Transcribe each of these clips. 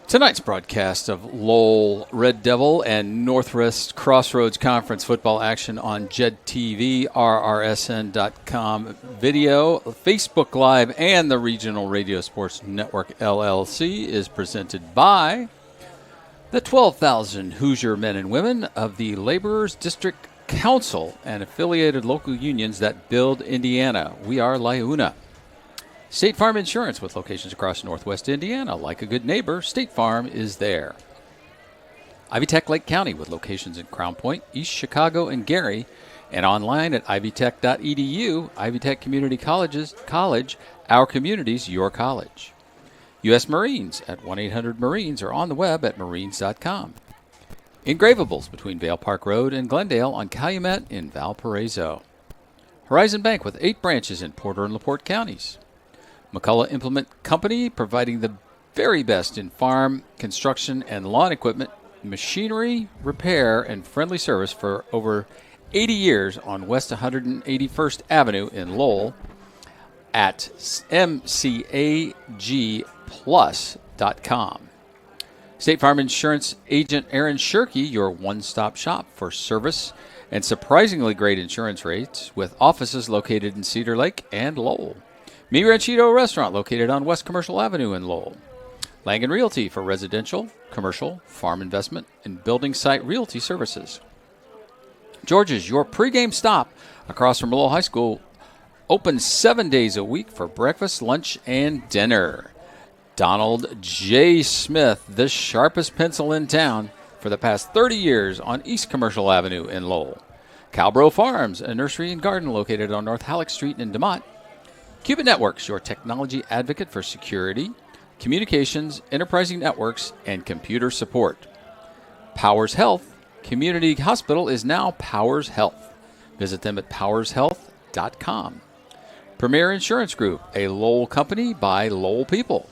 Tonight's broadcast of Lowell Red Devil and Northwest Crossroads Conference football action on JED TV, RRSN.com video, Facebook Live, and the Regional Radio Sports Network LLC is presented by the 12,000 Hoosier men and women of the Laborers District Council and affiliated local unions that build Indiana. We are LIUNA. State Farm Insurance with locations across Northwest Indiana. Like a good neighbor, State Farm is there. Ivy Tech Lake County with locations in Crown Point, East Chicago, and Gary, and online at ivytech.edu. Ivy Tech Community College, our communities, your college. U.S. Marines at 1-800-MARINES or on the web at marines.com. Engravables between Vale Park Road and Glendale on Calumet in Valparaiso. Horizon Bank with 8 branches in Porter and LaPorte counties. McCullough Implement Company, providing the very best in farm, construction, and lawn equipment, machinery, repair, and friendly service for over 80 years on West 181st Avenue in Lowell at mcagplus.com. State Farm Insurance Agent Aaron Shirkey, your one-stop shop for service and surprisingly great insurance rates with offices located in Cedar Lake and Lowell. Mi Ranchito Restaurant located on West Commercial Avenue in Lowell. Langen Realty for residential, commercial, farm investment, and building site realty services. George's, your pregame stop across from Lowell High School, open 7 days a week for breakfast, lunch, and dinner. Donald J. Smith, the sharpest pencil in town for the past 30 years on East Commercial Avenue in Lowell. Calbro Farms, a nursery and garden located on North Halleck Street in DeMott. Qubit Networks, your technology advocate for security, communications, enterprising networks, and computer support. Powers Health Community Hospital is now Powers Health. Visit them at powershealth.com. Premier Insurance Group, a Lowell company by Lowell people.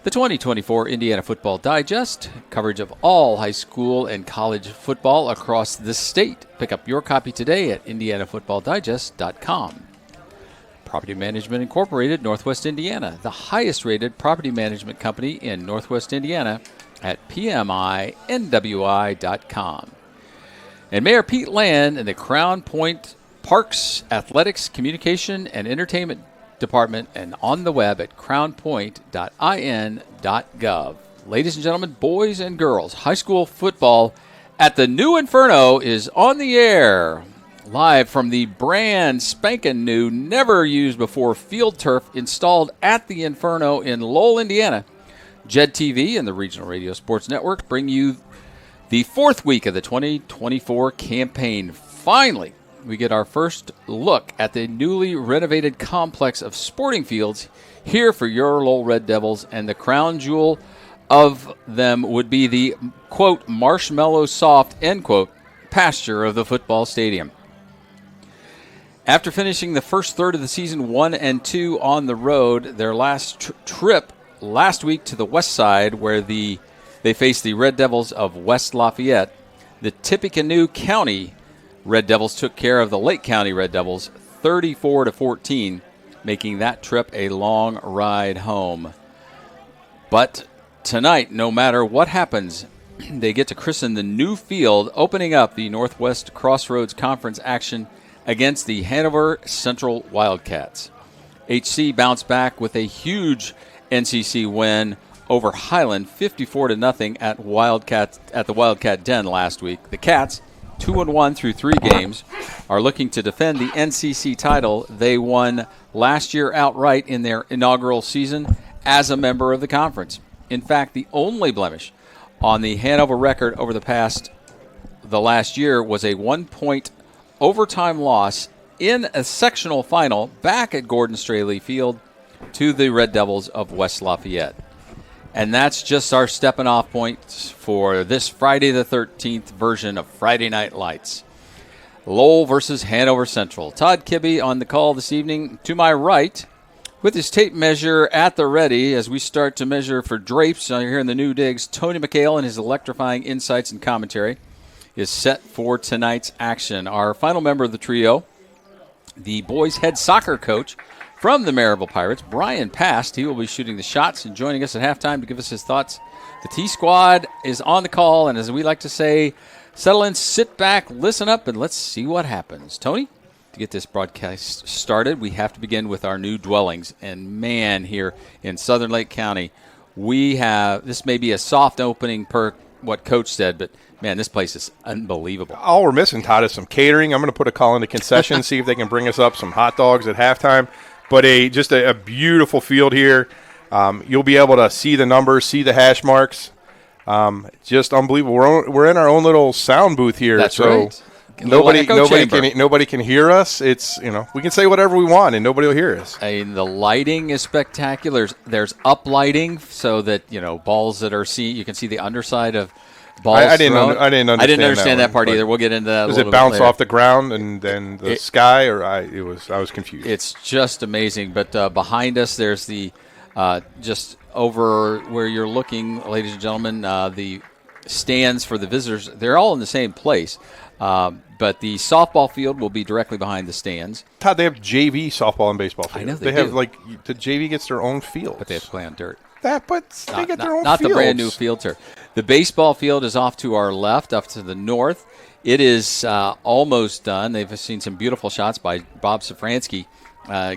The 2024 Indiana Football Digest, coverage of all high school and college football across the state. Pick up your copy today at indianafootballdigest.com. Property Management Incorporated, Northwest Indiana, the highest-rated property management company in Northwest Indiana at pminwi.com. And Mayor Pete Land and the Crown Point Parks, Athletics, Communication, and Entertainment Department and on the web at crownpoint.in.gov. Ladies and gentlemen, boys and girls, high school football at the New Inferno is on the air. Live from the brand spanking new, never used before field turf installed at the Inferno in Lowell, Indiana. JED TV and the Regional Radio Sports Network bring you the 4th week of the 2024 campaign. Finally, we get our first look at the newly renovated complex of sporting fields here for your Lowell Red Devils, and the crown jewel of them would be the, quote, marshmallow soft, end quote, pasture of the football stadium. After finishing the first third of the season 1-2 on the road, their last trip last week to the west side where they faced the Red Devils of West Lafayette, the Tippecanoe County Red Devils took care of the Lake County Red Devils 34-14, making that trip a long ride home. But tonight, no matter what happens, they get to christen the new field, opening up the Northwest Crossroads Conference action against the Hanover Central Wildcats. HC bounced back with a huge NCC win over Highland, 54-0 at the Wildcat Den last week. The Cats, 2-1 through 3 games, are looking to defend the NCC title they won last year outright in their inaugural season as a member of the conference. In fact, the only blemish on the Hanover record over the last year was a 1-point overtime loss in a sectional final back at Gordon Straley Field to the Red Devils of West Lafayette. And that's just our stepping off point for this Friday the 13th version of Friday Night Lights. Lowell versus Hanover Central. Todd Kibbe on the call this evening. To my right, with his tape measure at the ready as we start to measure for drapes here in the new digs, Tony McHale and his electrifying insights and commentary is set for tonight's action. Our final member of the trio, the boys' head soccer coach from the Maryville Pirates, Brian Past. He will be shooting the shots and joining us at halftime to give us his thoughts. The T-Squad is on the call, and as we like to say, settle in, sit back, listen up, and let's see what happens. Tony, to get this broadcast started, we have to begin with our new dwellings. And, man, here in Southern Lake County, we have – this may be a soft opening per what Coach said, but, man, this place is unbelievable. All we're missing, Todd, is some catering. I'm going to put a call into concession, see if they can bring us up some hot dogs at halftime. But just a beautiful field here. You'll be able to see the numbers, see the hash marks. Just unbelievable. We're in our own little sound booth here. That's so right. Nobody can hear us. It's we can say whatever we want and nobody will hear us. I mean, the lighting is spectacular. There's up lighting so that balls that are you can see the underside of balls. I didn't understand that part either. We'll get into that. Does it bounce off the ground and then the sky, or I was confused. It's just amazing. But behind us, there's the just over where you're looking, ladies and gentlemen, the stands for the visitors. They're all in the same place. But the softball field will be directly behind the stands. Todd, they have JV softball and baseball field. I know they have the JV gets their own field, but they have to play on dirt. They get their own not fields. The brand new field turf. The baseball field is off to our left, up to the north. It is almost done. They've seen some beautiful shots by Bob Safransky,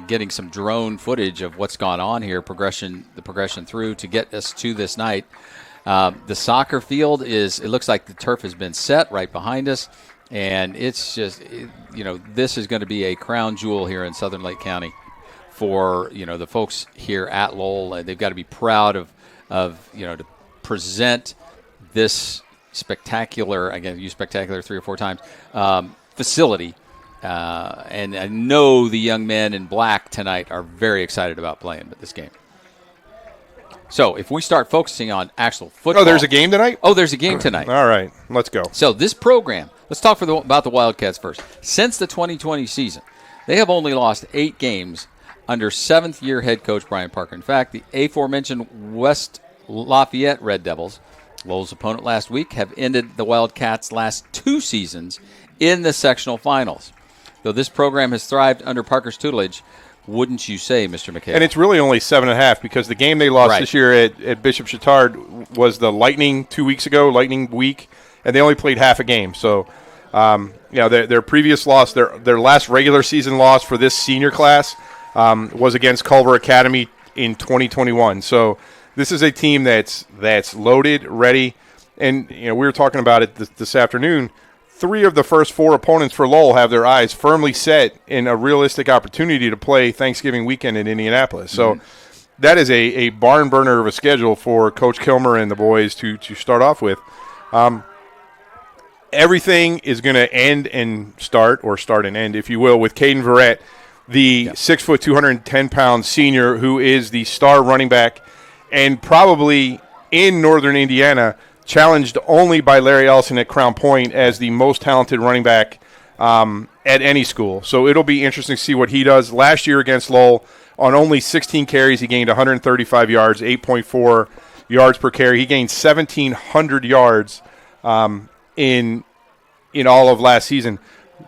getting some drone footage of what's gone on here, the progression through to get us to this night. The soccer field it looks like the turf has been set right behind us, and it's just, this is going to be a crown jewel here in Southern Lake County for, the folks here at Lowell. They've got to be proud of to present this spectacular, again, I've used spectacular 3 or 4 times, facility. And I know the young men in black tonight are very excited about playing this game. So if we start focusing on actual football. Oh, there's a game tonight? Oh, there's a game tonight. All right, let's go. So this program, let's talk about the Wildcats first. Since the 2020 season, they have only lost 8 games under 7th-year head coach Brian Parker. In fact, the aforementioned West Lafayette Red Devils, Lowell's opponent last week, have ended the Wildcats' last 2 seasons in the sectional finals. Though this program has thrived under Parker's tutelage, wouldn't you say, Mr. McKay? And it's really only 7.5 because the game they lost this year at Bishop Chatard was the Lightning 2 weeks ago, Lightning week, and they only played half a game. So, their previous loss, their last regular season loss for this senior class was against Culver Academy in 2021. So this is a team that's loaded, ready, and we were talking about it this afternoon. 3 of the first 4 opponents for Lowell have their eyes firmly set in a realistic opportunity to play Thanksgiving weekend in Indianapolis. So that is a barn burner of a schedule for Coach Kilmer and the boys to start off with. Everything is going to end and start and end, if you will, with Caden Verrett, the 6 foot, 210-pound senior who is the star running back and probably in northern Indiana, challenged only by Larry Ellison at Crown Point as the most talented running back at any school. So it'll be interesting to see what he does. Last year against Lowell, on only 16 carries, he gained 135 yards, 8.4 yards per carry. He gained 1,700 yards in all of last season.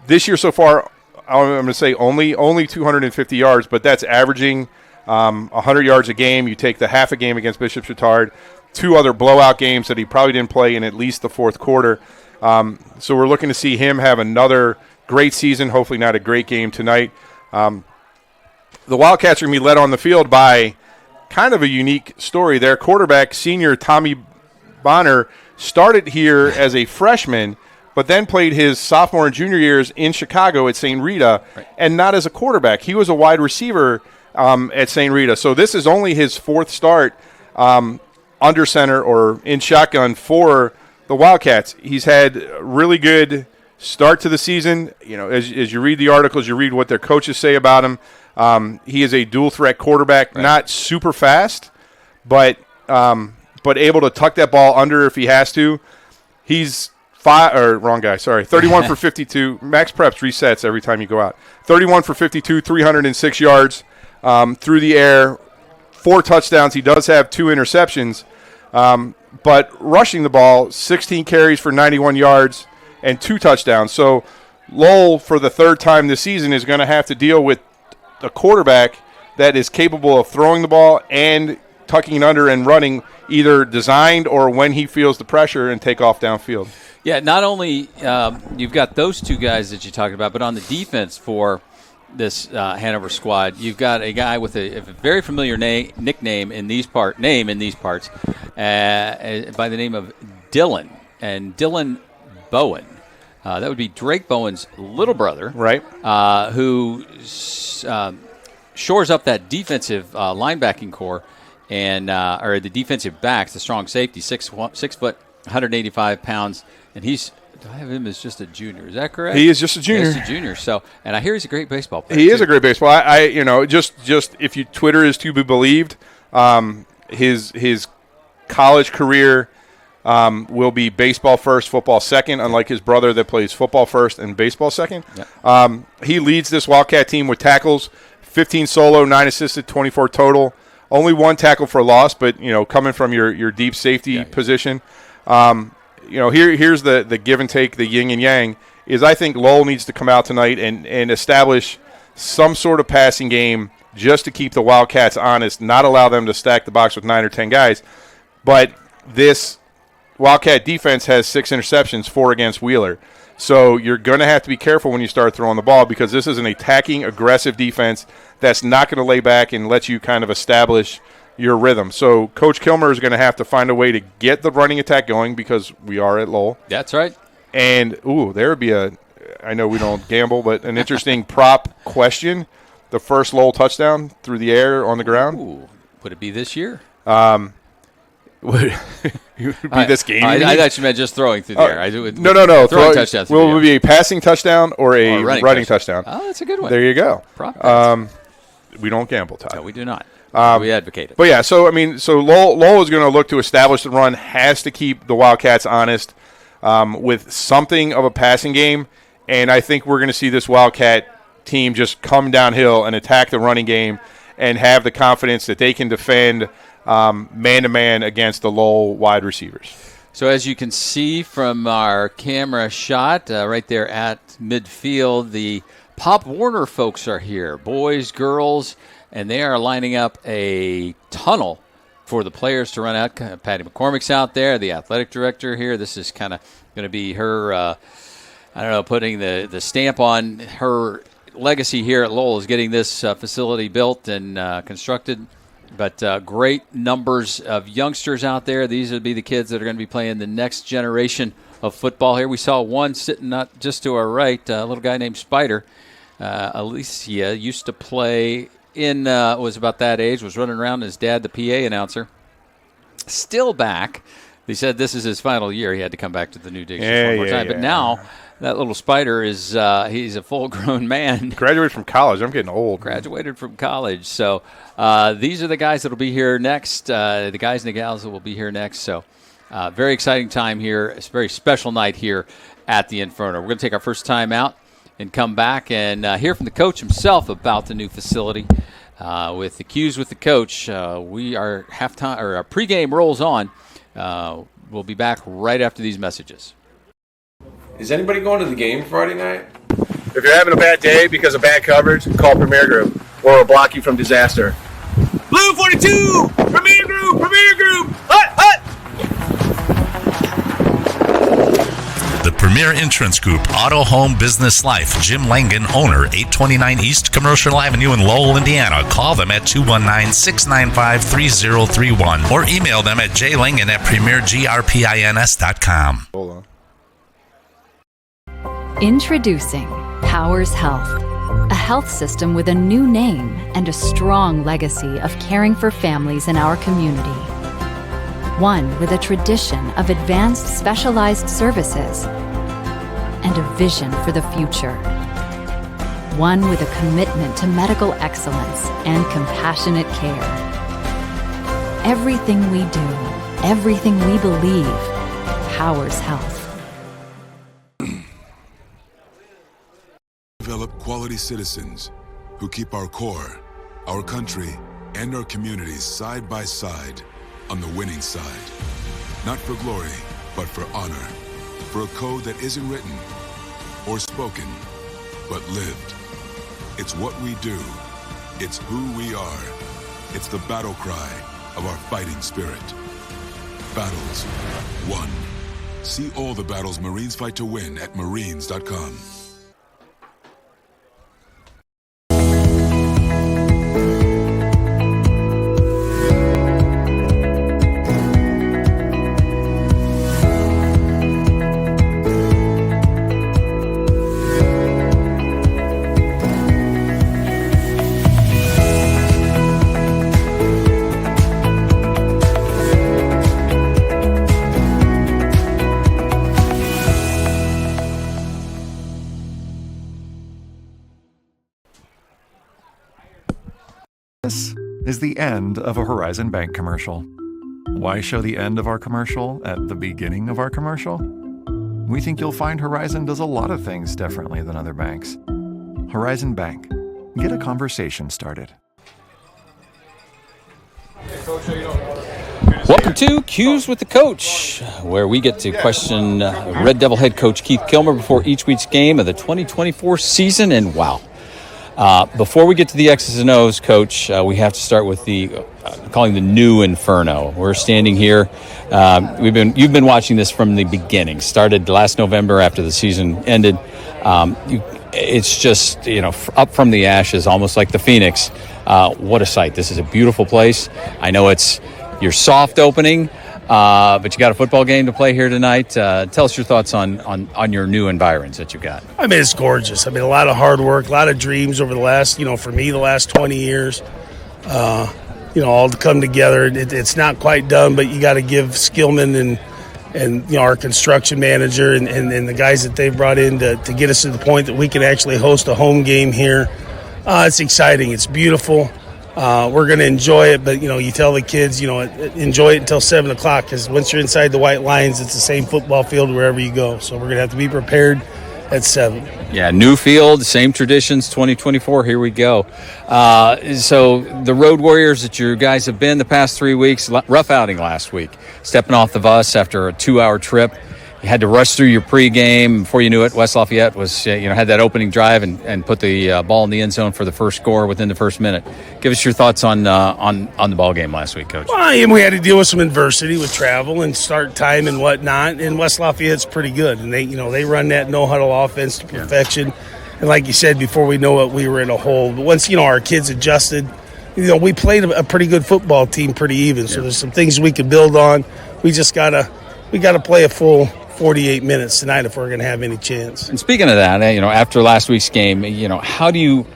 This year so far, I'm going to say only 250 yards, but that's averaging 100 yards a game. You take the half a game against Bishop Chatard, 2 other blowout games that he probably didn't play in at least the fourth quarter. So we're looking to see him have another great season, hopefully not a great game tonight. The Wildcats are going to be led on the field by kind of a unique story. Their quarterback, senior Tommy Bonner, started here as a freshman, but then played his sophomore and junior years in Chicago at St. Rita, and not as a quarterback. He was a wide receiver at St. Rita. So this is only his 4th start under center or in shotgun for the Wildcats. He's had a really good start to the season. As you read the articles, you read what their coaches say about him. He is a dual threat quarterback, not super fast, but able to tuck that ball under if he has to. He's 31 for 52. Max Preps resets every time you go out. 31 for 52, 306 yards through the air, 4 touchdowns. He does have 2 interceptions. But rushing the ball, 16 carries for 91 yards and 2 touchdowns. So Lowell, for the 3rd time this season, is going to have to deal with a quarterback that is capable of throwing the ball and tucking it under and running, either designed or when he feels the pressure, and take off downfield. Yeah, not only you've got those two guys that you talked about, but on the defense for this Hanover squad, you've got a guy with a very familiar nickname in these parts by the name of Dylan, and Dylan Bowen. That would be Drake Bowen's little brother, right? Who shores up that defensive linebacking core, and or the defensive backs, the strong safety, 6 foot, 185 pounds, and I have him as just a junior. Is that correct? He is just a junior. He's a junior. So, and I hear he's a great baseball player. He is a great baseball. Just if you Twitter is to be believed, his college career will be baseball first, football second, unlike his brother that plays football first and baseball second. Yep. He leads this Wildcat team with tackles, 15 solo, 9 assisted, 24 total. Only 1 tackle for loss, but, coming from your deep safety position. Here's the give and take, the yin and yang, is I think Lowell needs to come out tonight and establish some sort of passing game just to keep the Wildcats honest, not allow them to stack the box with 9 or 10 guys. But this Wildcat defense has 6 interceptions, 4 against Wheeler. So you're going to have to be careful when you start throwing the ball, because this is an attacking, aggressive defense that's not going to lay back and let you kind of establish your rhythm. So Coach Kilmer is going to have to find a way to get the running attack going, because we are at Lowell. That's right. And, there would be I know we don't gamble, but an interesting prop question. The first Lowell touchdown through the air on the ground. Ooh, would it be this year? Would it be this game? I thought you meant just throwing through the air. No. Throwing touchdown. Will it be a passing touchdown or a running touchdown? Oh, that's a good one. There you go. Prop we don't gamble, Todd. No, we do not. We advocate it. But yeah, so Lowell is going to look to establish the run, has to keep the Wildcats honest with something of a passing game, and I think we're going to see this Wildcat team just come downhill and attack the running game and have the confidence that they can defend man-to-man against the Lowell wide receivers. So as you can see from our camera shot right there at midfield, the Pop Warner folks are here, boys, girls, and they are lining up a tunnel for the players to run out. Patty McCormick's out there, the athletic director here. This is kind of going to be her, putting the stamp on her legacy here at Lowell, is getting this facility built and constructed. But great numbers of youngsters out there. These would be the kids that are going to be playing the next generation of football here. We saw one sitting not just to our right, a little guy named Spider. Alicia used to play was about that age, was running around. His dad, the PA announcer, still back. They said this is his final year. He had to come back to the New Digs one more time. But now that little Spider is he's a full-grown man. Graduated from college. I'm getting old. Graduated from college. So these are the guys that will be here next, the guys and the gals that will be here next. So very exciting time here. It's a very special night here at the Inferno. We're going to take our first time out and come back and hear from the coach himself about the new facility. With the Q's with the coach, we are halftime, or our pregame rolls on. We'll be back right after these messages. Is anybody going to the game Friday night? If you're having a bad day because of bad coverage, call Premier Group, or we'll block you from disaster. Blue 42! Premier Group! Premier Group! Hut! Hut! The Premier Insurance Group, Auto, Home, Business, Life. Jim Langen, owner, 829 East Commercial Avenue in Lowell, Indiana. Call them at 219-695-3031 or email them at jlangen@premiergrpins.com. Hold on. Introducing Powers Health, a health system with a new name and a strong legacy of caring for families in our community. One with a tradition of advanced specialized services and a vision for the future. One with a commitment to medical excellence and compassionate care. Everything we do, everything we believe, Powers Health. Develop quality citizens who keep our core, our country, and our communities side by side on the winning side. Not for glory, but for honor. For a code that isn't written or spoken, but lived. It's what we do, It's who we are. It's the battle cry of our fighting spirit. Battles won. See all the battles Marines fight to win at marines.com. This is the end of a Horizon Bank commercial. Why show the end of our commercial at the beginning of our commercial? We think you'll find Horizon does a lot of things differently than other banks. Horizon Bank. Get a conversation started. Welcome to Cues with the Coach, where we get to question Red Devil head coach Keith Kilmer before each week's game of the 2024 season. And wow. Before we get to the X's and O's, Coach, we have to start with the calling the new Inferno. We're standing here. You've been watching this from the beginning. Started last November after the season ended. It's just up from the ashes, almost like the Phoenix. What a sight! This is a beautiful place. I know it's your soft opening, but you got a football game to play here tonight. Tell us your thoughts on your new environs that you got. I mean, it's gorgeous. I mean, a lot of hard work, a lot of dreams over the last, for me, the last 20 years, all to come together. It's not quite done, but you got to give Skillman and our construction manager and the guys that they've brought in to get us to the point that we can actually host a home game here. It's exciting. It's beautiful. We're going to enjoy it, but, you tell the kids, enjoy it until 7 o'clock because once you're inside the White Lines, it's the same football field wherever you go. So we're going to have to be prepared at 7. Yeah, new field, same traditions, 2024, here we go. So the Road Warriors that you guys have been the past 3 weeks, rough outing last week, stepping off the bus after a 2-hour trip. You had to rush through your pregame. Before you knew it, West Lafayette was, had that opening drive and put the ball in the end zone for the first score within the first minute. Give us your thoughts on the ball game last week, Coach. Well, we had to deal with some adversity with travel and start time and whatnot. And West Lafayette's pretty good, and they run that no huddle offense to perfection. Yeah. And like you said, before we know it, we were in a hole. But once our kids adjusted, we played a pretty good football team, pretty even. So there's some things we could build on. We just gotta play a full 48 minutes tonight if we're going to have any chance. And speaking of that, after last week's game, how do you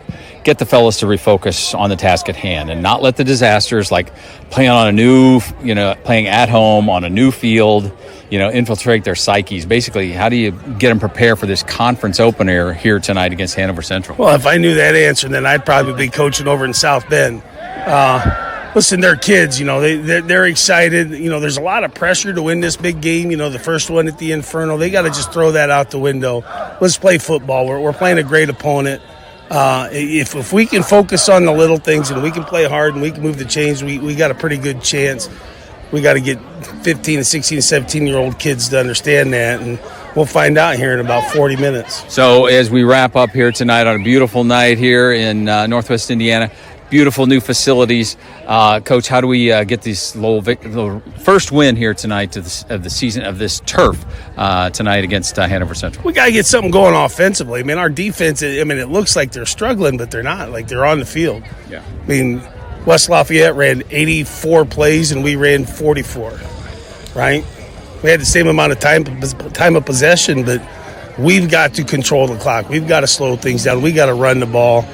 get the fellas to refocus on the task at hand and not let the disasters like playing at home on a new field, infiltrate their psyches? Basically, how do you get them prepared for this conference opener here tonight against Hanover Central? Well, if I knew that answer, then I'd probably be coaching over in South Bend. Listen, they're kids, they're excited. There's a lot of pressure to win this big game. The first one at the Inferno, they got to just throw that out the window. Let's play football. We're playing a great opponent. If we can focus on the little things and we can play hard and we can move the chains, we got a pretty good chance. We got to get 15 and 16 and 17-year-old kids to understand that, and we'll find out here in about 40 minutes. So as we wrap up here tonight on a beautiful night here in Northwest Indiana, beautiful new facilities. Coach, how do we get this Lowell first win here tonight of the season of this turf tonight against Hanover Central? We got to get something going offensively. I mean, our defense, it looks like they're struggling, but they're not. Like, they're on the field. Yeah. I mean, West Lafayette ran 84 plays, and we ran 44, right? We had the same amount of time of possession, but we've got to control the clock. We've got to slow things down. We got to run the ball.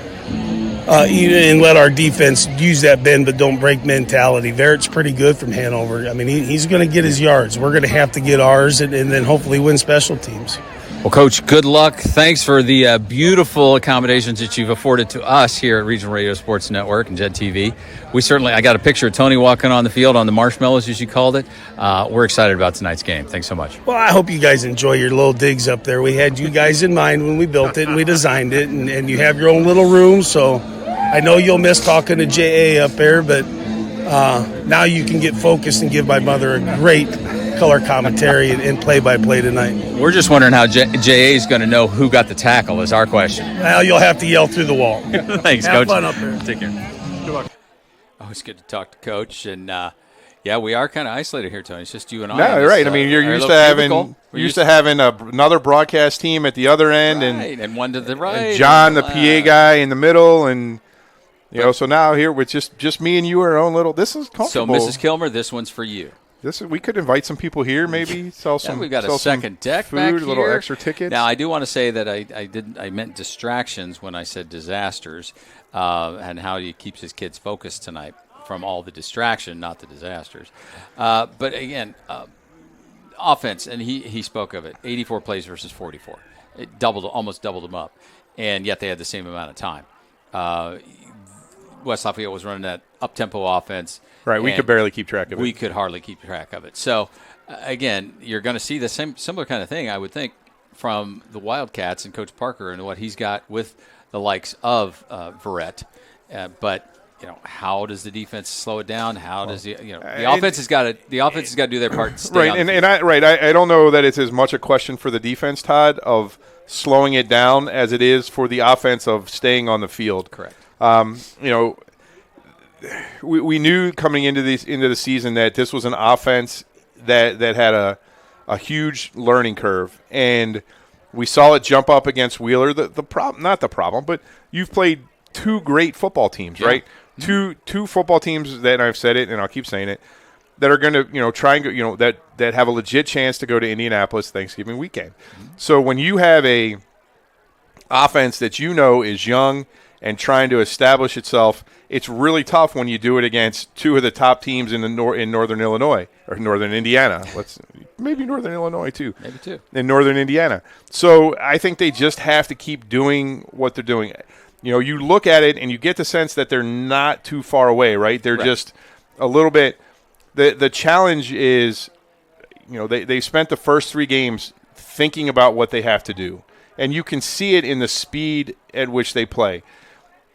And let our defense use that bend but don't break mentality. Verrett's pretty good from Hanover. I mean, he's going to get his yards. We're going to have to get ours and then hopefully win special teams. Well, Coach, good luck. Thanks for the beautiful accommodations that you've afforded to us here at Regional Radio Sports Network and Jet TV. I got a picture of Tony walking on the field on the marshmallows, as you called it. We're excited about tonight's game. Thanks so much. Well, I hope you guys enjoy your little digs up there. We had you guys in mind when we built it and we designed it, and you have your own little room, so I know you'll miss talking to J.A. up there, but now you can get focused and give my mother a great color commentary and play-by-play tonight. We're just wondering how JA is going to know who got the tackle is our question. Well, you'll have to yell through the wall. Thanks, Have Coach. fun up there. Take care. Good luck. Always good to talk to Coach. And, yeah, we are kind of isolated here, Tony. It's just you and I. No, This, right. I mean, you're our used to little having cubicle. another broadcast team at the other end, Right, and one to the right. and John, the and PA guy, in the middle, and so now here with just me and you, our own little. This is So, comfortable. Mrs. Kilmer, this one's for you. We could invite some people here, maybe sell some. We've got sell a second some deck food, back a little here. extra tickets. Now, I do want to say that I meant distractions when I said disasters, and how he keeps his kids focused tonight from all the distraction, not the disasters. But again, offense, and he spoke of it: 84 plays versus 44. It almost doubled them up, and yet they had the same amount of time. West Lafayette was running that up-tempo offense. Right, we could barely keep track of it. We could hardly keep track of it. So, again, you're going to see the similar kind of thing, I would think, from the Wildcats and Coach Parker and what he's got with the likes of Verrett. But how does the defense slow it down? How does the offense has got to do their part. To stay right, on and I don't know that it's as much a question for the defense, Todd, of slowing it down as it is for the offense of staying on the field. Correct. We knew coming into the season that this was an offense that had a huge learning curve, and we saw it jump up against Wheeler. The problem, not the problem, but you've played two great football teams, right? Mm-hmm. Two football teams that, and I've said it, and I'll keep saying it, that are going to try and go, that have a legit chance to go to Indianapolis Thanksgiving weekend. Mm-hmm. So when you have a offense that is young and trying to establish itself, it's really tough when you do it against two of the top teams in Northern Illinois or Northern Indiana. Maybe Northern Illinois too. Maybe two. In Northern Indiana. So I think they just have to keep doing what they're doing. You look at it and you get the sense that they're not too far away, right? They're just a little bit. The challenge is, they spent the first 3 games thinking about what they have to do, and you can see it in the speed at which they play.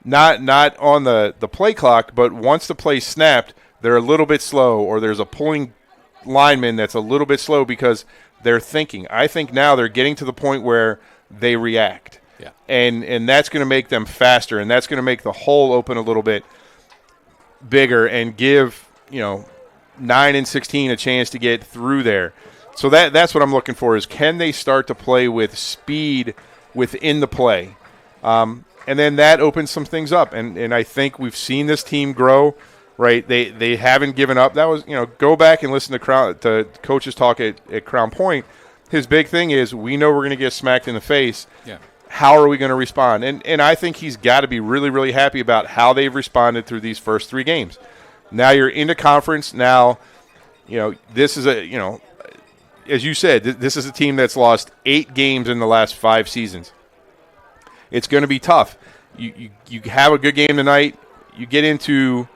Not on the play clock, but once the play snapped, they're a little bit slow, or there's a pulling lineman that's a little bit slow because they're thinking. I think now they're getting to the point where they react. Yeah. And that's going to make them faster, and that's going to make the hole open a little bit bigger and give, 9 and 16 a chance to get through there. So that's what I'm looking for is, can they start to play with speed within the play? And then that opens some things up. And I think we've seen this team grow, right? They haven't given up. That was, go back and listen to coaches talk at Crown Point. His big thing is, we know we're going to get smacked in the face. Yeah. How are we going to respond? And I think he's got to be really, really happy about how they've responded through these first 3 games. Now you're into conference. Now, this is as you said, this is a team that's lost 8 games in the last 5 seasons. It's going to be tough. You have a good game tonight. You get into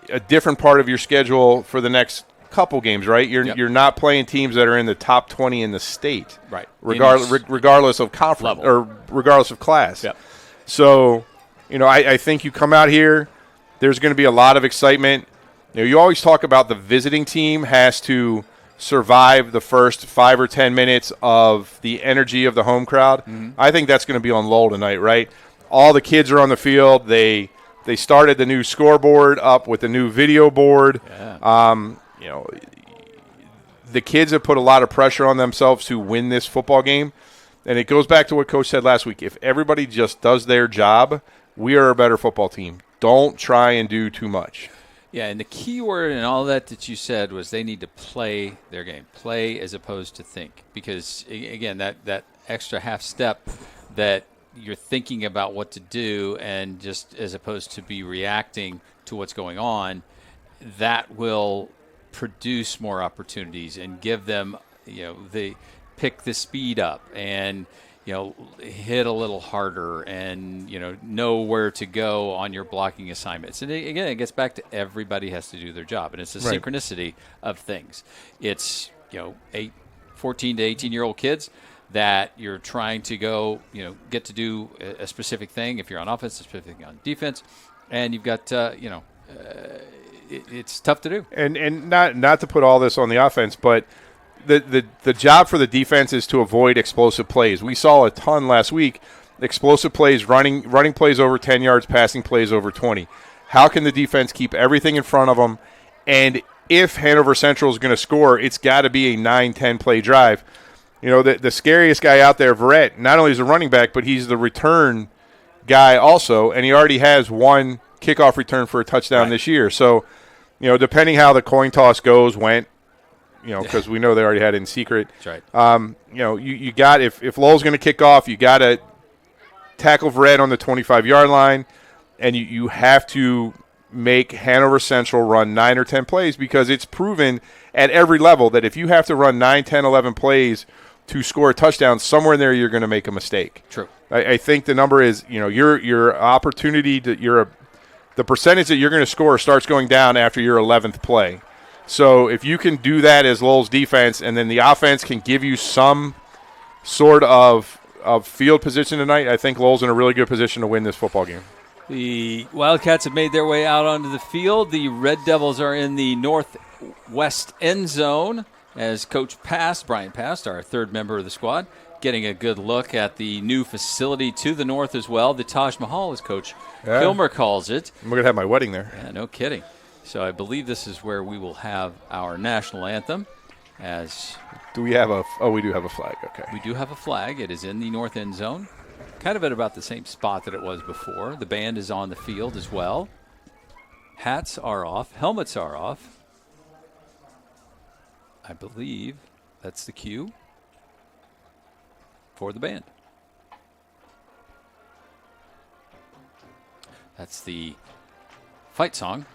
a different part of your schedule for the next couple games, right? You're not playing teams that are in the top 20 in the state, right? Regardless of conference level, or regardless of class. Yep. So, I think you come out here. There's going to be a lot of excitement. You always talk about the visiting team has to survive the first 5 or 10 minutes of the energy of the home crowd. Mm-hmm. I think that's going to be on Lowell tonight, right? All the kids are on the field. They started the new scoreboard up with the new video board. Yeah. The kids have put a lot of pressure on themselves to win this football game. And it goes back to what Coach said last week. If everybody just does their job, we are a better football team. Don't try and do too much. Yeah, and the key word in all that you said was they need to play their game. Play as opposed to think. Because, again, that extra half step that you're thinking about what to do and just as opposed to be reacting to what's going on, that will produce more opportunities and give them, they pick the speed up and, hit a little harder and, know where to go on your blocking assignments. And again, it gets back to everybody has to do their job. And it's the synchronicity of things. It's, 14 to 18-year-old kids that you're trying to go, get to do a specific thing. If you're on offense, a specific thing on defense. And you've got, it's tough to do. And not to put all this on the offense, but the job for the defense is to avoid explosive plays. We saw a ton last week, explosive plays, running plays over 10 yards, passing plays over 20. How can the defense keep everything in front of them? And if Hanover Central is going to score, it's got to be a 9-10 play drive. You know, the scariest guy out there, Verrett, not only is a running back, but he's the return guy also, and he already has one kickoff return for a touchdown this year. So, you know, depending how the coin toss went, you know, because we know they already had it in secret. That's right. You know, you got, if Lowell's going to kick off, you got to tackle Verrett on the 25-yard line, and you have to make Hanover Central run 9 or 10 plays, because it's proven at every level that if you have to run 9, 10, 11 plays to score a touchdown, somewhere in there you're going to make a mistake. True. I think the number is, you know, your opportunity to the percentage that you're going to score starts going down after your 11th play. So if you can do that as Lowell's defense, and then the offense can give you some sort of field position tonight, I think Lowell's in a really good position to win this football game. The Wildcats have made their way out onto the field. The Red Devils are in the northwest end zone as Coach Brian Past, our third member of the squad, getting a good look at the new facility to the north as well. The Taj Mahal, as Coach Kilmer calls it. I'm going to have my wedding there. Yeah, no kidding. So I believe this is where we will have our national anthem. Do we have we do have a flag, okay. We do have a flag. It is in the north end zone, kind of at about the same spot that it was before. The band is on the field as well. Hats are off. Helmets are off. I believe that's the cue for the band. That's the fight song.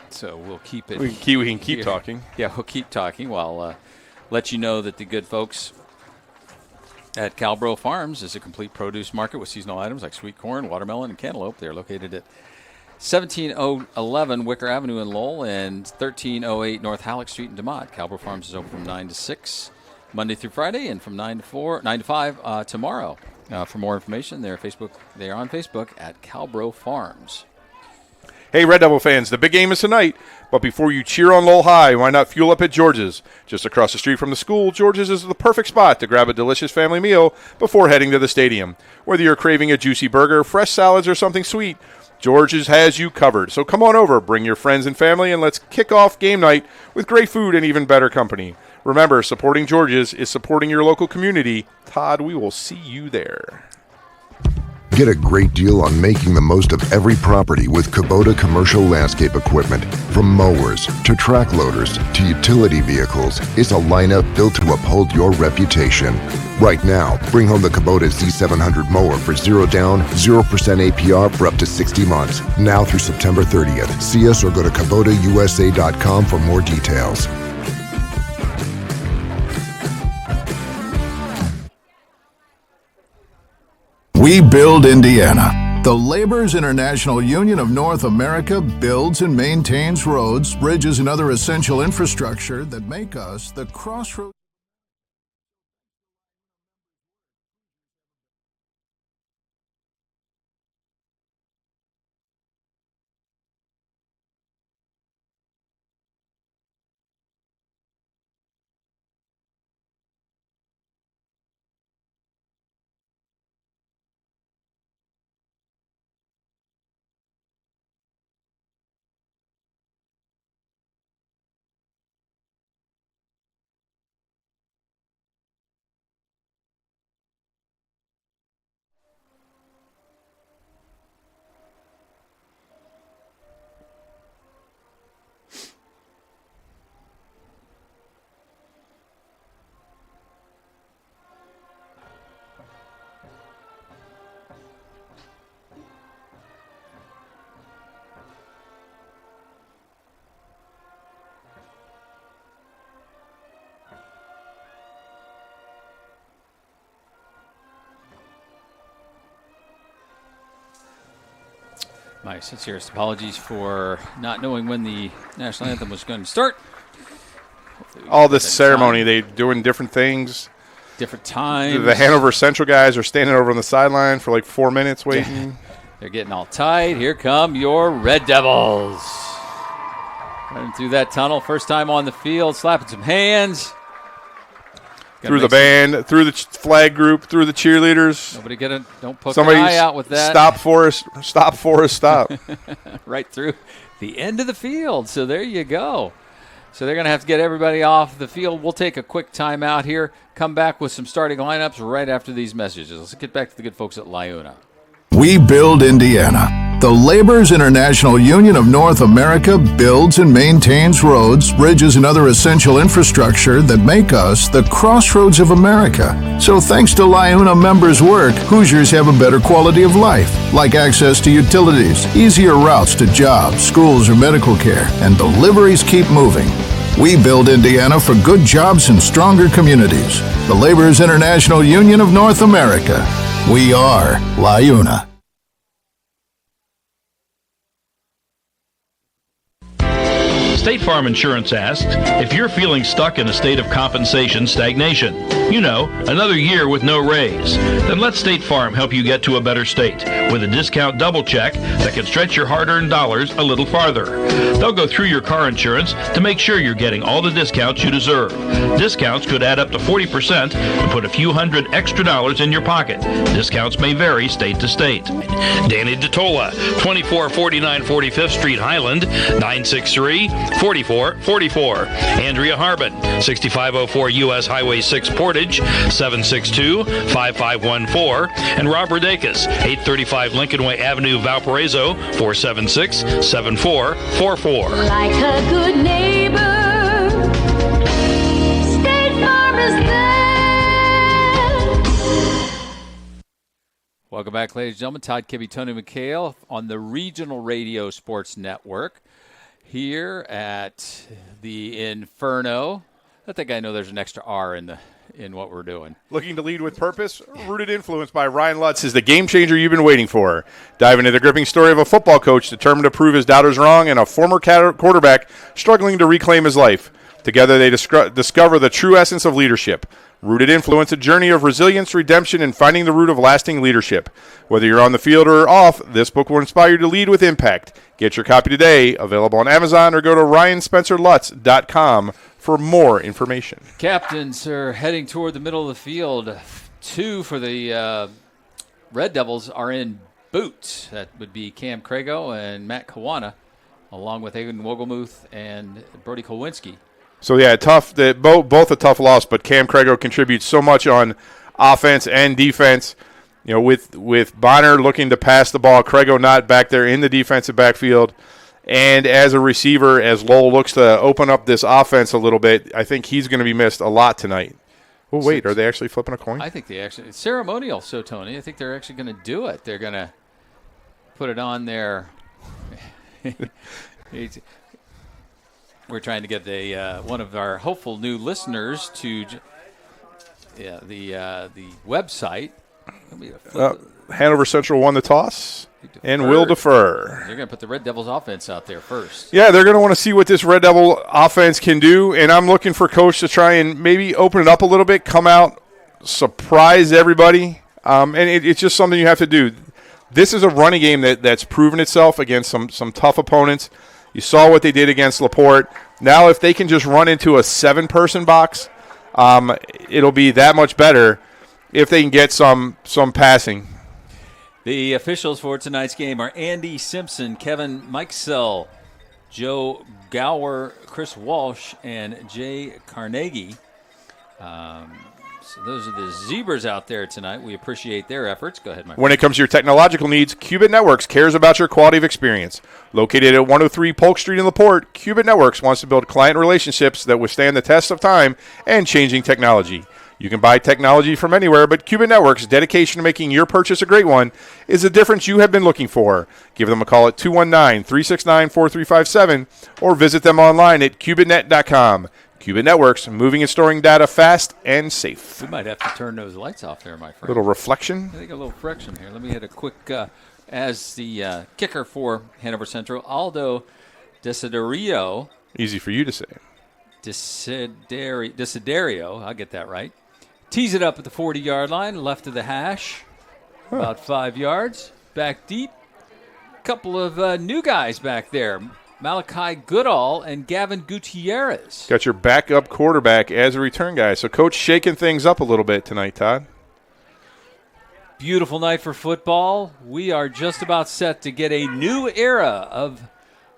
So we'll keep it. We can keep talking. Yeah, we'll keep talking while let you know that the good folks at Calbro Farms is a complete produce market with seasonal items like sweet corn, watermelon, and cantaloupe. They're located at 17011 Wicker Avenue in Lowell and 1308 North Halleck Street in DeMott. Calbro Farms is open from 9 to 6 Monday through Friday, and from 9 to 5 tomorrow. For more information, they're on Facebook at Calbro Farms. Hey, Red Devil fans, the big game is tonight, but before you cheer on Lowell High, why not fuel up at George's? Just across the street from the school, George's is the perfect spot to grab a delicious family meal before heading to the stadium. Whether you're craving a juicy burger, fresh salads, or something sweet, George's has you covered. So come on over, bring your friends and family, and let's kick off game night with great food and even better company. Remember, supporting George's is supporting your local community. Todd, we will see you there. Get a great deal on making the most of every property with Kubota commercial landscape equipment. From mowers to track loaders to utility vehicles, it's a lineup built to uphold your reputation. Right now, bring home the Kubota Z700 mower for 0 down, 0% APR for up to 60 months. Now through September 30th. See us or go to KubotaUSA.com for more details. We build Indiana. The Laborers International Union of North America builds and maintains roads, bridges, and other essential infrastructure that make us the crossroads. My sincerest apologies for not knowing when the national anthem was going to start. All this ceremony, they're doing different things. Different times. The Hanover Central guys are standing over on the sideline for like 4 minutes waiting. They're getting all tight. Here come your Red Devils. Running through that tunnel, first time on the field, slapping some hands. Through the band, through the flag group, through the cheerleaders. Nobody don't poke an eye out with that. Stop, Forrest, stop. Right through the end of the field. So there you go. So they're going to have to get everybody off the field. We'll take a quick timeout here, come back with some starting lineups right after these messages. Let's get back to the good folks at Lyuna. We build Indiana. The Laborers International Union of North America builds and maintains roads, bridges, and other essential infrastructure that make us the crossroads of America. So thanks to Lyuna members' work, Hoosiers have a better quality of life, like access to utilities, easier routes to jobs, schools, or medical care, and deliveries keep moving. We build Indiana for good jobs and stronger communities. The Laborers International Union of North America. We are Lyuna. State Farm Insurance asks if you're feeling stuck in a state of compensation stagnation. You know, another year with no raise. Then let State Farm help you get to a better state with a discount double check that can stretch your hard-earned dollars a little farther. They'll go through your car insurance to make sure you're getting all the discounts you deserve. Discounts could add up to 40% and put a few hundred extra dollars in your pocket. Discounts may vary state to state. Danny DeTola, 2449 45th Street, Highland, 963-4444. Andrea Harbin, 6504 U.S. Highway 6 Portage, 762-5514. And Rob Rodakis, 835 Lincoln Way Avenue, Valparaiso, 476-7444. Like a good neighbor, State Farm is there. Welcome back, ladies and gentlemen. Todd Kibbe, Tony McHale on the Regional Radio Sports Network here at the Inferno. I think I know there's an extra R in what we're doing. Looking to lead with purpose? Rooted Influence by Ryan Lutz is the game changer you've been waiting for. Dive into the gripping story of a football coach determined to prove his doubters wrong and a former quarterback struggling to reclaim his life. Together they discover the true essence of leadership. Rooted Influence, a journey of resilience, redemption, and finding the root of lasting leadership. Whether you're on the field or off, this book will inspire you to lead with impact. Get your copy today, available on Amazon, or go to RyanSpencerLutz.com for more information. Captains are heading toward the middle of the field. Two for the Red Devils are in boots. That would be Cam Crago and Matt Kawana, along with Aiden Wogelmuth and Brody Kolwinski. So, yeah, tough. Both a tough loss, but Cam Crago contributes so much on offense and defense. You know, with Bonner looking to pass the ball, Crago not back there in the defensive backfield. And as a receiver, as Lowell looks to open up this offense a little bit, I think he's going to be missed a lot tonight. Oh, wait, are they actually flipping a coin? I think it's ceremonial, so Tony. I think they're actually going to do it. They're going to put it on their we're trying to get one of our hopeful new listeners to the website. Hanover Central won the toss and will defer. They're going to put the Red Devils offense out there first. Yeah, they're going to want to see what this Red Devil offense can do, and I'm looking for Coach to try and maybe open it up a little bit, come out, surprise everybody, and it's just something you have to do. This is a running game that's proven itself against some tough opponents. You saw what they did against LaPorte. Now if they can just run into a 7-person box, it'll be that much better if they can get some passing. The officials for tonight's game are Andy Simpson, Kevin Mikesell, Joe Gower, Chris Walsh, and Jay Carnegie. So those are the Zebras out there tonight. We appreciate their efforts. Go ahead, Mike. When it comes to your technological needs, Qubit Networks cares about your quality of experience. Located at 103 Polk Street in LaPorte, Qubit Networks wants to build client relationships that withstand the test of time and changing technology. You can buy technology from anywhere, but Qubit Networks' dedication to making your purchase a great one is the difference you have been looking for. Give them a call at 219-369-4357 or visit them online at qubitnet.com. Qubit Networks, moving and storing data fast and safe. We might have to turn those lights off there, my friend. Little reflection? I think a little friction here. Let me hit a quick, as the kicker for Hanover Central, Aldo Desiderio. Easy for you to say. Desiderio, I'll get that right. Tees it up at the 40-yard line, left of the hash, about 5 yards. Back deep. Couple of new guys back there. Malachi Goodall and Gavin Gutierrez. Got your backup quarterback as a return guy. So Coach shaking things up a little bit tonight, Todd. Beautiful night for football. We are just about set to get a new era of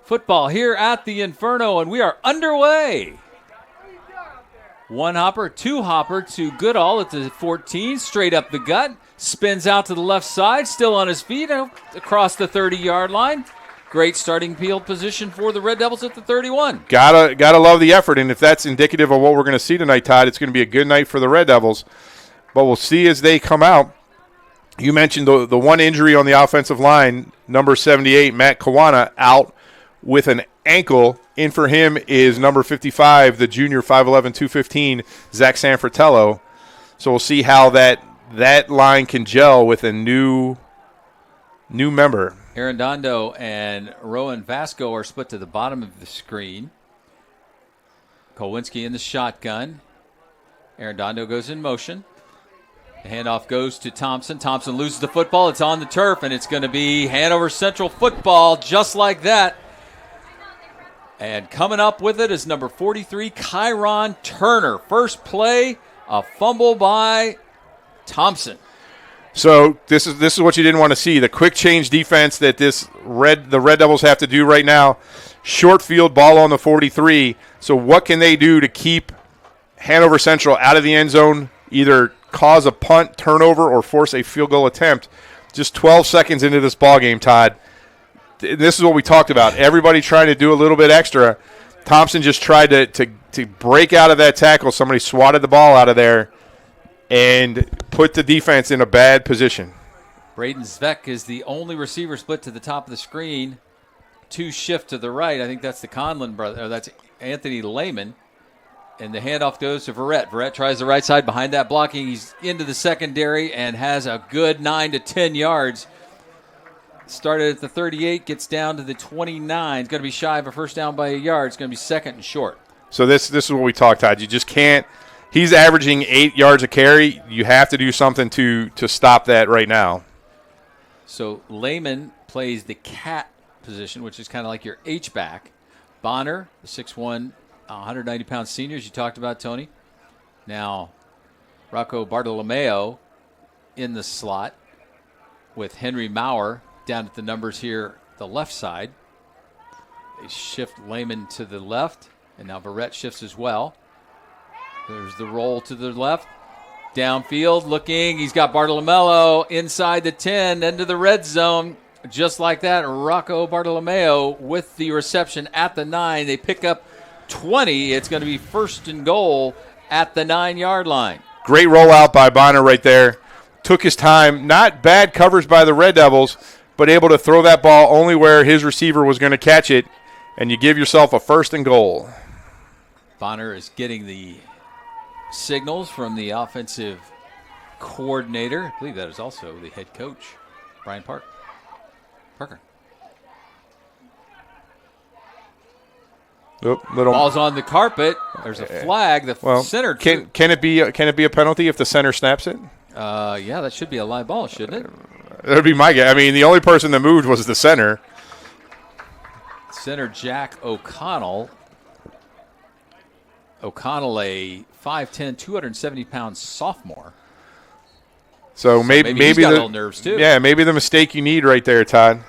football here at the Inferno, and we are underway. One hopper, two hopper to Goodall at the 14, straight up the gut, spins out to the left side, still on his feet, across the 30-yard line. Great starting field position for the Red Devils at the 31. Gotta love the effort, and if that's indicative of what we're going to see tonight, Todd, it's going to be a good night for the Red Devils. But we'll see as they come out. You mentioned the one injury on the offensive line, number 78, Matt Kawana, out with an ankle. In for him is number 55, the junior 5'11", 215, Zach Sanfratello. So we'll see how that line can gel with a new member. Arredondo and Rowan Vasco are split to the bottom of the screen. Kolwinski in the shotgun. Arredondo goes in motion. The handoff goes to Thompson. Thompson loses the football. It's on the turf, and it's going to be Hanover Central football just like that. And coming up with it is number 43, Kyron Turner. First play, a fumble by Thompson. So this is what you didn't want to see. The quick change defense that the Red Devils have to do right now. Short field ball on the 43. So what can they do to keep Hanover Central out of the end zone, either cause a punt, turnover, or force a field goal attempt? Just 12 seconds into this ball game, Todd. This is what we talked about. Everybody trying to do a little bit extra. Thompson just tried to break out of that tackle. Somebody swatted the ball out of there and put the defense in a bad position. Braden Zvek is the only receiver split to the top of the screen. Two shift to the right. I think that's the Conlon brother. Or that's Anthony Lehman. And the handoff goes to Verrett. Verrett tries the right side behind that blocking. He's into the secondary and has a good 9 to 10 yards. Started at the 38, gets down to the 29. It's going to be shy of a first down by a yard. It's going to be second and short. So this is what we talked, Todd. You just can't. He's averaging 8 yards a carry. You have to do something to stop that right now. So Lehman plays the cat position, which is kind of like your H-back. Bonner, the 6'1", 190-pound seniors you talked about, Tony. Now, Rocco Bartolomeo in the slot with Henry Maurer down at the numbers here, the left side. They shift Lehman to the left, and now Verrett shifts as well. There's the roll to the left. Downfield looking. He's got Bartolomeo inside the 10 into the red zone. Just like that, Rocco Bartolomeo with the reception at the 9. They pick up 20. It's going to be first and goal at the 9-yard line. Great rollout by Bonner right there. Took his time. Not bad coverage by the Red Devils, but able to throw that ball only where his receiver was going to catch it, and you give yourself a first and goal. Bonner is getting the signals from the offensive coordinator. I believe that is also the head coach, Brian Parker. Ball's on the carpet. There's a flag. The center. Can it be a penalty if the center snaps it? Yeah, that should be a live ball, shouldn't it? That would be my guess. I mean, the only person that moved was the center. Center Jack O'Connell. O'Connell, a 5'10", 270-pound sophomore. So maybe he's got the little nerves too. Yeah, maybe the mistake you need right there, Todd.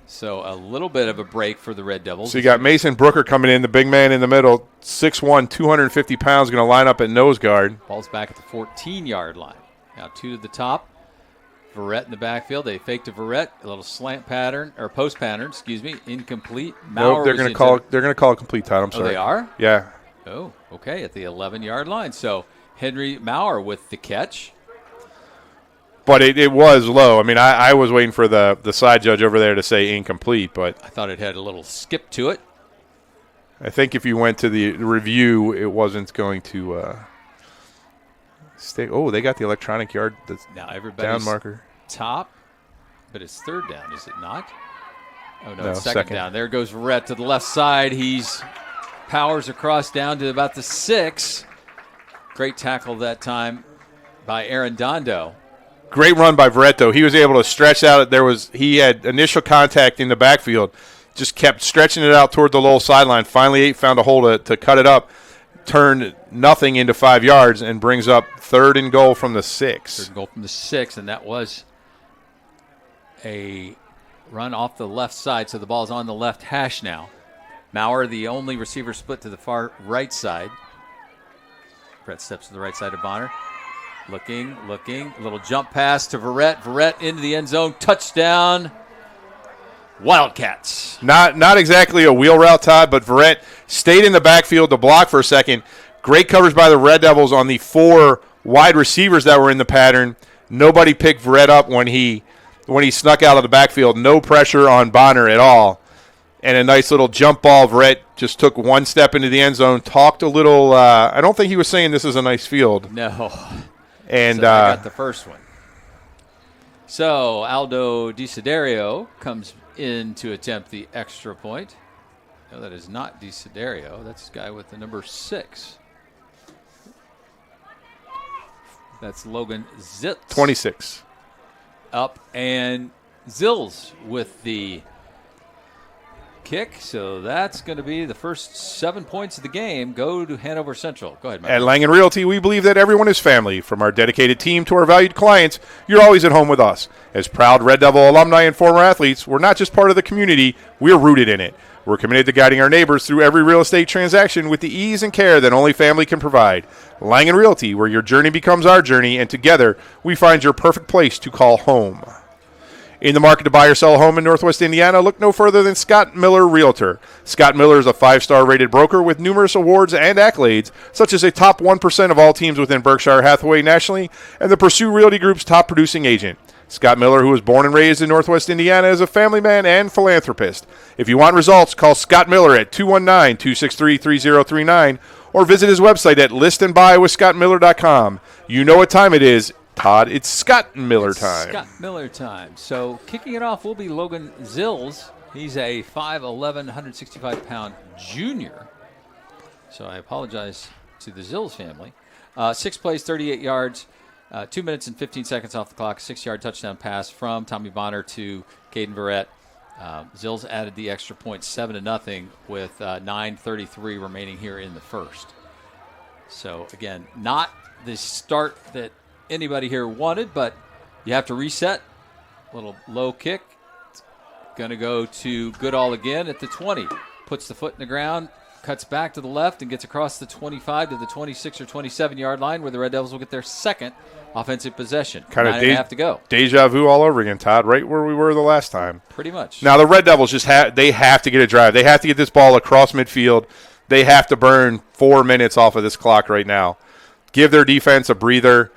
So a little bit of a break for the Red Devils. So you got Mason Brooker coming in, the big man in the middle, 6'1", 250 pounds, going to line up at nose guard. Ball's back at the 14-yard line. Now two to the top. Verrett in the backfield. They fake to Verrett. A little slant pattern or post pattern. Incomplete. Nope, they're going to call it complete, Todd. I'm sorry. Oh, they are? Yeah. Oh, okay. At the 11-yard line. So Henry Maurer with the catch. But it was low. I mean, I was waiting for the side judge over there to say incomplete, but I thought it had a little skip to it. I think if you went to the review, it wasn't going to stay. Oh, they got the electronic yard now everybody's down marker. Top, but it's third down, is it not? Oh, no, it's second down. There goes Verrett to the left side. He's powers across down to about the 6. Great tackle that time by Arredondo. Great run by Verrett, though. He was able to stretch out. He had initial contact in the backfield. just kept stretching it out toward the Lowell sideline. Finally, 8 found a hole to cut it up, turned nothing into 5 yards, and brings up 3rd and goal from the 6. 3rd and goal from the 6, and that was a run off the left side, so the ball's on the left hash now. Maurer, the only receiver, split to the far right side. Brett steps to the right side of Bonner. Looking, a little jump pass to Verrett. Verrett into the end zone, touchdown, Wildcats. Not exactly a wheel route, Todd, but Verrett stayed in the backfield to block for a second. Great coverage by the Red Devils on the 4 wide receivers that were in the pattern. Nobody picked Verrett up when he snuck out of the backfield. No pressure on Bonner at all. And a nice little jump ball. Verrett just took 1 step into the end zone, talked a little. I don't think he was saying this is a nice field. No. And so I got the first one. So Aldo DeSiderio comes in to attempt the extra point. No, that is not DeSiderio. That's the guy with the number 6. That's Logan Zitz. 26. Up, and Zills with the kick. So that's going to be the first 7 points of the game go to Hanover Central. Go ahead, Mike. At Langen Realty, we believe that everyone is family. From our dedicated team to our valued clients, you're always at home with us. As proud Red Devil alumni and former athletes, we're not just part of the community, we're rooted in it. We're committed to guiding our neighbors through every real estate transaction with the ease and care that only family can provide. Langen Realty, where your journey becomes our journey, and together we find your perfect place to call home. In the market to buy or sell a home in Northwest Indiana, look no further than Scott Miller Realtor. Scott Miller is a 5-star rated broker with numerous awards and accolades, such as a top 1% of all teams within Berkshire Hathaway nationally and the Pursue Realty Group's top producing agent. Scott Miller, who was born and raised in Northwest Indiana, is a family man and philanthropist. If you want results, call Scott Miller at 219-263-3039 or visit his website at listandbuywithscottmiller.com. You know what time it is. Todd, it's Scott Miller time. Scott Miller time. So kicking it off will be Logan Zills. He's a 5'11", 165-pound junior. So I apologize to the Zills family. 6 plays, 38 yards, 2 minutes and 15 seconds off the clock, 6-yard touchdown pass from Tommy Bonner to Caden Verrett. Zills added the extra point, 7-0, with 9:33 remaining here in the first. So, again, not the start that anybody here wanted, but you have to reset. Little low kick. Going to go to Goodall again at the 20. Puts the foot in the ground, cuts back to the left, and gets across the 25 to the 26 or 27-yard line where the Red Devils will get their second offensive possession. Kind of 9.5 to go. Deja vu all over again, Todd, right where we were the last time. Pretty much. Now, the Red Devils they have to get a drive. They have to get this ball across midfield. They have to burn 4 minutes off of this clock right now. Give their defense a breather.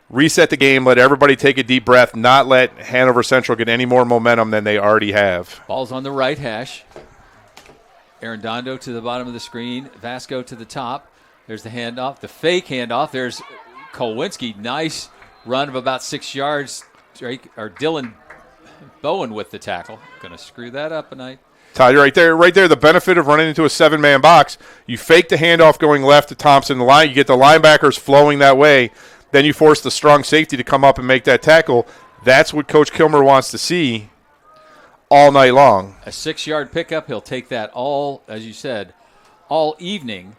Reset the game. Let everybody take a deep breath. Not let Hanover Central get any more momentum than they already have. Ball's on the right hash. Arredondo to the bottom of the screen. Vasco to the top. There's the handoff. The fake handoff. There's Kolwinski. Nice run of about 6 yards. Dylan Bowen with the tackle. Going to screw that up a night. Todd, right there. The benefit of running into a 7-man box. You fake the handoff going left to Thompson. You get the linebackers flowing that way. Then you force the strong safety to come up and make that tackle. That's what Coach Kilmer wants to see all night long. A 6-yard pickup. He'll take that all, as you said, all evening.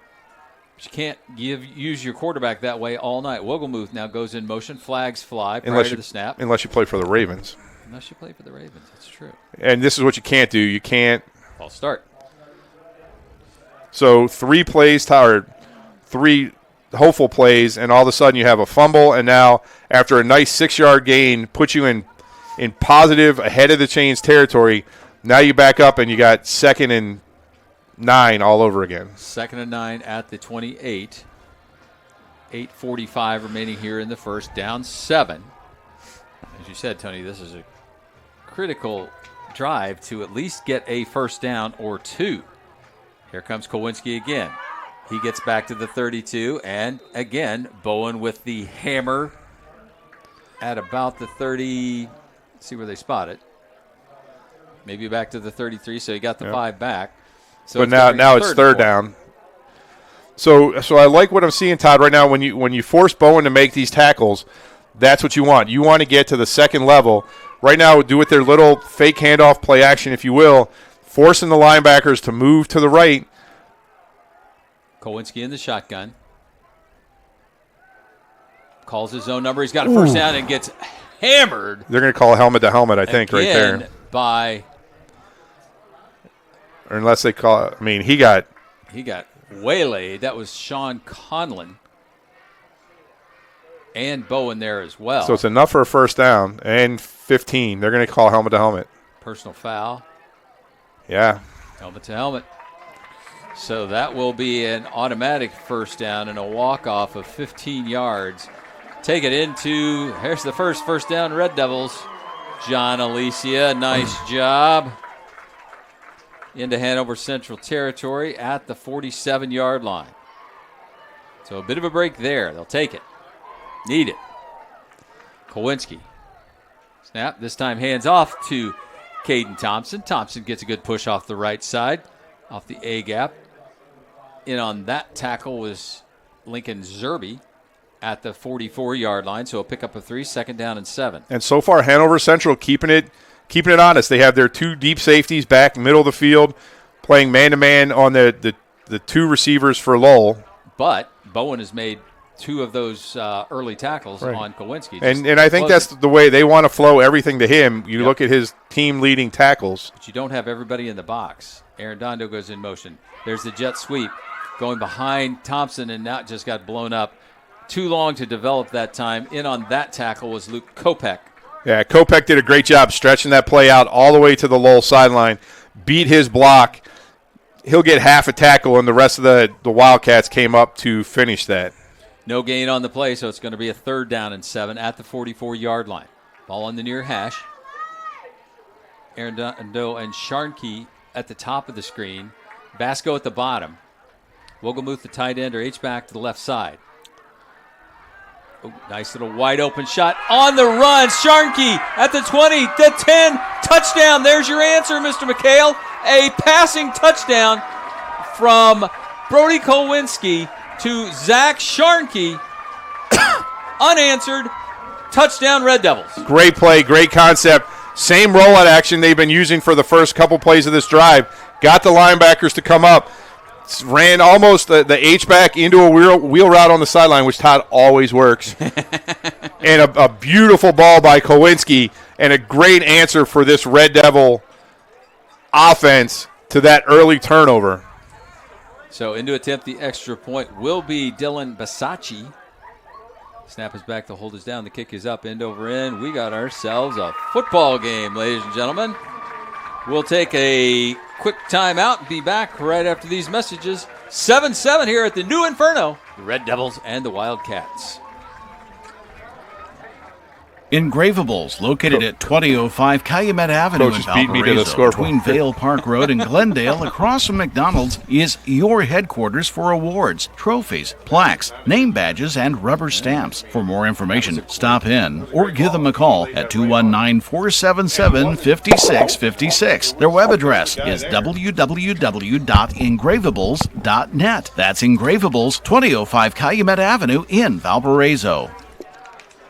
But you can't use your quarterback that way all night. Wogelmuth now goes in motion. Flags fly prior to the snap. Unless you play for the Ravens. Unless you play for the Ravens. That's true. And this is what you can't do. You can't. False start. So 3 plays, Todd, 3 hopeful plays, and all of a sudden you have a fumble, and now after a nice 6-yard gain, puts you in positive ahead of the chains territory. Now you back up and you got 2nd and 9 all over again. 2nd and 9 at the 28. 8:45 remaining here in the first. Down 7. As you said, Tony, this is a critical drive to at least get a first down or 2. Here comes Kolwinski again. He gets back to the 32, and again, Bowen with the hammer at about the 30. Let's see where they spot it. Maybe back to the 33, so he got the 5 back. So but now it's third down. So I like what I'm seeing, Todd, right now. When you force Bowen to make these tackles, that's what you want. You want to get to the second level. Right now, do with their little fake handoff play action, if you will. forcing the linebackers to move to the right. Kowinski in the shotgun. Calls his own number. He's got a first down and gets hammered. They're going to call helmet to helmet, I think, right there. By, or unless they call it. I mean, he got waylaid. That was Sean Conlon. And Bowen there as well. So it's enough for a first down and 15. They're going to call helmet to helmet. Personal foul. Yeah. Helmet to helmet. So that will be an automatic first down and a walk-off of 15 yards. Take it into, here's the first down, Red Devils. John Alicia, nice job. Into Hanover Central territory at the 47-yard line. So a bit of a break there. They'll take it. Need it. Kowinski. Snap, this time hands off to Caden Thompson. Thompson gets a good push off the right side, off the A-gap. In on that tackle was Lincoln Zerby at the 44-yard line, so a pickup of 3, 2nd down and 7. And so far, Hanover Central keeping it honest. They have their 2 deep safeties back middle of the field, playing man-to-man on the 2 receivers for Lowell. But Bowen has made 2 of those early tackles on Kowinski. And I think that's the way they want to flow everything to him. You look at his team-leading tackles. But you don't have everybody in the box. Aaron Dondo goes in motion. There's the jet sweep going behind Thompson, and that just got blown up. Too long to develop that time. In on that tackle was Luke Kopech. Yeah, Kopech did a great job stretching that play out all the way to the Lowell sideline. Beat his block. He'll get half a tackle, and the rest of the Wildcats came up to finish that. No gain on the play, so it's going to be a 3rd down and 7 at the 44-yard line. Ball on the near hash. Aaron Dondo and Sharnke at the top of the screen. Basco at the bottom. Wogelmuth, the tight end, or H-back to the left side. Oh, nice little wide open shot on the run. Sharnke at the 20, the 10, touchdown. There's your answer, Mr. McHale. A passing touchdown from Brody Kowinski to Zach Sharnke. Unanswered. Touchdown, Red Devils. Great play, great concept. Same rollout action they've been using for the first couple plays of this drive. Got the linebackers to come up. Ran almost the H-back into a wheel route on the sideline, which Todd always works. And a beautiful ball by Kowinski and a great answer for this Red Devil offense to that early turnover. So in to attempt the extra point will be Dylan Basacci. Snap is back, the hold is down, the kick is up, end over end. We got ourselves a football game, ladies and gentlemen. We'll take a quick timeout and be back right after these messages. 7-7 here at the New Inferno. The Red Devils and the Wildcats. Engravables, located at 2005 Calumet Avenue in Valparaiso, between Vale Park Road and Glendale, across from McDonald's, is your headquarters for awards, trophies, plaques, name badges, and rubber stamps. For more information, stop in or give them a call at 219-477-5656. Their web address is www.engravables.net. That's Engravables, 2005 Calumet Avenue in Valparaiso.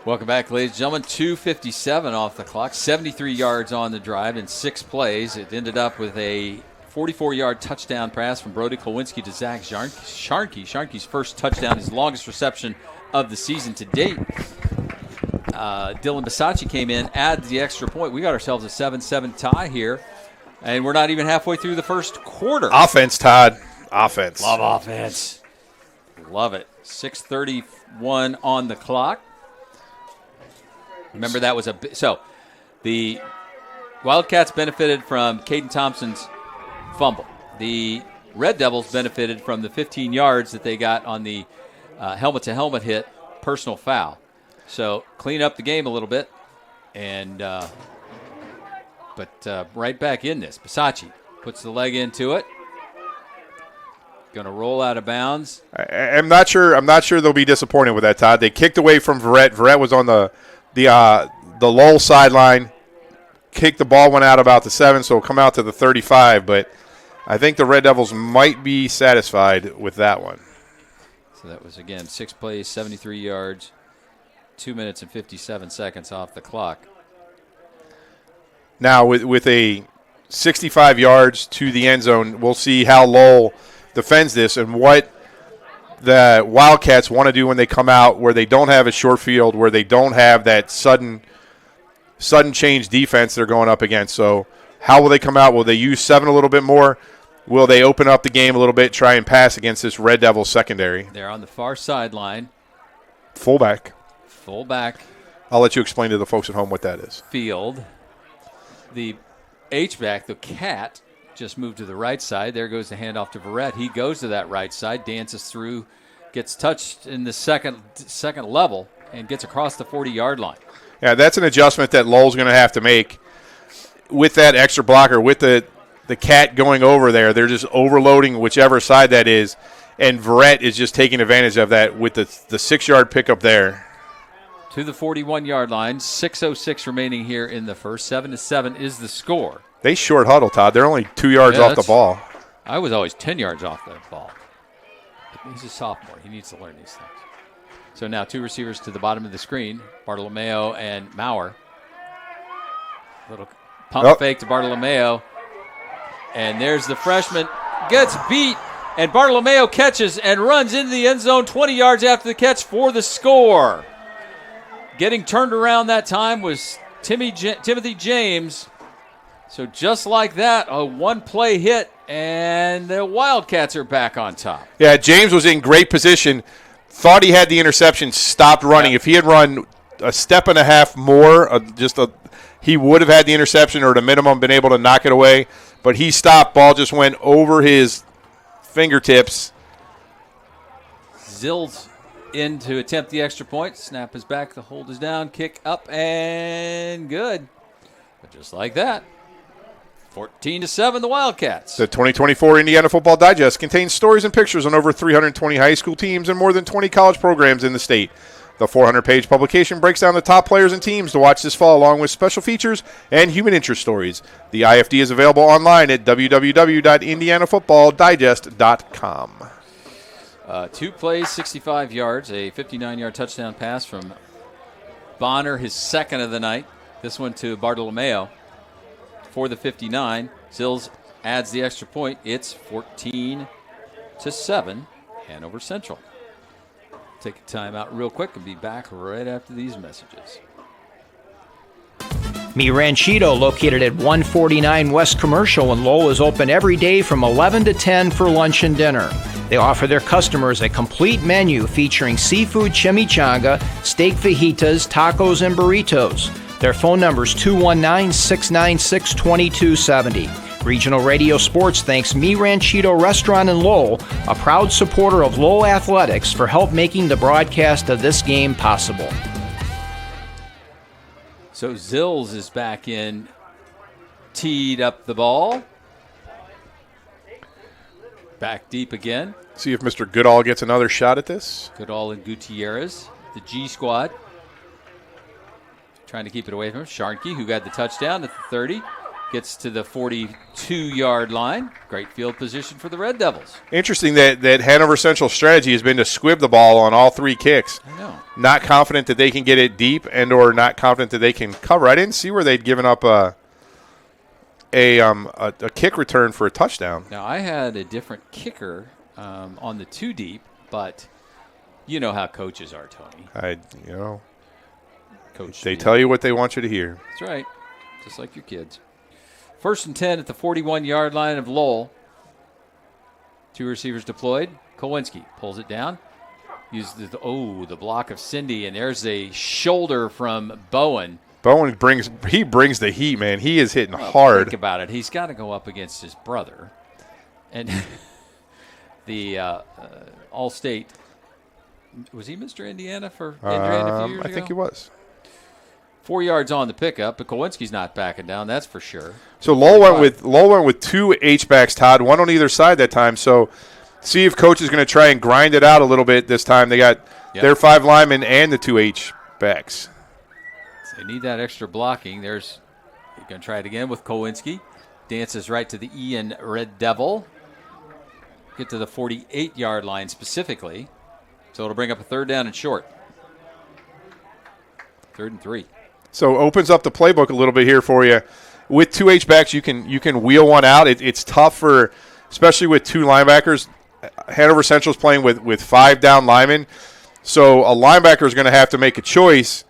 Welcome back, ladies and gentlemen. 2:57 off the clock, 73 yards on the drive in 6 plays. It ended up with a 44-yard touchdown pass from Brody Kowinski to Zach Sharnke. Sharnke's first touchdown, his longest reception of the season to date. Dylan Basacci came in, added the extra point. We got ourselves a 7-7 tie here, and we're not even halfway through the first quarter. Offense, Todd. Offense. Love offense. Love it. 6:31 on the clock. Remember, that was so the Wildcats benefited from Caden Thompson's fumble. The Red Devils benefited from the 15 yards that they got on the helmet-to-helmet hit, personal foul. So clean up the game a little bit, and but right back in this. Basacci puts the leg into it. Going to roll out of bounds. I'm not sure they'll be disappointed with that, Todd. They kicked away from Verrett. Verrett was on the Lowell sideline. Kicked the ball, went out about the 7, so it'll come out to the 35. But I think the Red Devils might be satisfied with that one. So that was, again, 6 plays, 73 yards, 2 minutes and 57 seconds off the clock. Now, with a 65 yards to the end zone. We'll see how Lowell defends this and what the Wildcats want to do when they come out, where they don't have a short field, where they don't have that sudden change defense they're going up against. So how will they come out? Will they use 7 a little bit more? Will they open up the game a little bit, try and pass against this Red Devil secondary? They're on the far sideline. Fullback. I'll let you explain to the folks at home what that is. Field. The H-back, the Cat, just moved to the right side. There goes the handoff to Verrett. He goes to that right side, dances through, gets touched in the second level, and gets across the 40-yard line. Yeah, that's an adjustment that Lowell's going to have to make with that extra blocker, with the Cat going over there. They're just overloading whichever side that is, and Verrett is just taking advantage of that with the 6-yard pickup there. To the 41-yard line, 6:06 remaining here in the first. 7-7 is the score. They short huddle, Todd. They're only 2 yards off the ball. I was always 10 yards off the ball. But he's a sophomore. He needs to learn these things. So now 2 receivers to the bottom of the screen, Bartolomeo and Maurer. Little pump fake to Bartolomeo. And there's the freshman. Gets beat, and Bartolomeo catches and runs into the end zone 20 yards after the catch for the score. Getting turned around that time was Timothy James. So just like that, a one-play hit, and the Wildcats are back on top. Yeah, James was in great position. Thought he had the interception, stopped running. If he had run a step and a half more, he would have had the interception, or at a minimum been able to knock it away. But he stopped. Ball just went over his fingertips. Zills in to attempt the extra point. Snap is back. The hold is down. Kick up and good. But just like that, 14-7, the Wildcats. The 2024 Indiana Football Digest contains stories and pictures on over 320 high school teams and more than 20 college programs in the state. The 400-page publication breaks down the top players and teams to watch this fall, along with special features and human interest stories. The IFD is available online at www.indianafootballdigest.com. 2 plays, 65 yards, a 59-yard touchdown pass from Bonner, his second of the night. This one to Bartolomeo for the 59. Sills adds the extra point. It's 14-7, Hanover Central. Take a time out real quick and be back right after these messages. Mi Ranchito, located at 149 West Commercial in Lowell, is open every day from 11 to 10 for lunch and dinner. They offer their customers a complete menu featuring seafood chimichanga, steak fajitas, tacos, and burritos. Their phone number is 219-696-2270. Regional Radio Sports thanks Mi Ranchito Restaurant in Lowell, a proud supporter of Lowell Athletics, for help making the broadcast of this game possible. So Zills is back in, teed up the ball. Back deep again. See if Mr. Goodall gets another shot at this. Goodall and Gutierrez, the G squad. Trying to keep it away from him. Sharkey, who got the touchdown at the 30, gets to the 42-yard line. Great field position for the Red Devils. Interesting that Hanover Central's strategy has been to squib the ball on all 3 kicks. I know. Not confident that they can get it deep and or not confident that they can cover. I didn't see where they'd given up a kick return for a touchdown. Now, I had a different kicker on the 2 deep, but you know how coaches are, Tony. Coach, they tell you what they want you to hear. That's right, just like your kids. 1st and 10 at the 41-yard line of Lowell. 2 receivers deployed. Kowinski pulls it down. Uses the block of Cindy, and there's a shoulder from Bowen. Bowen brings the heat, man. He is hitting hard. Think about it. He's got to go up against his brother. And the All-State, was he Mr. Indiana for Indiana a few years ago? I think he was. 4 yards on the pickup, but Kowinski's not backing down, that's for sure. So Lowell went with 2 H-backs, Todd, one on either side that time. So see if Coach is going to try and grind it out a little bit this time. They got their 5 linemen and the 2 H-backs. So they need that extra blocking. You're going to try it again with Kowinski. Dances right to the Ian Red Devil. Get to the 48-yard line specifically. So it'll bring up a 3rd down and short. 3rd and 3. So opens up the playbook a little bit here for you. with two H-backs, you can wheel one out. It's tough for, especially with two linebackers. Hanover Central is playing with 5 down linemen, so a linebacker is going to have to make a choice.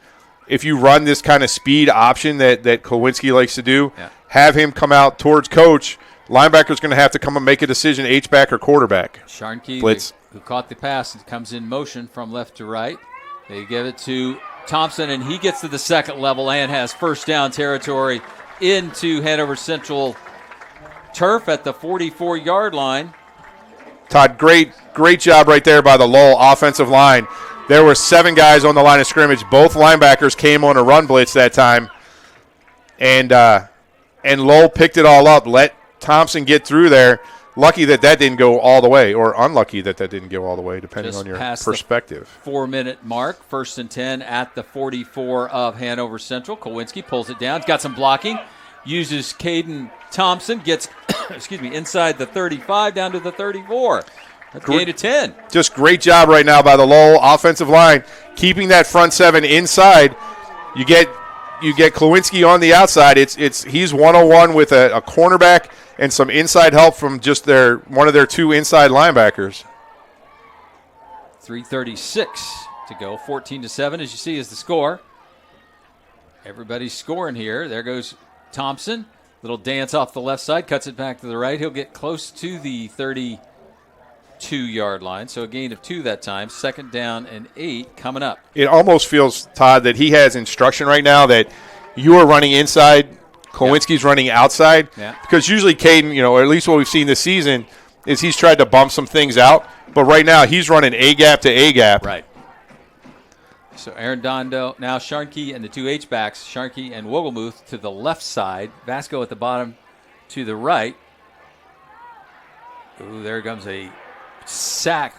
If you run this kind of speed option that Kowinski likes to do, have him come out towards coach. Linebacker's going to have to come and make a decision, H-back or quarterback. Sharnke, blitz. who caught the pass, and comes in motion from left to right. They give it to Thompson, and he gets to the second level and has first down territory into Hanover Central turf at the 44-yard line. Todd, great job right there by the Lowell offensive line. There were 7 guys on the line of scrimmage. Both linebackers came on a run blitz that time, and Lowell picked it all up, let Thompson get through there. Lucky that didn't go all the way, or unlucky that didn't go all the way, depending on your perspective. 4-minute mark, 1st and 10 at the 44 of Hanover Central. Kowinski pulls it down. He's got some blocking. Uses Caden Thompson. Gets, inside the 35 down to the 34. That's gain of 10. Just great job right now by the Lowell offensive line, keeping that front 7 inside. You get Kowinski on the outside. He's 1-on-1 with a cornerback and some inside help from just one of their 2 inside linebackers. 3:36 to go. 14-7, as you see, is the score. Everybody's scoring here. There goes Thompson. Little dance off the left side, cuts it back to the right. He'll get close to the 32-yard line, so a gain of 2 that time. 2nd down and 8 coming up. It almost feels, Todd, that he has instruction right now that you are running inside, Kowinski's running outside. Yeah. Because usually Caden, or at least what we've seen this season, is he's tried to bump some things out. But right now he's running A-gap to A-gap. Right. So Aaron Dondo, now Sharnke and the 2 H-backs, Sharnke and Wogelmuth to the left side. Vasco at the bottom to the right. Ooh, there comes a sack.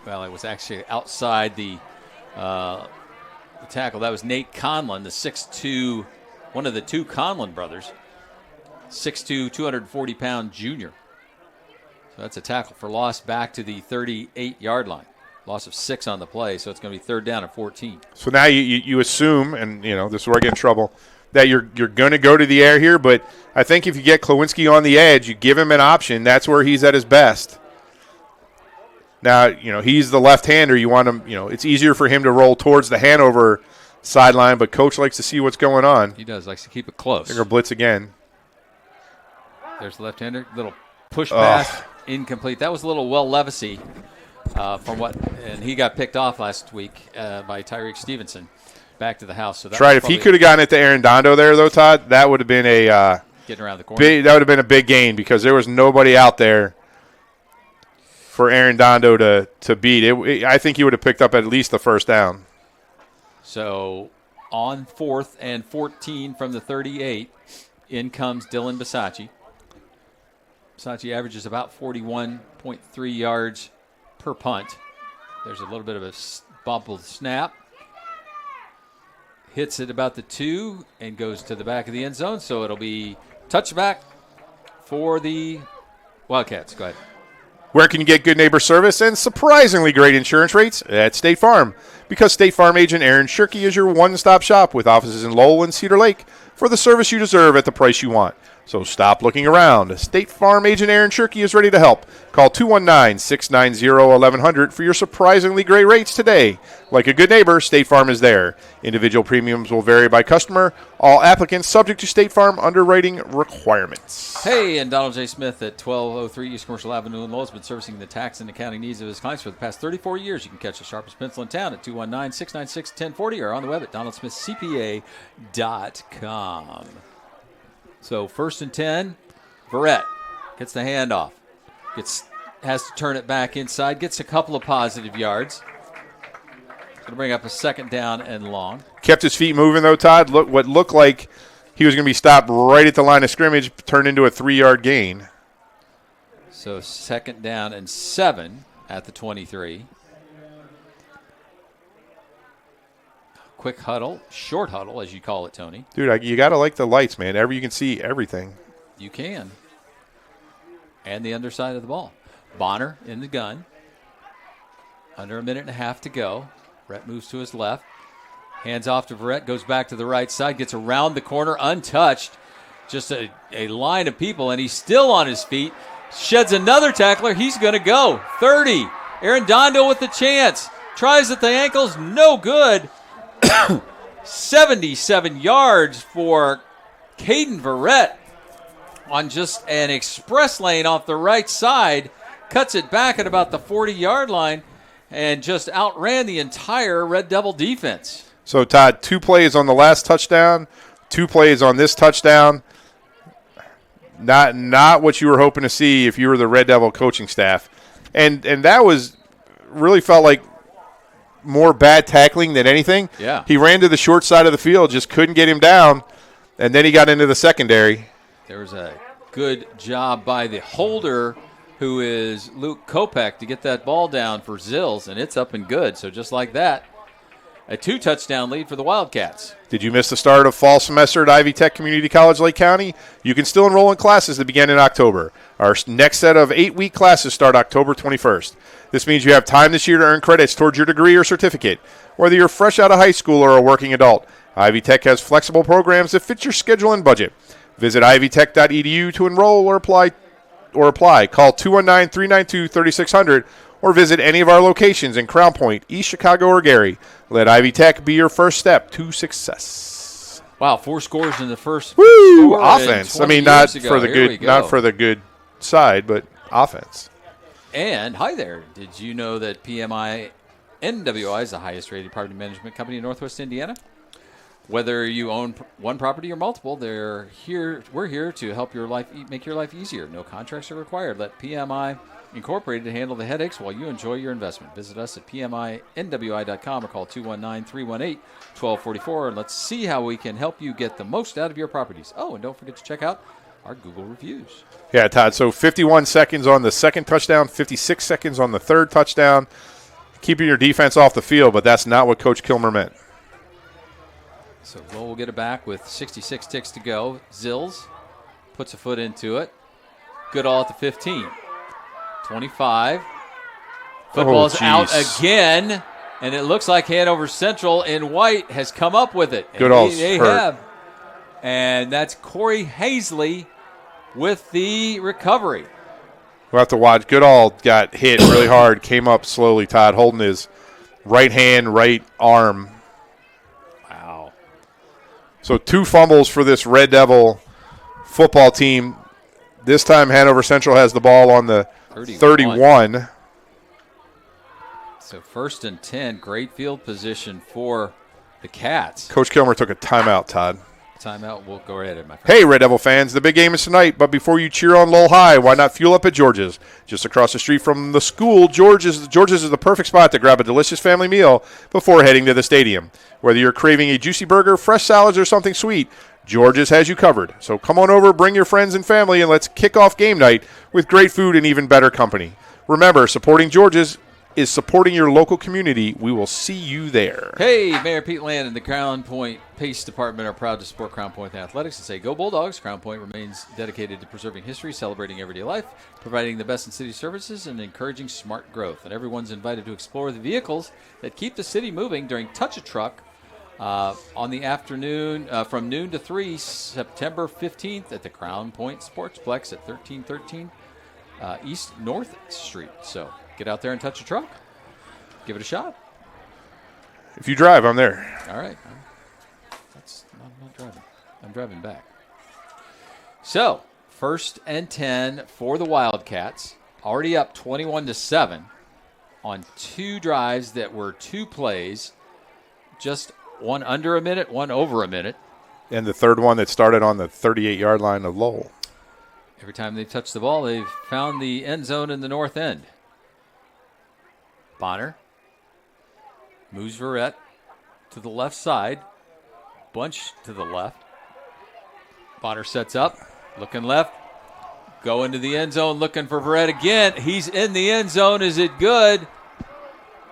Well, it was actually outside the tackle. That was Nate Conlon, the 6'2", one of the 2 Conlon brothers. 6'2", 240-pound junior. So that's a tackle for loss back to the 38-yard line. Loss of 6 on the play, so it's going to be 3rd down and 14. So now you assume, and this is where I get in trouble, that you're going to go to the air here, but I think if you get Kowinski on the edge, you give him an option, that's where he's at his best. Now, he's the left-hander. You want him, it's easier for him to roll towards the Hanover sideline, but coach likes to see what's going on. He does, likes to keep it close. They're going to blitz again. There's the left-hander, little push pass, incomplete. That was a little Levacy. And he got picked off last week by Tyreek Stevenson back to the house. So if he could have gotten it to Aaron Dondo there, though, Todd, that would have been getting around the corner. That would have been a big gain because there was nobody out there for Aaron Dondo to beat. I think he would have picked up at least the 1st down. So on 4th and 14 from the 38, in comes Dylan Bisacci. Bisacci averages about 41.3 yards per punt. There's a little bit of a bump of the snap. Hits it about the 2 and goes to the back of the end zone. So it'll be touchback for the Wildcats. Go ahead. Where can you get good neighbor service and surprisingly great insurance rates? At State Farm. Because State Farm agent Aaron Shirkey is your one-stop shop with offices in Lowell and Cedar Lake for the service you deserve at the price you want. So stop looking around. State Farm agent Aaron Shirkey is ready to help. Call 219-690-1100 for your surprisingly great rates today. Like a good neighbor, State Farm is there. Individual premiums will vary by customer. All applicants subject to State Farm underwriting requirements. Hey, and Donald J. Smith at 1203 East Commercial Avenue in Lowell has been servicing the tax and accounting needs of his clients for the past 34 years. You can catch the sharpest pencil in town at 219-696-1040 or on the web at donaldsmithcpa.com. So 1st and 10, Verrett gets the handoff. Has to turn it back inside, gets a couple of positive yards. Going to bring up a 2nd down and long. Kept his feet moving, though, Todd. What looked like he was going to be stopped right at the line of scrimmage turned into a 3-yard gain. So 2nd down and 7 at the 23. Quick huddle, short huddle, as you call it, Tony. Dude, you got to like the lights, man. You can see everything. You can. And the underside of the ball. Bonner in the gun. Under a minute and a half to go. Verrett moves to his left. Hands off to Verrett, goes back to the right side, gets around the corner, untouched. just a line of people, and he's still on his feet. Sheds another tackler. He's going to go. 30. Arredondo with the chance. Tries at the ankles. No good. 77 yards for Caden Verrett on just an express lane off the right side. Cuts it back at about the 40-yard line and just outran the entire Red Devil defense. So, Todd, 2 plays on the last touchdown, 2 plays on this touchdown. Not what you were hoping to see if you were the Red Devil coaching staff. And that was really felt like more bad tackling than anything. Yeah. He ran to the short side of the field, just couldn't get him down, and then he got into the secondary. There was a good job by the holder, who is Luke Kopech, to get that ball down for Zills, and it's up and good. So just like that, a 2-touchdown lead for the Wildcats. Did you miss the start of fall semester at Ivy Tech Community College Lake County? You can still enroll in classes that begin in October. Our next set of 8-week classes start October 21st. This means you have time this year to earn credits towards your degree or certificate, whether you're fresh out of high school or a working adult. Ivy Tech has flexible programs that fit your schedule and budget. Visit ivytech.edu to enroll or apply. Call 219-392-3600 or visit any of our locations in Crown Point, East Chicago, or Gary. Let Ivy Tech be your first step to success. Wow, 4 scores in the first offense. I mean, not for the good side, but offense. And hi there. Did you know that PMI NWI is the highest rated property management company in Northwest Indiana? Whether you own one property or multiple, we're here to help make your life easier. No contracts are required. Let PMI Incorporated handle the headaches while you enjoy your investment. Visit us at PMINWI.com or call 219-318-1244, and let's see how we can help you get the most out of your properties. Oh, and don't forget to check out our Google reviews. Yeah, Todd, so 51 seconds on the second touchdown, 56 seconds on the third touchdown, keeping your defense off the field, but that's not what Coach Kilmer meant. So Lowell will get it back with 66 ticks to go. Zills puts a foot into it. Goodall at the 15. 25. Football's out again, and it looks like Hanover Central in white has come up with it. Goodall's they hurt. have. And that's Corey Hazley with the recovery. We'll have to watch. Goodall got hit really hard, came up slowly, Todd, holding his right hand, right arm. Wow. So 2 fumbles for this Red Devil football team. This time Hanover Central has the ball on the 31. So 1st and 10, great field position for the Cats. Coach Kilmer took a timeout, Todd. Timeout, we'll go ahead, my friend. Hey, Red Devil fans, the big game is tonight, but before you cheer on Lowell High, why not fuel up at George's? Just across the street from the school, George's is the perfect spot to grab a delicious family meal before heading to the stadium. Whether you're craving a juicy burger, fresh salads, or something sweet, George's has you covered. So come on over, bring your friends and family, and let's kick off game night with great food and even better company. Remember, supporting George's is supporting your local community. We will see you there. Hey, Mayor Pete Land and the Crown Point Police Department are proud to support Crown Point Athletics and say, go Bulldogs. Crown Point remains dedicated to preserving history, celebrating everyday life, providing the best in city services, and encouraging smart growth. And everyone's invited to explore the vehicles that keep the city moving during Touch a Truck on the afternoon from noon to 3, September 15th at the Crown Point Sportsplex at 1313 East North Street. So get out there and touch a truck. Give it a shot. If you drive, I'm there. All right. I'm not driving. I'm driving back. So 1st and 10 for the Wildcats. Already up 21-7 on 2 drives that were 2 plays. Just one under a minute, one over a minute. And the third one that started on the 38-yard line of Lowell. Every time they touch the ball, they've found the end zone in the north end. Bonner moves Verrett to the left side. Bunch to the left. Bonner sets up, looking left. Go into the end zone, looking for Verrett again. He's in the end zone. Is it good?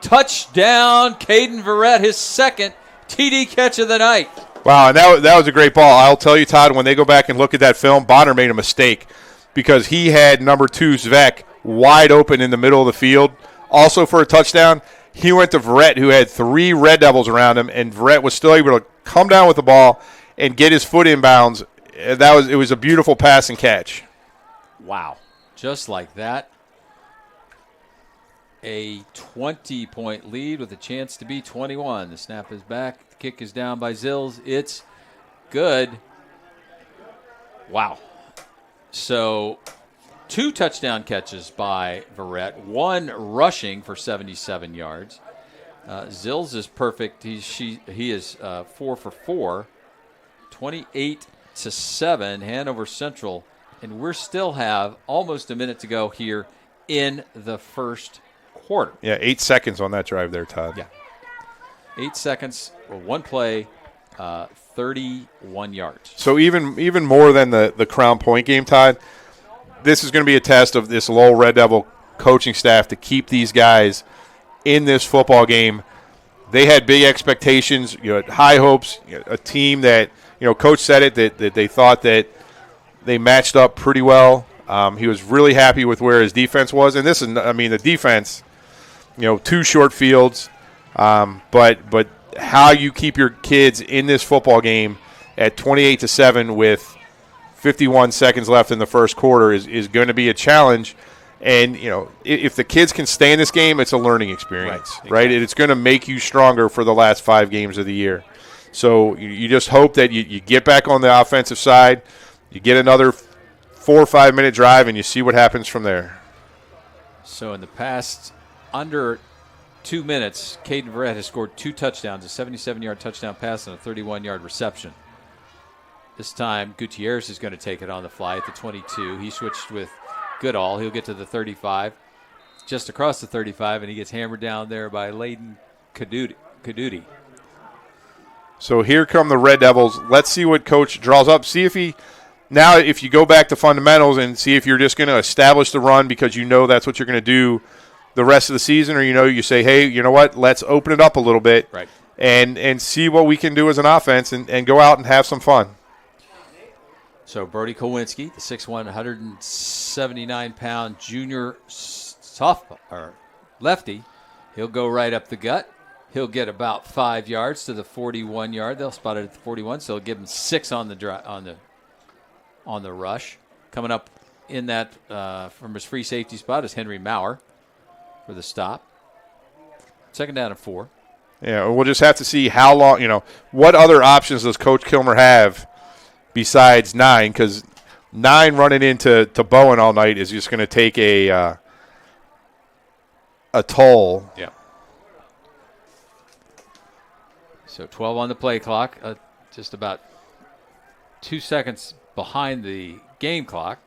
Touchdown, Caden Verrett, his second TD catch of the night. Wow, and that was a great ball. I'll tell you, Todd, when they go back and look at that film, Bonner made a mistake because he had number 2, Zvek, wide open in the middle of the field. Also for a touchdown, he went to Verrett, who had 3 Red Devils around him, and Verrett was still able to come down with the ball and get his foot in bounds it was a beautiful pass and catch. Wow. Just like that. A 20-point lead with a chance to be 21. The snap is back. The kick is down by Zills. It's good. Wow. So 2 touchdown catches by Verrett, 1 rushing for 77 yards. Zills is perfect. He is 4 for 4, 28-7, Hanover Central, and we still have almost a minute to go here in the first quarter. Yeah, 8 seconds on that drive there, Todd. Yeah, 8 seconds, 1 play, 31 yards. So even more than the Crown Point game, Todd, this is going to be a test of this Lowell Red Devil coaching staff to keep these guys in this football game. They had big expectations, high hopes, a team that, Coach said it, that they thought that they matched up pretty well. He was really happy with where his defense was. And this is, the defense, 2 short fields, but how you keep your kids in this football game at 28-7 with 51 seconds left in the first quarter is going to be a challenge. And, if the kids can stay in this game, it's a learning experience, right? Exactly. It's going to make you stronger for the last 5 games of the year. So you just hope that you get back on the offensive side, you get another 4 or 5 minute drive, and you see what happens from there. So in the past under 2 minutes, Caden Verrett has scored 2 touchdowns, a 77-yard touchdown pass and a 31-yard reception. This time, Gutierrez is going to take it on the fly at the 22. He switched with Goodall. He'll get to the 35, just across the 35, and he gets hammered down there by Layden Caduti. So here come the Red Devils. Let's see what Coach draws up. See if if you go back to fundamentals and see if you're just going to establish the run because that's what you're going to do the rest of the season, or you say, hey, you know what, let's open it up a little bit and see what we can do as an offense and go out and have some fun. So Brody Kowinski, the 6'1", 179-pound junior lefty, he'll go right up the gut. He'll get about 5 yards to the 41-yard. They'll spot it at the 41, so they'll give him 6 on the rush. Coming up in that from his free safety spot is Henry Maurer for the stop. 2nd down and 4. Yeah, we'll just have to see how long. What other options does Coach Kilmer have besides 9, because 9 running into Bowen all night is just going to take a toll. Yeah. So 12 on the play clock, just about 2 seconds behind the game clock.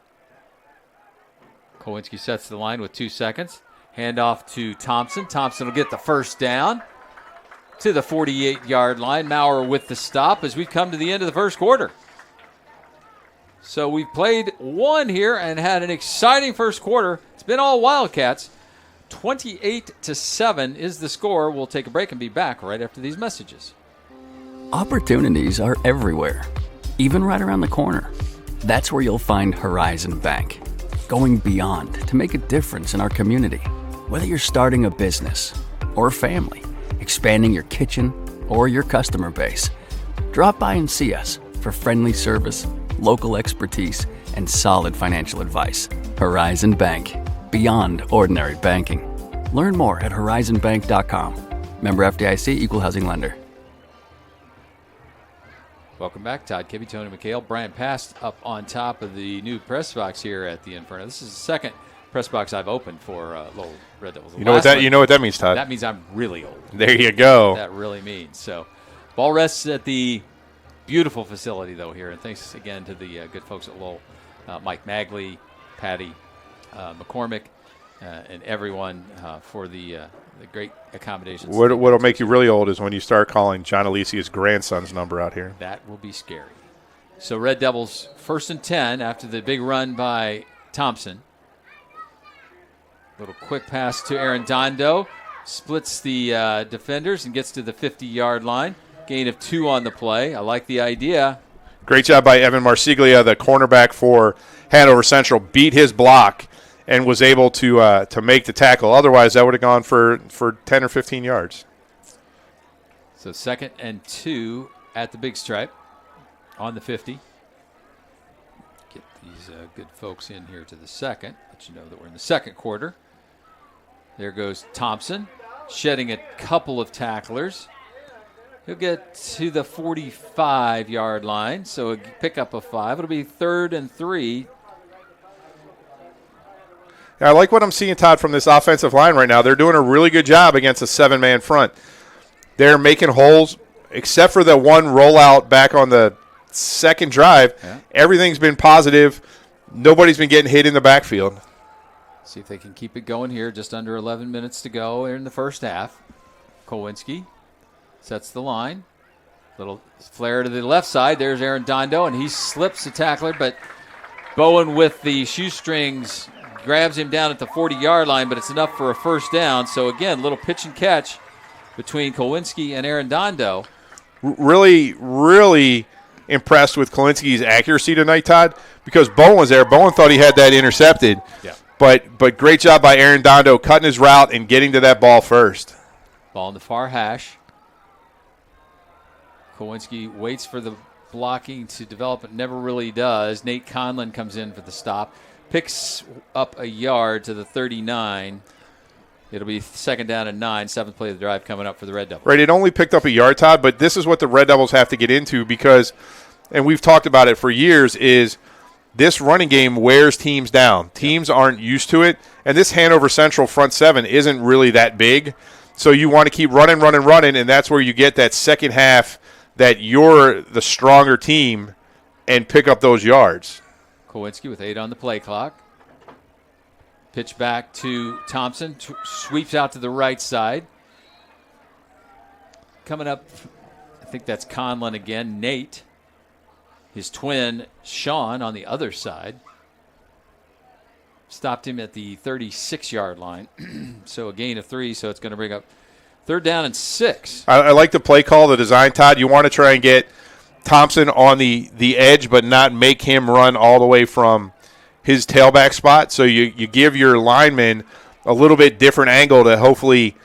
Kowinski sets the line with 2 seconds. Hand off to Thompson. Thompson will get the first down to the 48-yard line. Maurer with the stop as we come to the end of the first quarter. So we've played 1 here and had an exciting first quarter. It's been all Wildcats. 28-7 is the score. We'll take a break and be back right after these messages. Opportunities are everywhere, even right around the corner. That's where you'll find Horizon Bank, going beyond to make a difference in our community. Whether you're starting a business or a family, expanding your kitchen or your customer base, drop by and see us for friendly service, local expertise, and solid financial advice. Horizon Bank, beyond ordinary banking. Learn more at horizonbank.com. Member FDIC, Equal Housing Lender. Welcome back. Todd Kibbe, Tony McHale. Brian Past up on top of the new press box here at the Inferno. This is the second press box I've opened for Lowell Red Devils. You know what that means, Todd? That means I'm really old. There you go. That really means. So ball rests at the beautiful facility, though, here. And thanks again to the good folks at Lowell, Mike Magley, Patty McCormick, and everyone for the great accommodations. What'll make you really old is when you start calling John Alisia's grandson's number out here. That will be scary. So Red Devils 1st and 10 after the big run by Thompson. Little quick pass to Arredondo. Splits the defenders and gets to the 50-yard line. Gain of 2 on the play. I like the idea. Great job by Evan Marsiglia, the cornerback for Hanover Central. Beat his block and was able to make the tackle. Otherwise, that would have gone for 10 or 15 yards. So 2nd and 2 at the big stripe on the 50. these good folks in here to the second. Let you know that we're in the second quarter. There goes Thompson, shedding a couple of tacklers. He'll get to the 45-yard line, so a pick up of 5. It'll be 3rd and 3. I like what I'm seeing, Todd, from this offensive line right now. They're doing a really good job against a 7-man front. They're making holes, except for the one rollout back on the second drive. Yeah. Everything's been positive. Nobody's been getting hit in the backfield. See if they can keep it going here. Just under 11 minutes to go in the first half. Kowinski sets the line. Little flare to the left side. There's Aaron Dondo, and he slips the tackler, but Bowen with the shoestrings grabs him down at the 40-yard line, but it's enough for a first down. So, again, little pitch and catch between Kowinski and Aaron Dondo. Really, really impressed with Kowinski's accuracy tonight, Todd, because Bowen was there. Bowen thought he had that intercepted. Yeah. But great job by Aaron Dondo cutting his route and getting to that ball first. Ball in the far hash. Kowinski waits for the blocking to develop, but never really does. Nate Conlon comes in for the stop. Picks up a yard to the 39. It'll be 2nd down and 9, 7th play of the drive coming up for the Red Devils. Right, it only picked up a yard, Todd, but this is what the Red Devils have to get into because, and we've talked about it for years, is this running game wears teams down. Teams aren't used to it, and this Hanover Central front 7 isn't really that big. So you want to keep running, and that's where you get that second half that you're the stronger team and pick up those yards. Kowinski with 8 on the play clock. Pitch back to Thompson. Sweeps out to the right side. Coming up, I think that's Conlon again. Nate. His twin, Sean, on the other side. Stopped him at the 36-yard line. So a gain of 3, so it's going to bring up 3rd down and 6. I like the play call, the design, Todd. You want to try and get Thompson on the edge but not make him run all the way from his tailback spot. So you give your lineman a little bit different angle to hopefully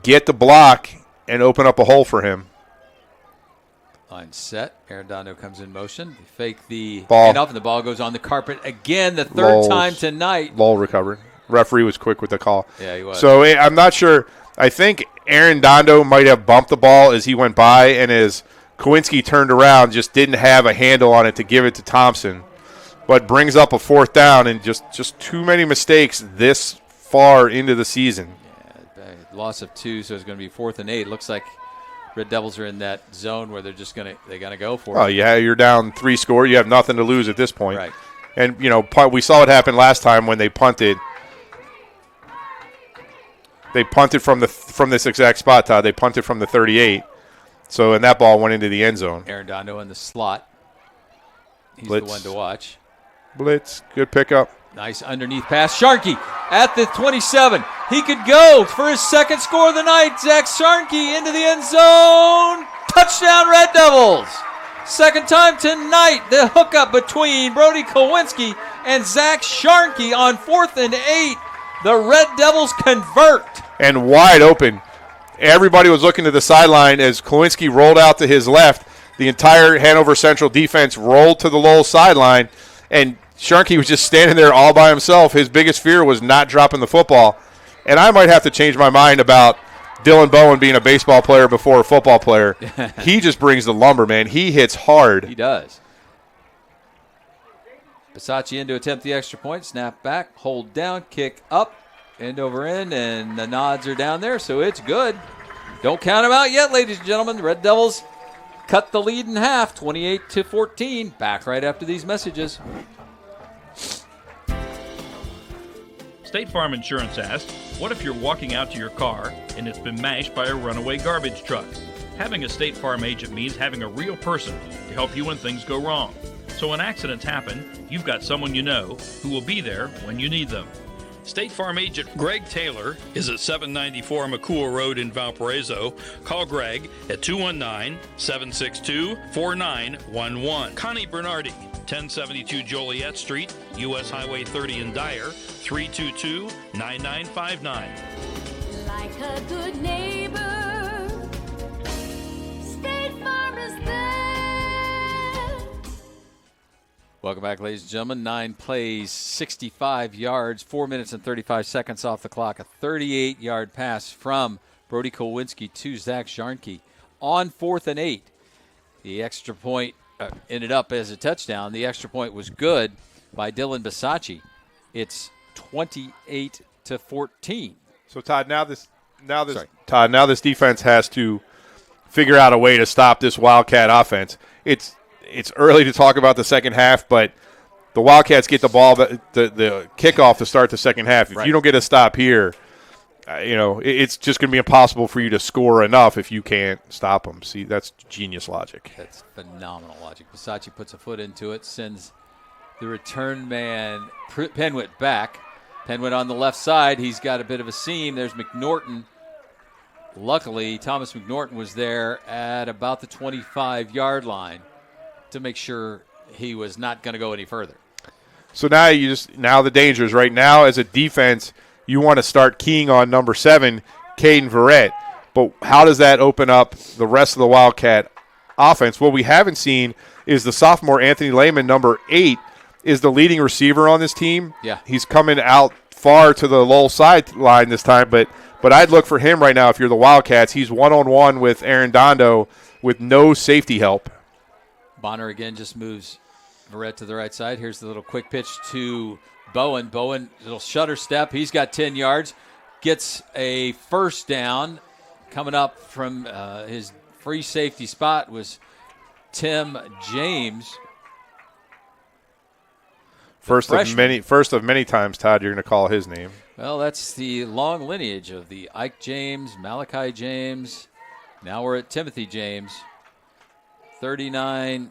get the block and open up a hole for him. Line set. Aaron Dondo comes in motion. They fake the ball, handoff, and the ball goes on the carpet again, the third time tonight. Lowell recovered. Referee was quick with the call. Yeah, he was. So I'm not sure. I think Aaron Dondo might have bumped the ball as he went by, and as Kowinski turned around, just didn't have a handle on it to give it to Thompson. But brings up a 4th down, and just too many mistakes this far into the season. Yeah, loss of 2, so it's going to be 4th and 8. Looks like Red Devils are in that zone where they're just going to go for it. Oh, yeah, you're down 3 score. You have nothing to lose at this point. Right. And, we saw what happened last time when they punted. They punted from this exact spot, Todd. They punted from the 38. So, and that ball went into the end zone. Aaron Dondo in the slot. He's Blitz. The one to watch. Blitz. Good pickup. Nice underneath pass. Sharkey at the 27. He could go for his 2nd score of the night. Zach Sharkey into the end zone. Touchdown, Red Devils. 2nd time tonight. The hookup between Brody Kowinski and Zach Sharkey on 4th and 8. The Red Devils convert. And wide open. Everybody was looking to the sideline as Kowinski rolled out to his left. The entire Hanover Central defense rolled to the Lowell sideline, and Sharkey was just standing there all by himself. His biggest fear was not dropping the football. And I might have to change my mind about Dylan Bowen being a baseball player before a football player. He just brings the lumber, man. He hits hard. He does. Bisaccia in to attempt the extra point. Snap back, hold down, kick up, end over end, and the nods are down there, so it's good. Don't count them out yet, ladies and gentlemen. The Red Devils cut the lead in half, 28-14. Back right after these messages. State Farm Insurance asks, what if you're walking out to your car and it's been mashed by a runaway garbage truck? Having a State Farm agent means having a real person to help you when things go wrong. So when accidents happen, you've got someone you know who will be there when you need them. State Farm agent Greg Taylor is at 794 McCool Road in Valparaiso. Call Greg at 219-762-4911. Connie Bernardi, 1072 Joliet Street, U.S. Highway 30 in Dyer, 322-9959. Like a good neighbor, State Farm is there. Welcome back, ladies and gentlemen. 9 plays, 65 yards, 4 minutes and 35 seconds off the clock. A 38-yard pass from Brody Kowinski to Zach Jarnke on 4th and 8. The extra point ended up as a touchdown. The extra point was good by Dylan Bisacci. It's 28-14. So Todd, now this defense has to figure out a way to stop this Wildcat offense. It's early to talk about the second half, but the Wildcats get the ball, the kickoff to start the second half. If you don't get a stop here, it's just going to be impossible for you to score enough if you can't stop them. See, that's genius logic. That's phenomenal logic. Bisacci puts a foot into it, sends the return man Penwit back. Penwit on the left side. He's got a bit of a seam. There's McNorton. Luckily, Thomas McNorton was there at about the 25-yard line to make sure he was not going to go any further. So now the danger is right now as a defense, you want to start keying on number 7, Caden Verrett. But how does that open up the rest of the Wildcat offense? What we haven't seen is the sophomore Anthony Lehman, number 8, is the leading receiver on this team. Yeah. He's coming out far to the Lowell sideline this time, but I'd look for him right now if you're the Wildcats. He's one-on-one with Aaron Dondo with no safety help. Bonner again just moves Verrett to the right side. Here's the little quick pitch to Bowen. Bowen, little shutter step. He's got 10 yards. Gets a first down. Coming up from his free safety spot was Tim James. First of many times, Todd, you're going to call his name. Well, that's the long lineage of the Ike James, Malachi James. Now we're at Timothy James. 39,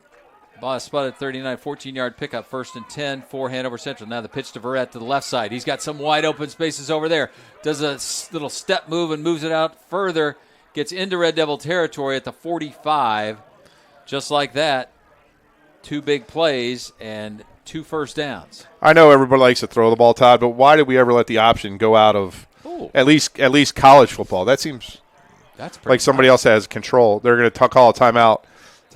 spotted 39, 14-yard pickup, 1st and 10 for Hanover Central. Now the pitch to Verrett to the left side. He's got some wide open spaces over there. Does a little step move and moves it out further. Gets into Red Devil territory at the 45. Just like that, 2 big plays and 2 first downs. I know everybody likes to throw the ball, Todd, but why did we ever let the option go out of at least college football? That seems like somebody else has control. They're going to call a timeout.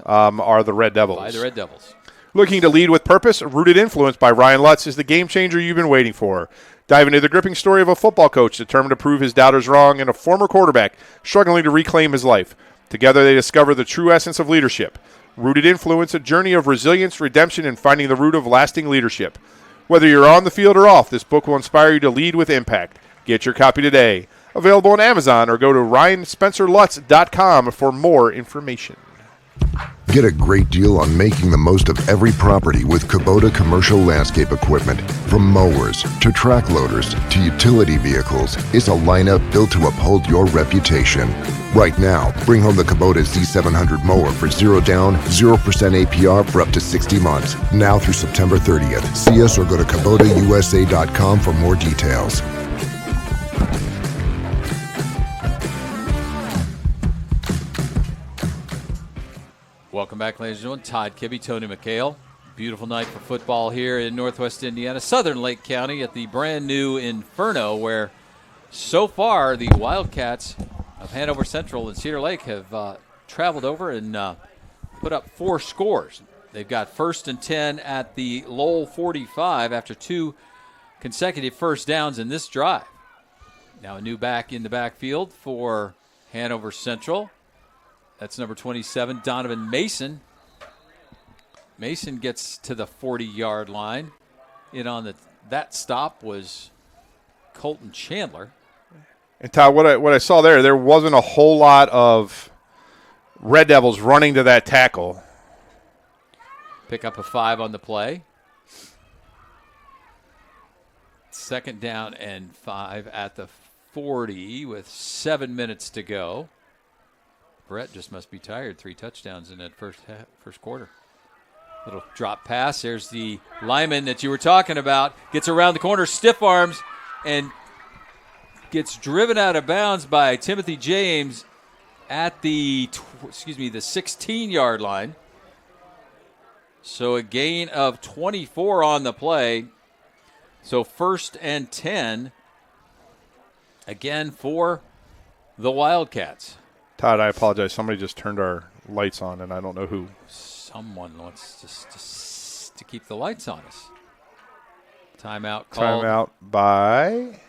Are the Red Devils. By the Red Devils. Looking to lead with purpose, Rooted Influence by Ryan Lutz is the game changer you've been waiting for. Dive into the gripping story of a football coach determined to prove his doubters wrong and a former quarterback struggling to reclaim his life. Together they discover the true essence of leadership. Rooted Influence, a journey of resilience, redemption, and finding the root of lasting leadership. Whether you're on the field or off, this book will inspire you to lead with impact. Get your copy today. Available on Amazon or go to RyanSpencerLutz.com for more information. Get a great deal on making the most of every property with Kubota commercial landscape equipment. From mowers to track loaders to utility vehicles, it's a lineup built to uphold your reputation. Right now, bring home the Kubota Z700 mower for 0 down, 0% APR for up to 60 months. Now through September 30th. See us or go to KubotaUSA.com for more details. Welcome back, ladies and gentlemen. Todd Kibbe, Tony McHale. Beautiful night for football here in Northwest Indiana, Southern Lake County at the brand new Inferno, where so far the Wildcats of Hanover Central and Cedar Lake have traveled over and put up 4 scores. They've got 1st and 10 at the Lowell 45 after 2 consecutive first downs in this drive. Now a new back in the backfield for Hanover Central. That's number 27, Donovan Mason. Mason gets to the 40-yard line. In on that stop was Colton Chandler. And Todd, what I saw there wasn't a whole lot of Red Devils running to that tackle. Pick up a 5 on the play. 2nd down and 5 at the 40 with 7 minutes to go. Brett just must be tired. 3 touchdowns in that first quarter. Little drop pass. There's the lineman that you were talking about. Gets around the corner, stiff arms, and gets driven out of bounds by Timothy James at the 16-yard line. So a gain of 24 on the play. So 1st and 10 again for the Wildcats. Todd, I apologize. Somebody just turned our lights on, and I don't know who. Someone wants to to keep the lights on us. Timeout called. Timeout by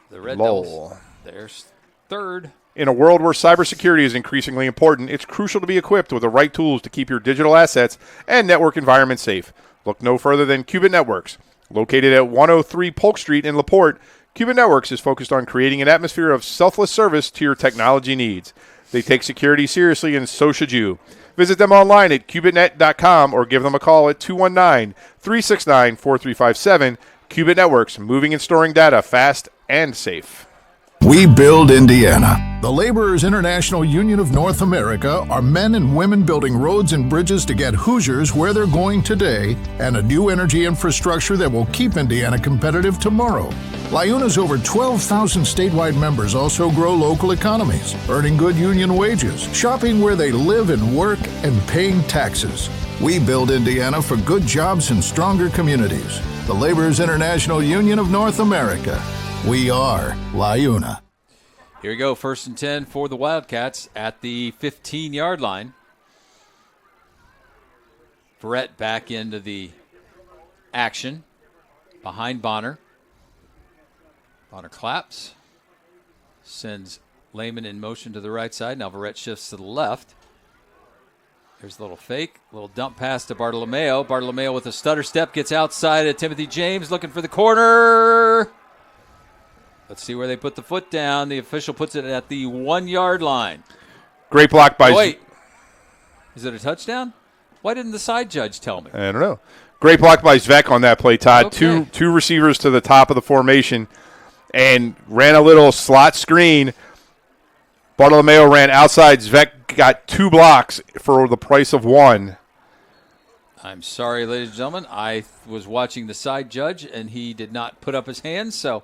the Red Lowell. Devils. There's third. In a world where cybersecurity is increasingly important, it's crucial to be equipped with the right tools to keep your digital assets and network environment safe. Look no further than Qubit Networks. Located at 103 Polk Street in LaPorte, Qubit Networks is focused on creating an atmosphere of selfless service to your technology needs. They take security seriously, and so should you. Visit them online at qubitnet.com or give them a call at 219-369-4357. Qubit Networks, moving and storing data fast and safe. We build Indiana. The Laborers International Union of North America are men and women building roads and bridges to get Hoosiers where they're going today and a new energy infrastructure that will keep Indiana competitive tomorrow. LIUNA's over 12,000 statewide members also grow local economies, earning good union wages, shopping where they live and work, and paying taxes. We build Indiana for good jobs and stronger communities. The Laborers International Union of North America. We are LIUNA. Here we go, 1st and 10 for the Wildcats at the 15-yard line. Verrett back into the action behind Bonner. Bonner claps, sends Lehman in motion to the right side. Now Verrett shifts to the left. There's a little fake, little dump pass to Bartolomeo. Bartolomeo with a stutter step gets outside of Timothy James, looking for the corner. Let's see where they put the foot down. The official puts it at the 1-yard line. Great block by... Wait. Is it a touchdown? Why didn't the side judge tell me? I don't know. Great block by Zvek on that play, Todd. Okay. Two receivers to the top of the formation and ran a little slot screen. Bartolomeo ran outside. Zvek got 2 blocks for the price of 1. I'm sorry, ladies and gentlemen. I was watching the side judge, and he did not put up his hands, so...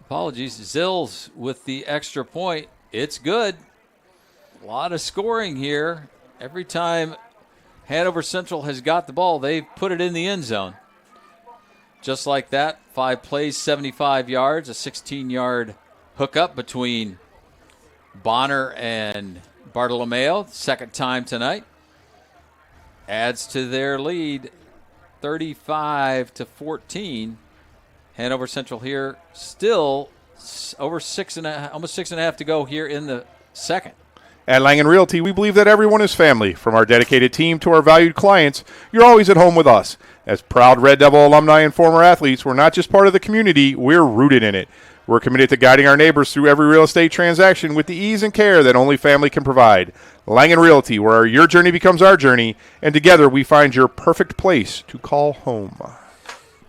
apologies. Zills with the extra point. It's good. A lot of scoring here. Every time Hanover Central has got the ball, they've put it in the end zone. Just like that, 5 plays, 75 yards, a 16-yard hookup between Bonner and Bartolomeo. Second time tonight. Adds to their lead, 35-14. Hanover Central here, still over almost 6.5 to go here in the second. At Langen Realty, we believe that everyone is family. From our dedicated team to our valued clients, you're always at home with us. As proud Red Devil alumni and former athletes, we're not just part of the community, we're rooted in it. We're committed to guiding our neighbors through every real estate transaction with the ease and care that only family can provide. Langen Realty, where your journey becomes our journey, and together we find your perfect place to call home.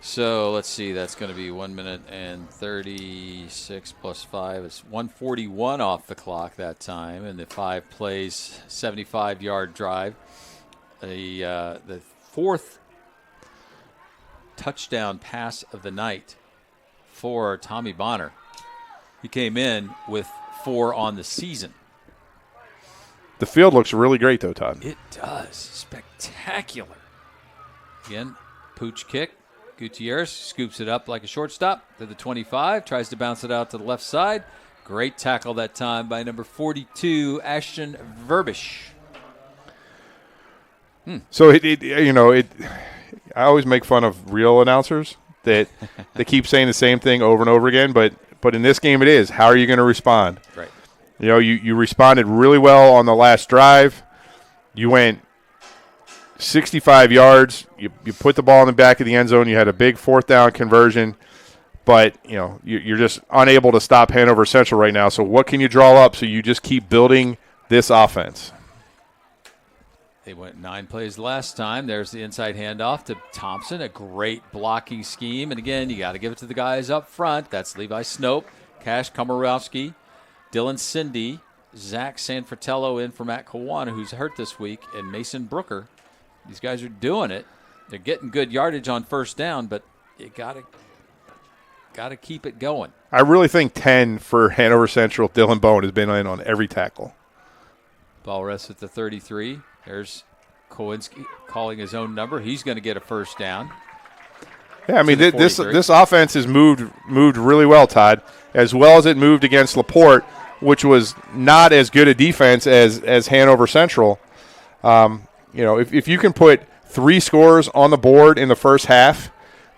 So let's see, that's going to be 1 minute and 36 plus 5. It's 1:41 off the clock that time, and the 5 plays, 75-yard drive. The 4th touchdown pass of the night for Tommy Bonner. He came in with 4 on the season. The field looks really great, though, Todd. It does. Spectacular. Again, pooch kick. Gutierrez scoops it up like a shortstop to the 25, tries to bounce it out to the left side. Great tackle that time by number 42, Ashton Verbish. So, I always make fun of real announcers that they keep saying the same thing over and over again, but in this game it is. How are you going to respond? Right. You responded really well on the last drive. You went 65 yards. You put the ball in the back of the end zone. You had a big 4th down conversion, but you're just unable to stop Hanover Central right now. So what can you draw up so you just keep building this offense? They went 9 plays last time. There's the inside handoff to Thompson, a great blocking scheme. And again, you got to give it to the guys up front. That's Levi Snope, Cash Komorowski, Dylan Cindy, Zach Sanfratello in for Matt Kawana, who's hurt this week, and Mason Brooker. These guys are doing it. They're getting good yardage on 1st down, but you gotta keep it going. I really think 10 for Hanover Central. Dylan Bone has been in on every tackle. Ball rests at the 33. There's Kowinski calling his own number. He's going to get a 1st down. Yeah, I mean this offense has moved really well, Todd, as well as it moved against LaPorte, which was not as good a defense as Hanover Central. If you can put 3 scores on the board in the first half.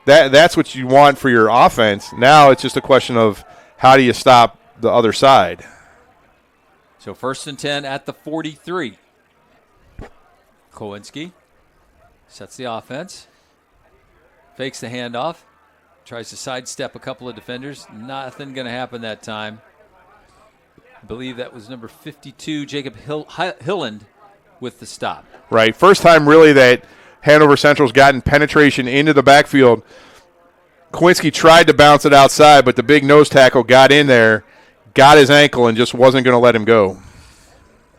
That's what you want for your offense. Now it's just a question of how do you stop the other side. So 1st and 10 at the 43. Kowinski sets the offense, fakes the handoff, tries to sidestep a couple of defenders. Nothing going to happen that time. I believe that was number 52, Jacob Hilland, with the stop. Right. First time really that Hanover Central's gotten penetration into the backfield. Kowinski tried to bounce it outside, but the big nose tackle got in there, got his ankle, and just wasn't going to let him go.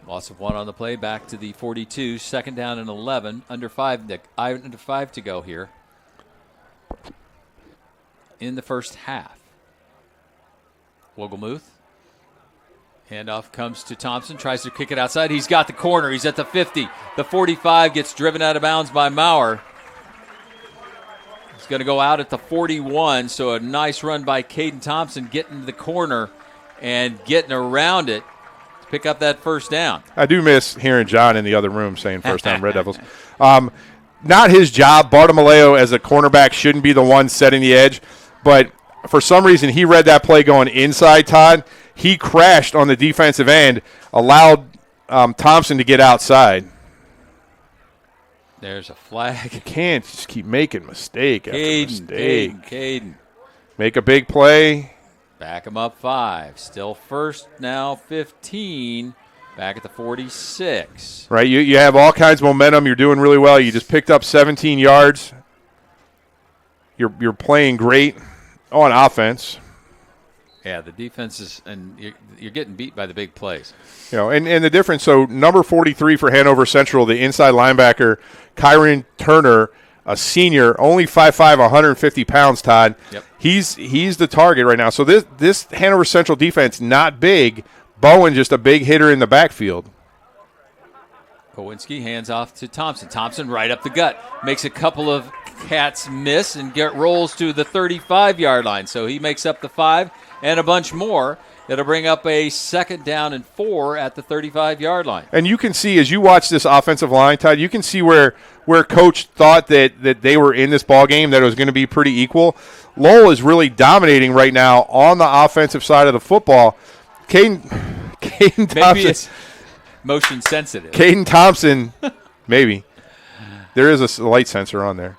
Loss of 1 on the play, back to the 42. 2nd down and 11. Under 5 to go here in the first half. Wogelmuth. Handoff comes to Thompson, tries to kick it outside. He's got the corner. He's at the 50. The 45 gets driven out of bounds by Maurer. He's going to go out at the 41, so a nice run by Caden Thompson getting to the corner and getting around it to pick up that first down. I do miss hearing John in the other room saying first down Red Devils. Not his job. Bartolomeo as a cornerback shouldn't be the one setting the edge, but for some reason he read that play going inside, Todd. He crashed on the defensive end, allowed Thompson to get outside. There's a flag. You can't just keep making mistake after mistake. Caden. Make a big play. Back him up 5. Still first now 15. Back at the 46. Right, you have all kinds of momentum. You're doing really well. You just picked up 17 yards. You're playing great on offense. Yeah, the defense is, and you're getting beat by the big plays. You know, and the difference, so number 43 for Hanover Central, the inside linebacker, Kyron Turner, a senior, only 5'5", 150 pounds, Todd. Yep. He's the target right now. So this Hanover Central defense, not big. Bowen just a big hitter in the backfield. Kowinski hands off to Thompson. Thompson right up the gut. Makes a couple of cats miss and rolls to the 35-yard line. So he makes up the 5 and a bunch more. It'll bring up a 2nd down and 4 at the 35-yard line. And you can see, as you watch this offensive line, Todd, you can see where Coach thought that they were in this ball game, that it was going to be pretty equal. Lowell is really dominating right now on the offensive side of the football. Caden Thompson. Maybe it's motion sensitive. Caden Thompson, maybe. There is a light sensor on there.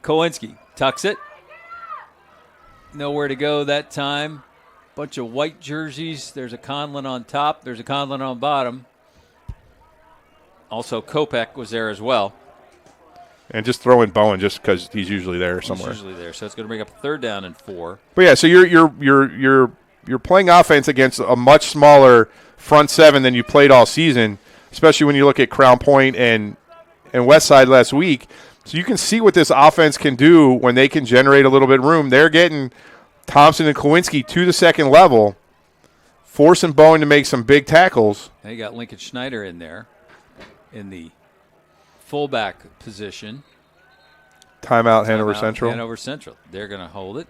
Kowinski tucks it. Nowhere to go that time. Bunch of white jerseys. There's a Conlon on top. There's a Conlon on bottom. Also, Kopech was there as well. And just throw in Bowen just because he's usually there somewhere. He's usually there, so it's going to bring up a 3rd down and 4. But yeah, so you're playing offense against a much smaller front 7 than you played all season, especially when you look at Crown Point and Westside last week. So you can see what this offense can do when they can generate a little bit of room. They're getting Thompson and Kowinski to the 2nd level, forcing Bowen to make some big tackles. And you got Lincoln Schneider in there in the fullback position. Timeout, Hanover Central. Hanover Central. They're going to hold it.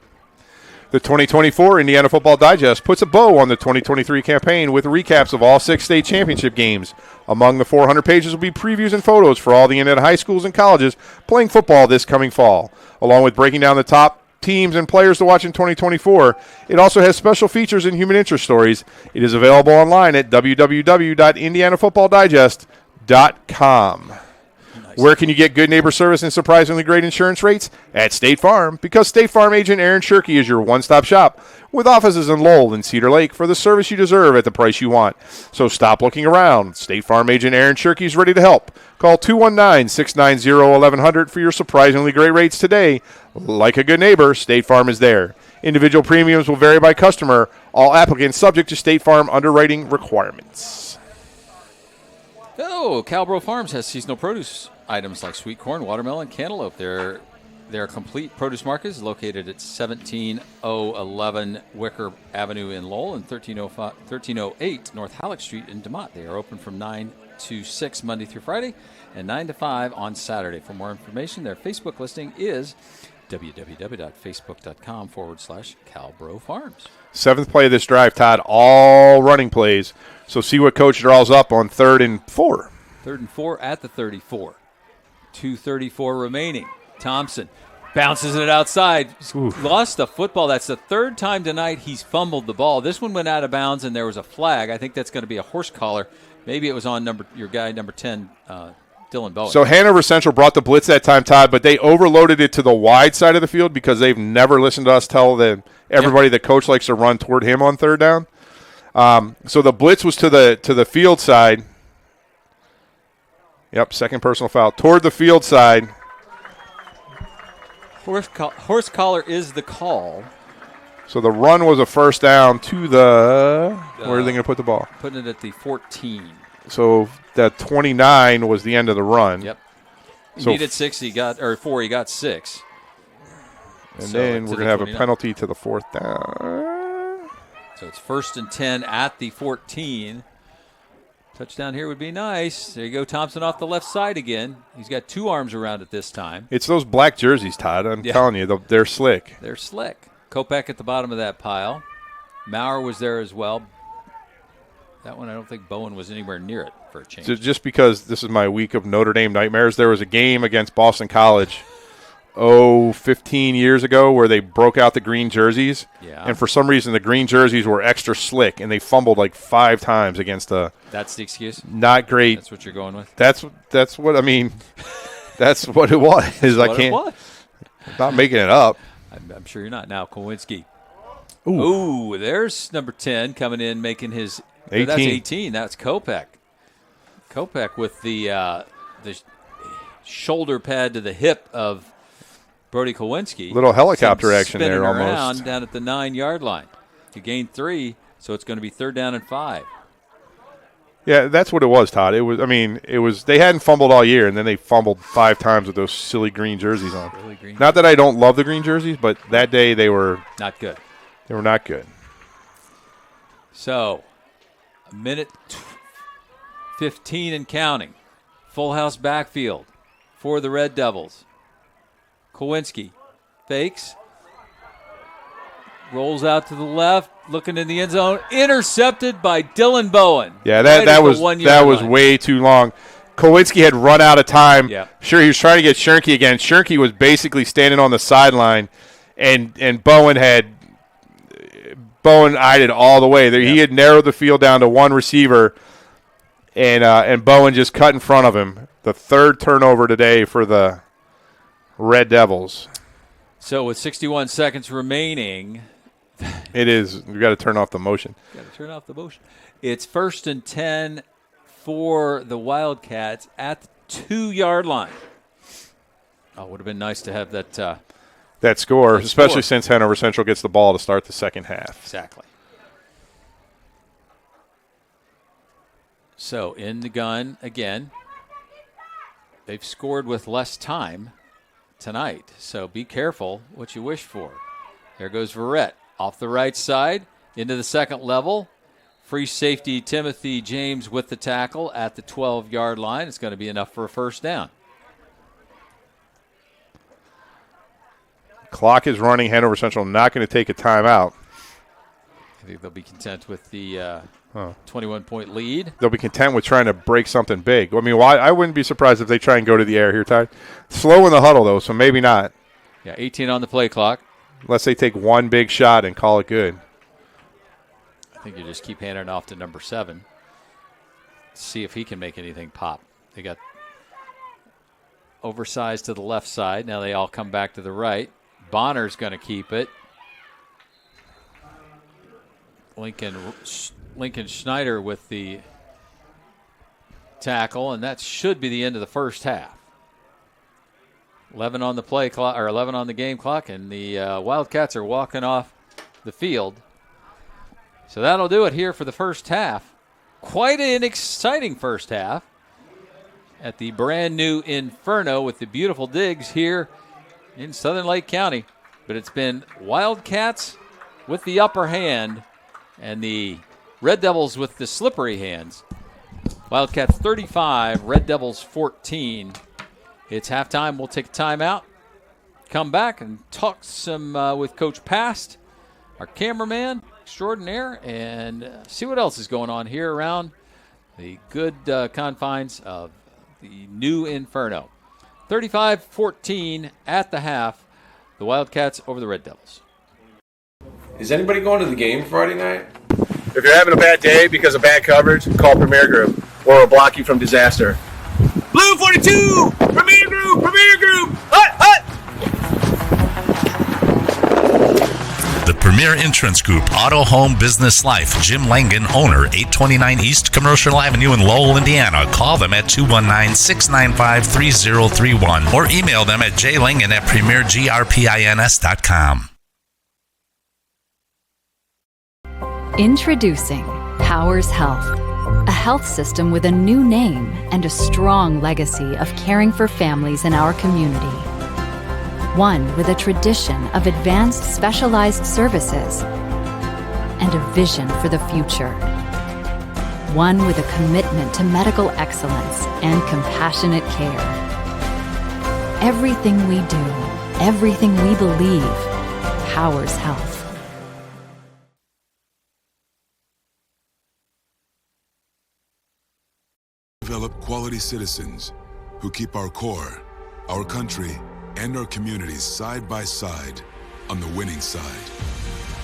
The 2024 Indiana Football Digest puts a bow on the 2023 campaign with recaps of all 6 state championship games. Among the 400 pages will be previews and photos for all the Indiana high schools and colleges playing football this coming fall. Along with breaking down the top teams and players to watch in 2024, it also has special features and human interest stories. It is available online at www.indianafootballdigest.com. Where can you get good neighbor service and surprisingly great insurance rates? At State Farm, because State Farm agent Aaron Shirkey is your one-stop shop with offices in Lowell and Cedar Lake for the service you deserve at the price you want. So stop looking around. State Farm agent Aaron Shirkey is ready to help. Call 219-690-1100 for your surprisingly great rates today. Like a good neighbor, State Farm is there. Individual premiums will vary by customer. All applicants subject to State Farm underwriting requirements. Oh, Calbro Farms has seasonal produce items like sweet corn, watermelon, cantaloupe. Their complete produce market is located at 17011 Wicker Avenue in Lowell and 1308 North Halleck Street in DeMotte. They are open from 9 to 6 Monday through Friday and 9 to 5 on Saturday. For more information, their Facebook listing is www.facebook.com/Calbro Farms. 7th play of this drive, Todd, all running plays. So see what coach draws up on 3rd and 4. 3rd and 4 at the 34. 2:34 remaining. Thompson bounces it outside. Lost the football. That's the third time tonight he's fumbled the ball. This one went out of bounds, and there was a flag. I think that's going to be a horse collar. Maybe it was on your guy, number 10, Dylan Bowen. So Hanover Central brought the blitz that time, Todd, but they overloaded it to the wide side of the field because they've never listened to us tell everybody the coach likes to run toward him on third down. So the blitz was to the field side. Yep, second personal foul. Toward the field side. Horse collar is the call. So the run was a first down to the where are they going to put the ball? Putting it at the 14. So that 29 was the end of the run. Yep. He So needed 6. He got 4. He got 6. And then we're going to have 29. A penalty to the fourth down. So it's 1st and 10 at the 14. Touchdown here would be nice. There you go, Thompson off the left side again. He's got 2 arms around it this time. It's those black jerseys, Todd. I'm telling you, they're slick. They're slick. Kopech at the bottom of that pile. Maurer was there as well. That one, I don't think Bowen was anywhere near it for a change. So just because this is my week of Notre Dame nightmares, there was a game against Boston College 15 years ago where they broke out the green jerseys. Yeah. And for some reason, the green jerseys were extra slick, and they fumbled like 5 times against a That's the excuse? Not great. That's what you're going with? That's what I mean. That's what it was. I'm not making it up. I'm sure you're not. Now, Kowinski. Ooh, there's number 10 coming in, making his 18. That's 18. That's Kopech. Kopech with the shoulder pad to the hip of Brody Kowinski. Little helicopter action there around almost. Down at the 9-yard line. You gained 3, so it's going to be 3rd down and 5. Yeah, that's what it was, Todd. It was they hadn't fumbled all year, and then they fumbled 5 times with those silly green jerseys on. Really green. Not that I don't love the green jerseys, but that day they were not good. They were not good. So, a minute 15 and counting. Full house backfield for the Red Devils. Kowinski fakes. Rolls out to the left, looking in the end zone. Intercepted by Dylan Bowen. Yeah, that was way too long. Kowinski had run out of time. Yeah. Sure, he was trying to get Schoenke again. Schoenke was basically standing on the sideline, and Bowen eyed it all the way. He had narrowed the field down to one receiver, and Bowen just cut in front of him. The 3rd turnover today for the Red Devils. So with 61 seconds remaining, it is. We've got to turn off the motion. Got to turn off the motion. It's 1st and 10 for the Wildcats at the 2-yard line. Oh, would have been nice to have that score, especially since Hanover Central gets the ball to start the second half. Exactly. So in the gun again. They've scored with less time tonight, so be careful what you wish for. There goes Verrett off the right side into the second level. Free safety Timothy James with the tackle at the 12-yard line. It's going to be enough for a 1st down. Clock is running. Hanover Central not going to take a timeout. I think they'll be content with the 21-point lead. They'll be content with trying to break something big. I mean, I wouldn't be surprised if they try and go to the air here, Ty. Slow in the huddle, though, so maybe not. Yeah, 18 on the play clock. Unless they take one big shot and call it good. I think you just keep handing it off to number 7. See if he can make anything pop. They got oversized to the left side. Now they all come back to the right. Bonner's going to keep it. Lincoln Schneider with the tackle, and that should be the end of the first half. 11 on the play clock, or 11 on the game clock, and the Wildcats are walking off the field. So that'll do it here for the first half. Quite an exciting first half at the brand new Inferno with the beautiful digs here in Southern Lake County. But it's been Wildcats with the upper hand and the Red Devils with the slippery hands. Wildcats 35, Red Devils 14. It's halftime. We'll take a timeout, come back and talk some with Coach Past, our cameraman extraordinaire, and see what else is going on here around the good confines of the new Inferno. 35-14 at the half. The Wildcats over the Red Devils. Is anybody going to the game Friday night? If you're having a bad day because of bad coverage, call Premier Group, or we'll block you from disaster. Blue 42! Premier Group! Premier Group! Hut! Hut! The Premier Insurance Group, Auto, Home, Business, Life. Jim Langan, owner, 829 East Commercial Avenue in Lowell, Indiana. Call them at 219-695-3031 or email them at jlangan@premiergrpins.com. Introducing Powers Health, a health system with a new name and a strong legacy of caring for families in our community. One with a tradition of advanced specialized services and a vision for the future. One with a commitment to medical excellence and compassionate care. Everything we do, everything we believe, powers health. Develop quality citizens who keep our core, our country, and our communities side by side on the winning side.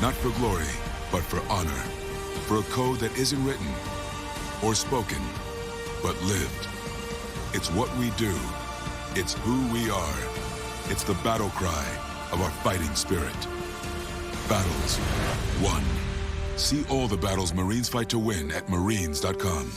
Not for glory, but for honor. For a code that isn't written or spoken, but lived. It's what we do. It's who we are. It's the battle cry of our fighting spirit. Battles won. See all the battles Marines fight to win at marines.com.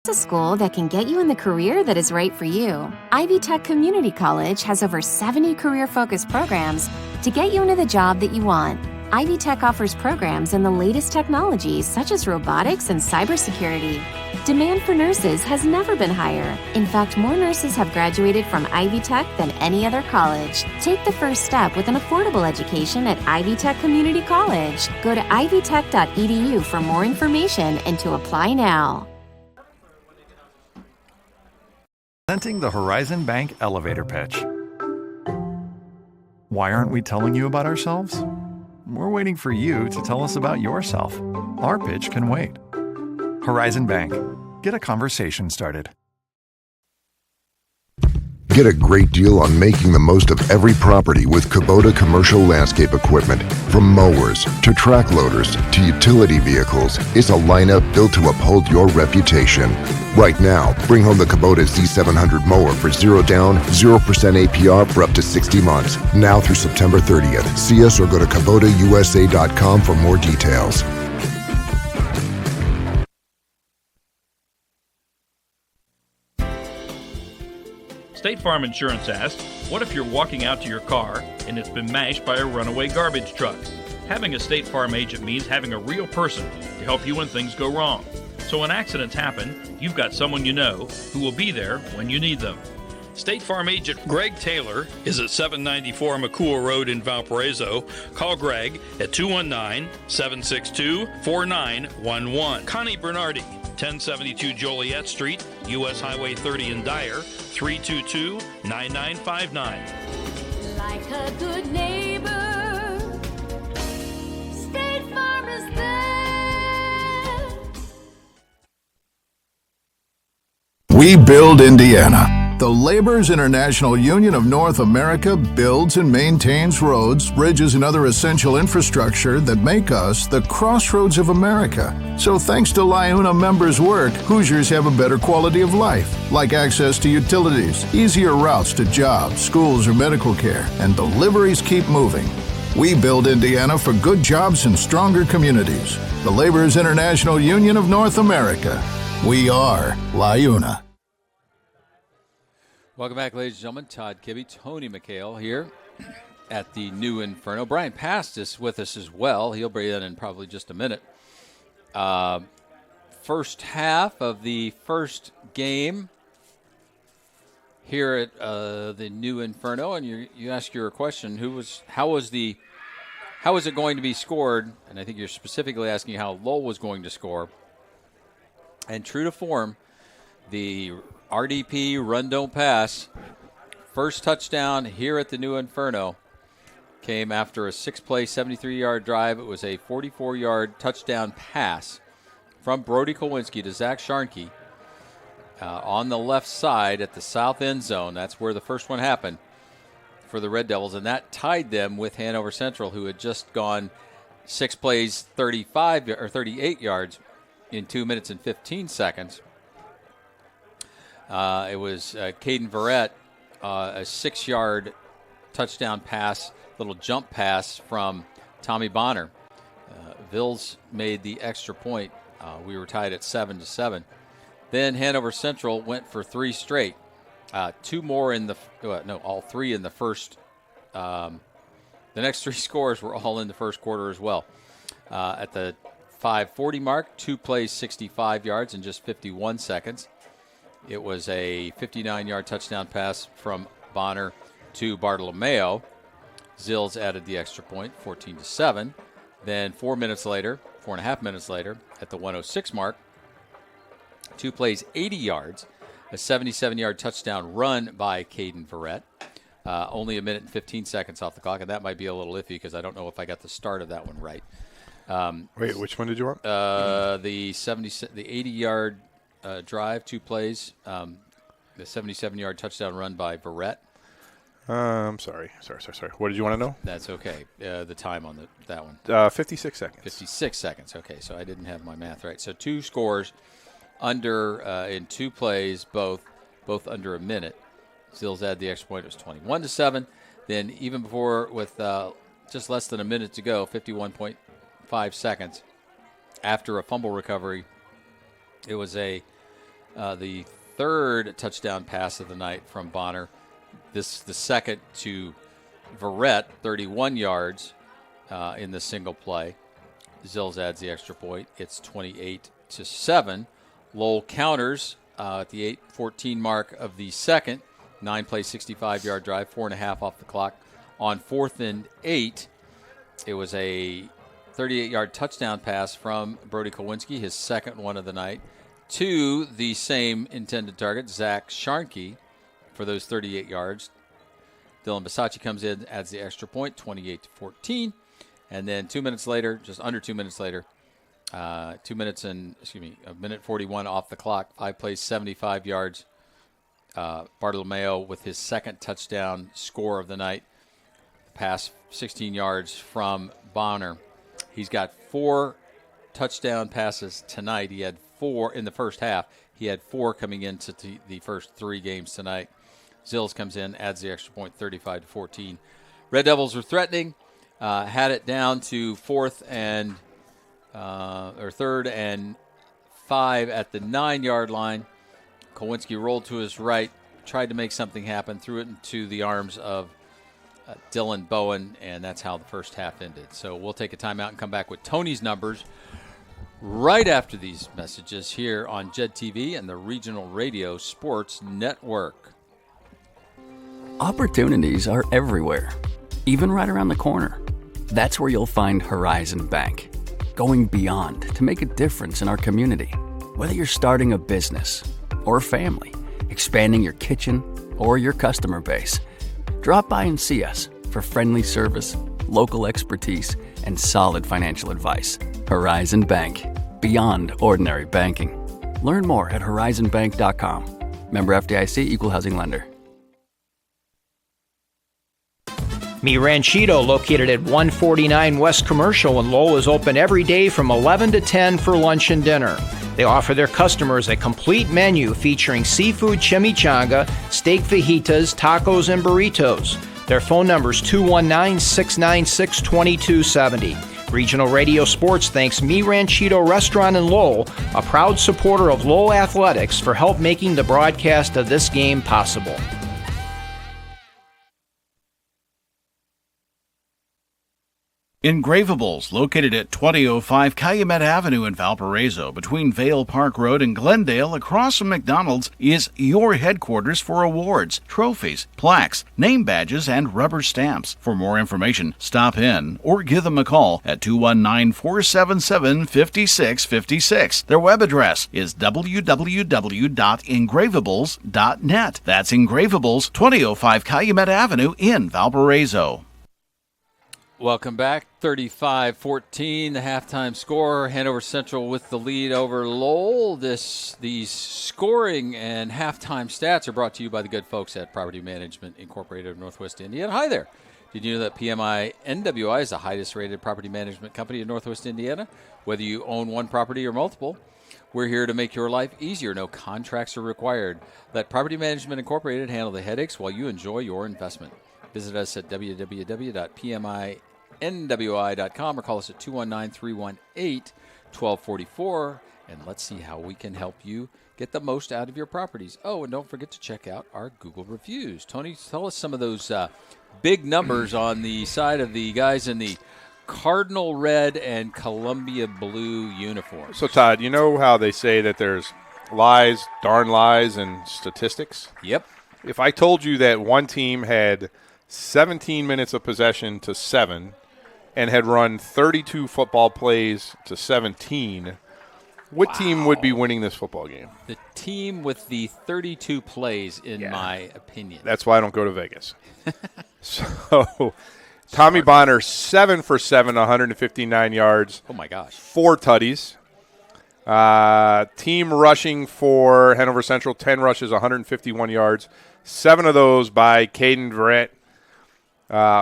A school that can get you in the career that is right for you. Ivy Tech Community College has over 70 career-focused programs to get you into the job that you want. Ivy Tech offers programs in the latest technologies such as robotics and cybersecurity. Demand for nurses has never been higher. In fact, more nurses have graduated from Ivy Tech than any other college. Take the first step with an affordable education at Ivy Tech Community College. Go to ivytech.edu for more information and to apply now. Presenting the Horizon Bank elevator pitch. Why aren't we telling you about ourselves? We're waiting for you to tell us about yourself. Our pitch can wait. Horizon Bank. Get a conversation started. Get a great deal on making the most of every property with Kubota commercial landscape equipment. From mowers to track loaders to utility vehicles, it's a lineup built to uphold your reputation. Right now, bring home the Kubota Z700 mower for 0 down, 0% APR for up to 60 months. Now through September 30th. See us or go to KubotaUSA.com for more details. State Farm Insurance asks, what if you're walking out to your car and it's been mashed by a runaway garbage truck? Having a State Farm agent means having a real person to help you when things go wrong. So when accidents happen, you've got someone you know who will be there when you need them. State Farm agent Greg Taylor is at 794 McCool Road in Valparaiso. Call Greg at 219-762-4911. Connie Bernardi, 1072 Joliet Street, U.S. Highway 30 in Dyer, 322-9959. Like a good neighbor, State Farm is there. We build Indiana. The Laborers International Union of North America builds and maintains roads, bridges, and other essential infrastructure that make us the crossroads of America. So thanks to LIUNA members' work, Hoosiers have a better quality of life, like access to utilities, easier routes to jobs, schools, or medical care, and deliveries keep moving. We build Indiana for good jobs and stronger communities. The Laborers International Union of North America. We are LIUNA. Welcome back, ladies and gentlemen. Todd Kibbe, Tony McHale here at the New Inferno. Brian Past is with us as well. He'll bring that in probably just a minute. First half of the first game here at the New Inferno, and you ask your question: how was it going to be scored? And I think you're specifically asking how Lowell was going to score. And true to form, the RDP run don't pass. First touchdown here at the New Inferno came after a 6-play, 73-yard drive. It was a 44-yard touchdown pass from Brody Kowinski to Zach Sharnke. on the left side at the south end zone. That's where the first one happened for the Red Devils, and that tied them with Hanover Central, who had just gone 6 plays, 38 yards in 2 minutes and 15 seconds. It was Caden Verrett, a 6-yard touchdown pass, little jump pass from Tommy Bonner. Vills made the extra point. We were tied at 7-7. Then Hanover Central went for 3 straight. All 3 in the first. The next 3 scores were all in the first quarter as well. At the 5:40 mark, 2 plays, 65 yards in just 51 seconds. It was a 59-yard touchdown pass from Bonner to Bartolomeo. Zills added the extra point, 14-7. Then 4.5 minutes later, at the 1:06 mark, 2 plays, 80 yards, a 77-yard touchdown run by Caden Verrett. Only 1 minute and 15 seconds off the clock, and that might be a little iffy because I don't know if I got the start of that one right. Wait, which one did you want? The 80-yard drive, 2 plays, the 77-yard touchdown run by Verrett. I'm sorry. What did you want to know? That's okay. The time on that one. 56 seconds. 56 seconds. Okay, so I didn't have my math right. So 2 scores under in 2 plays, both under a minute. Zills added the extra point. It was 21-7. Then even before, with just less than a minute to go, 51.5 seconds after a fumble recovery, it was the 3rd touchdown pass of the night from Bonner. The second to Verrett, 31 yards in the single play. Zills adds the extra point. It's 28-7. Lowell counters at the 8:14 mark of the second. 9-play, 65-yard drive, 4.5 off the clock. On 4th and 8, it was a 38-yard touchdown pass from Brody Kowinski, his second one of the night, to the same intended target, Zach Sharnke, for those 38 yards. Dylan Bisacci comes in, adds the extra point, 28-14. And then 2 minutes later, just under 2 minutes later, 1 minute 41 off the clock, 5 plays, 75 yards. Bartolomeo with his second touchdown score of the night. Pass 16 yards from Bonner. He's got 4 touchdown passes tonight. He had 4 in the first half. He had 4 coming into the first 3 games tonight. Zills comes in, adds the extra point, 35-14. Red Devils were threatening, had it down to 3rd and 5 at the 9-yard line. Kowinski rolled to his right, tried to make something happen, threw it into the arms of Dylan Bowen, and that's how the first half ended. So we'll take a timeout and come back with Tony's numbers right after these messages here on JED TV and the Regional Radio Sports Network. Opportunities are everywhere, even right around the corner. That's where you'll find Horizon Bank, going beyond to make a difference in our community. Whether you're starting a business or a family, expanding your kitchen or your customer base, drop by and see us for friendly service, local expertise, and solid financial advice. Horizon Bank, beyond ordinary banking. Learn more at horizonbank.com. Member FDIC, Equal Housing Lender. Mi Ranchito, located at 149 West Commercial in Lowell, is open every day from 11 to 10 for lunch and dinner. They offer their customers a complete menu featuring seafood chimichanga, steak fajitas, tacos, and burritos. Their phone number is 219-696-2270. Regional Radio Sports thanks Mi Ranchito Restaurant in Lowell, a proud supporter of Lowell Athletics, for help making the broadcast of this game possible. Engravables, located at 2005 Calumet Avenue in Valparaiso, between Vale Park Road and Glendale, across from McDonald's, is your headquarters for awards, trophies, plaques, name badges, and rubber stamps. For more information, stop in or give them a call at 219-477-5656. Their web address is www.engravables.net. That's Engravables, 2005 Calumet Avenue in Valparaiso. Welcome back. 35-14, the halftime score. Hanover Central with the lead over Lowell. These scoring and halftime stats are brought to you by the good folks at Property Management Incorporated of Northwest Indiana. Hi there. Did you know that PMI NWI is the highest rated property management company in Northwest Indiana? Whether you own one property or multiple, we're here to make your life easier. No contracts are required. Let Property Management Incorporated handle the headaches while you enjoy your investment. Visit us at www.pminwi.com or call us at 219-318-1244, and let's see how we can help you get the most out of your properties. Oh, and don't forget to check out our Google reviews. Tony, tell us some of those big numbers on the side of the guys in the Cardinal red and Columbia blue uniforms. So, Todd, you know how they say that there's lies, darn lies, and statistics? Yep. If I told you that one team had 17 minutes of possession to 7 and had run 32 football plays to 17, what team would be winning this football game? The team with the 32 plays, in my opinion. That's why I don't go to Vegas. So, Tommy Bonner, 7 for 7, 159 yards. Oh, my gosh. 4 tutties. Team rushing for Hanover Central, 10 rushes, 151 yards. 7 of those by Caden Verrett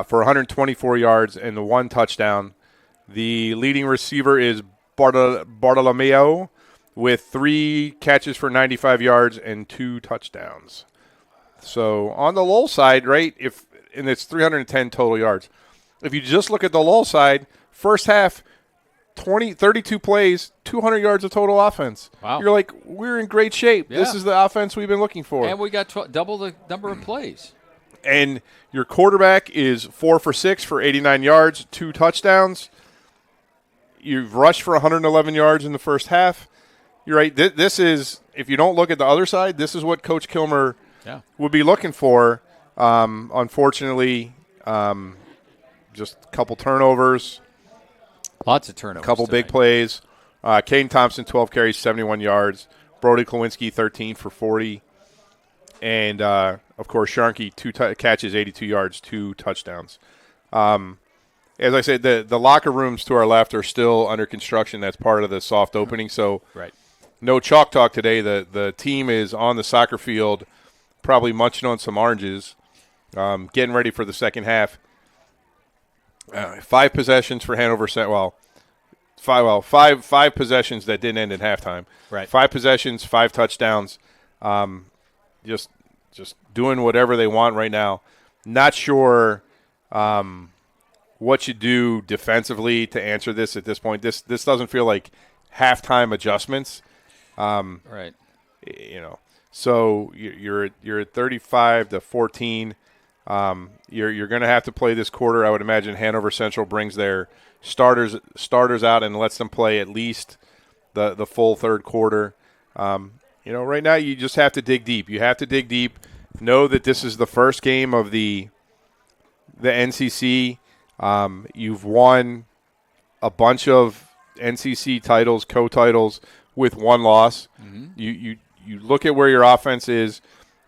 for 124 yards and the 1 touchdown. The leading receiver is Bartolomeo with 3 catches for 95 yards and 2 touchdowns. So on the Lowell side, right, and it's 310 total yards. If you just look at the Lowell side, first half, 32 plays, 200 yards of total offense. Wow. You're like, we're in great shape. Yeah. This is the offense we've been looking for. And we got double the number of plays. And your quarterback is 4 for 6 for 89 yards, 2 touchdowns. You've rushed for 111 yards in the first half. You're right. This is, if you don't look at the other side, this is what Coach Kilmer would be looking for. Unfortunately, just a couple turnovers. Lots of turnovers. A couple big plays. Caden Thompson, 12 carries, 71 yards. Brody Klawinski, 13 for 40. And, of course, Sharkey, 2 catches, 82 yards, 2 touchdowns. As I said, the locker rooms to our left are still under construction. That's part of the soft opening. So no chalk talk today. The team is on the soccer field, probably munching on some oranges, getting ready for the second half. 5 possessions for Hanover. Five possessions that didn't end at halftime. Right. 5 possessions, 5 touchdowns. Just doing whatever they want right now. Not sure what you do defensively to answer this at this point. This doesn't feel like halftime adjustments. Right. You know. So you're at 35-14. You're going to have to play this quarter. I would imagine Hanover Central brings their starters out and lets them play at least the full third quarter. Right now you just have to dig deep. You have to dig deep. Know that this is the first game of the NCC. You've won a bunch of NCC titles, co-titles, with 1 loss. Mm-hmm. You look at where your offense is.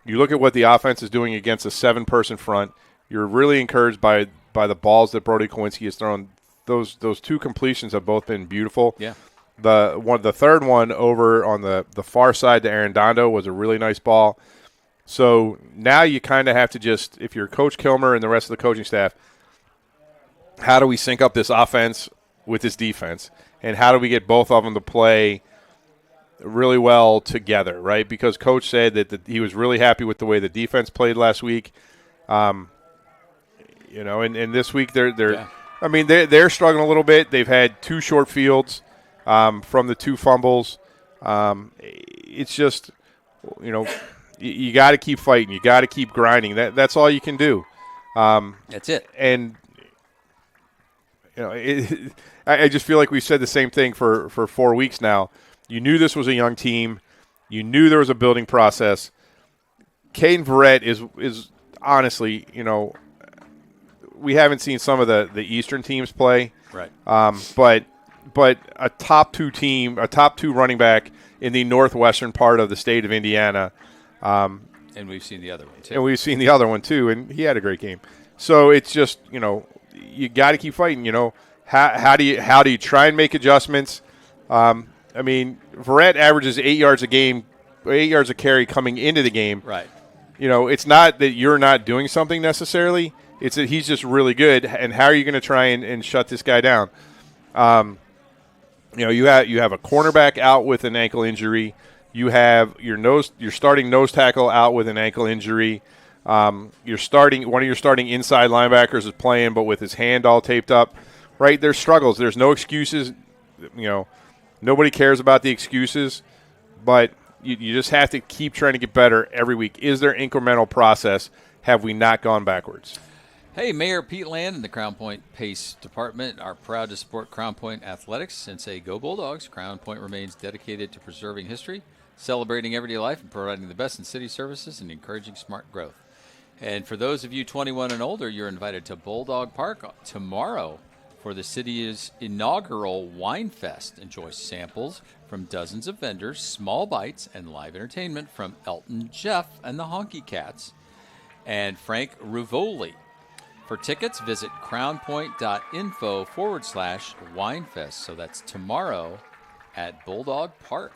You look at what the offense is doing against a 7-person front. You're really encouraged by the balls that Brody Klawinski has thrown. Those 2 completions have both been beautiful. Yeah. The third one over on the far side to Arredondo was a really nice ball. So now you kind of have to just, if you're Coach Kilmer and the rest of the coaching staff, how do we sync up this offense with this defense? And how do we get both of them to play really well together, right? Because Coach said that he was really happy with the way the defense played last week. And this week they're struggling a little bit. They've had 2 short fields from the 2 fumbles. It's just, you got to keep fighting. You got to keep grinding. That's all you can do. That's it. And I just feel like we've said the same thing for 4 weeks now. You knew this was a young team. You knew there was a building process. Caden Verrett is honestly, we haven't seen some of the Eastern teams play. Right. But a top 2 team, a top 2 running back in the northwestern part of the state of Indiana. And we've seen the other one, too. And he had a great game. So it's just, you you got to keep fighting. How do you try and make adjustments? Verrett averages 8 yards a game, 8 yards a carry coming into the game. Right. It's not that you're not doing something necessarily. It's that he's just really good. And how are you going to try and shut this guy down? You have a cornerback out with an ankle injury. You have your starting nose tackle out with an ankle injury. One of your starting inside linebackers is playing, but with his hand all taped up. Right? There's struggles. There's no excuses. Nobody cares about the excuses, but you just have to keep trying to get better every week. Is there incremental process? Have we not gone backwards? Hey, Mayor Pete Land and the Crown Point Pace Department are proud to support Crown Point athletics and say go Bulldogs. Crown Point remains dedicated to preserving history, celebrating everyday life, and providing the best in city services and encouraging smart growth. And for those of you 21 and older, you're invited to Bulldog Park tomorrow for the city's inaugural Wine Fest. Enjoy samples from dozens of vendors, small bites, and live entertainment from Elton Jeff and the Honky Cats and Frank Ruvoli. For tickets, visit crownpoint.info/winefest. So that's tomorrow at Bulldog Park.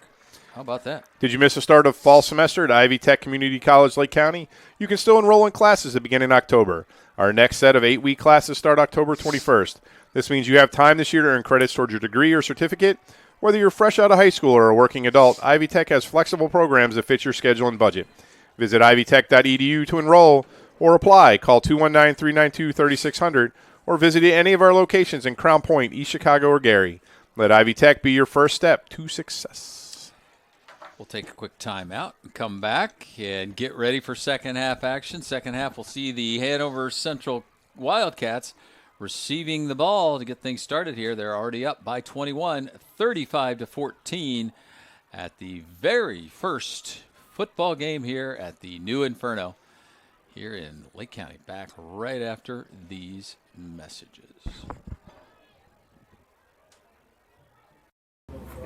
How about that? Did you miss the start of fall semester at Ivy Tech Community College, Lake County? You can still enroll in classes that begin in October. Our next set of 8-week classes start October 21st. This means you have time this year to earn credits towards your degree or certificate. Whether you're fresh out of high school or a working adult, Ivy Tech has flexible programs that fit your schedule and budget. Visit ivytech.edu to enroll or apply. Call 219-392-3600 or visit any of our locations in Crown Point, East Chicago, or Gary. Let Ivy Tech be your first step to success. We'll take a quick time out and come back and get ready for second half action. Second half, we'll see the Hanover Central Wildcats receiving the ball to get things started here. They're already up by 21, 35-14 at the very first football game here at the New Inferno here in Lake County. Back right after these messages.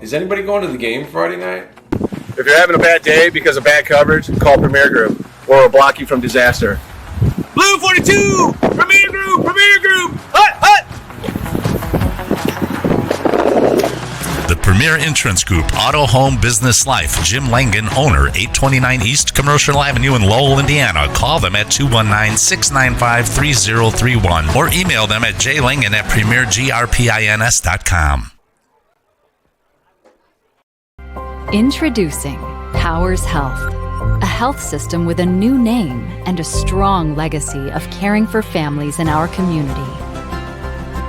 Is anybody going to the game Friday night? If you're having a bad day because of bad coverage, call Premier Group, or we'll block you from disaster. Blue 42! Premier Group! Premier Group! Hut! Hut! The Premier Insurance Group, Auto, Home, Business, Life. Jim Langan, owner, 829 East Commercial Avenue in Lowell, Indiana. Call them at 219-695-3031 or email them at jlangan@premiergrpins.com. Introducing Powers Health, a health system with a new name and a strong legacy of caring for families in our community.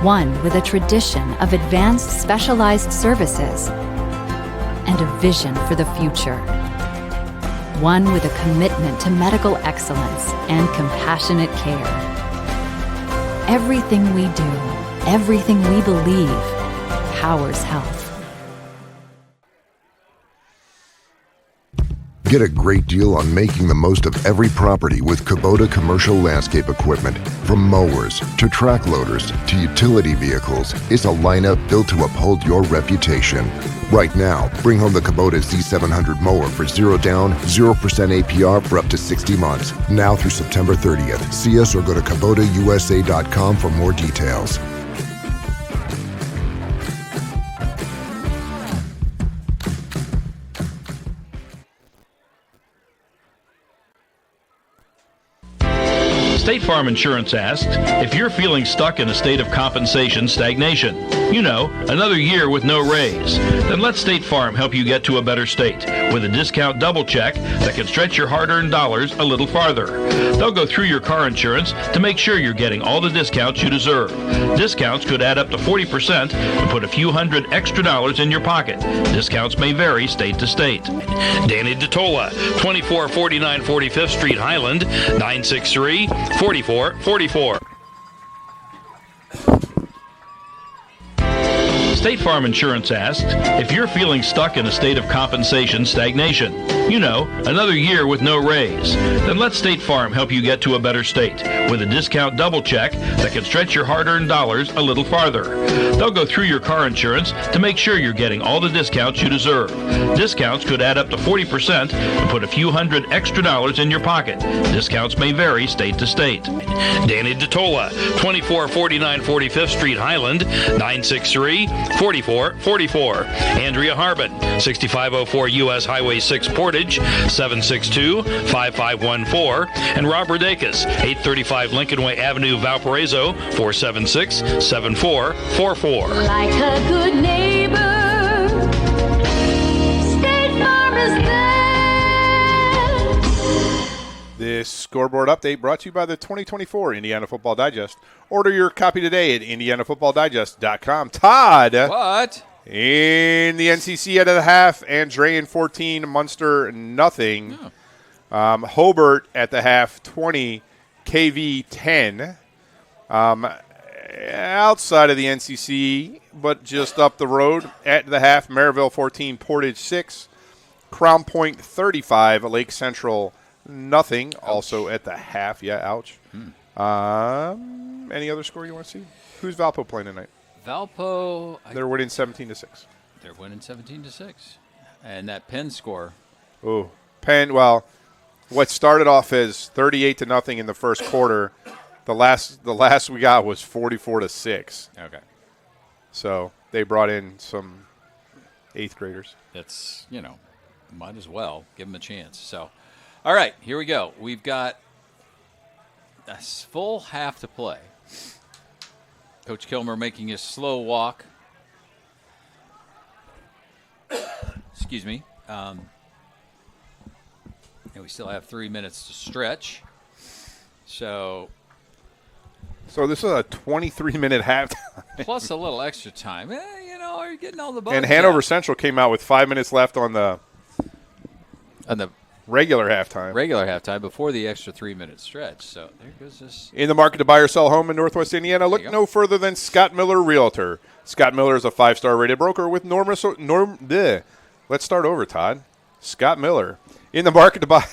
One with a tradition of advanced specialized services and a vision for the future. One with a commitment to medical excellence and compassionate care. Everything we do, everything we believe, powers health. Get a great deal on making the most of every property with Kubota commercial landscape equipment. From mowers to track loaders to utility vehicles, it's a lineup built to uphold your reputation. Right now, bring home the Kubota Z700 mower for 0 down, 0% APR for up to 60 months. Now through September 30th. See us or go to KubotaUSA.com for more details. State Farm Insurance asks, if you're feeling stuck in a state of compensation stagnation, another year with no raise, then let State Farm help you get to a better state with a discount double check that can stretch your hard-earned dollars a little farther. They'll go through your car insurance to make sure you're getting all the discounts you deserve. Discounts could add up to 40% and put a few hundred extra dollars in your pocket. Discounts may vary state to state. Danny DeTola, 2449 45th Street, Highland, 963-4444. State Farm Insurance asks, if you're feeling stuck in a state of compensation stagnation, another year with no raise, then let State Farm help you get to a better state with a discount double check that can stretch your hard-earned dollars a little farther. They'll go through your car insurance to make sure you're getting all the discounts you deserve. Discounts could add up to 40% and put a few $100 extra in your pocket. Discounts may vary state to state. Danny DeTola, 2449 45th Street, Highland, 963-4444. Andrea Harbin, 6504 U.S. Highway 6 Portage, 762-5514. And Rob Rodakis, 835 Lincoln Way Avenue, Valparaiso, 476-7444. Like a good neighbor, State Farm is there. This scoreboard update brought to you by the 2024 Indiana Football Digest. Order your copy today at indianafootballdigest.com. Todd. What? In the NCC out of the half, Andrean 14, Munster nothing. Oh. Hobart at the half, 20, KV 10. Outside of the NCC, but just up the road at the half, Maryville 14, Portage 6, Crown Point 35, Lake Central nothing. Ouch. Also at the half. Yeah, ouch. Any other score you want to see? Who's Valpo playing tonight? Valpo. They're winning 17-6. They're winning 17-6. And that Penn score. Oh, Penn. Well, what started off as 38-0 in the first quarter, the last we got was 44-6. Okay. So they brought in some 8th graders. That's, might as well give them a chance. So, all right, here we go. We've got a full half to play. Coach Kilmer making his slow walk. Excuse me. And we still have 3 minutes to stretch. So this is a 23-minute halftime. Plus a little extra time. Are you getting all the bugs? And Hanover Central came out with 5 minutes left on the regular halftime. Regular halftime before the extra 3-minute stretch. So there goes this. In the market to buy or sell a home in Northwest Indiana, look no further than Scott Miller Realtor. Scott Miller is a 5-star rated broker with Let's start over, Todd. Scott Miller. In the market to buy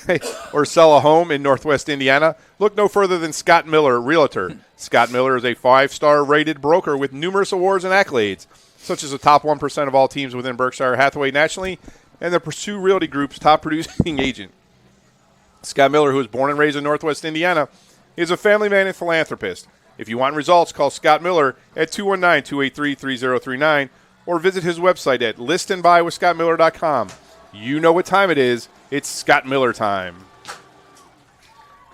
or sell a home in Northwest Indiana, look no further than Scott Miller Realtor. Scott Miller is a 5-star rated broker with numerous awards and accolades, such as the top 1% of all teams within Berkshire Hathaway nationally and the Pursue Realty Group's top producing agent. Scott Miller, who was born and raised in Northwest Indiana, is a family man and philanthropist. If you want results, call Scott Miller at 219-283-3039 or visit his website at listandbuywithscottmiller.com. You know what time it is. It's Scott Miller time.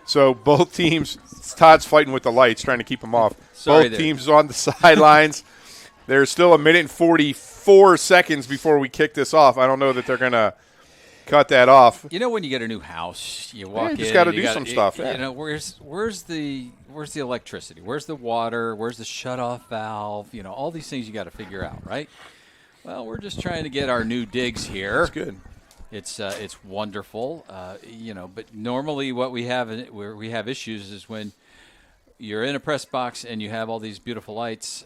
So both teams, Todd's fighting with the lights, trying to keep them off. Both teams on the sidelines. There's still 1 minute and 44 seconds before we kick this off. I don't know that they're going to cut that off. When you get a new house, you walk in. You just got to do some stuff. Where's the electricity? Where's the water? Where's the shutoff valve? All these things you got to figure out, right? Well, we're just trying to get our new digs here. That's good. It's wonderful, But normally, what we have where we have issues is when you're in a press box and you have all these beautiful lights.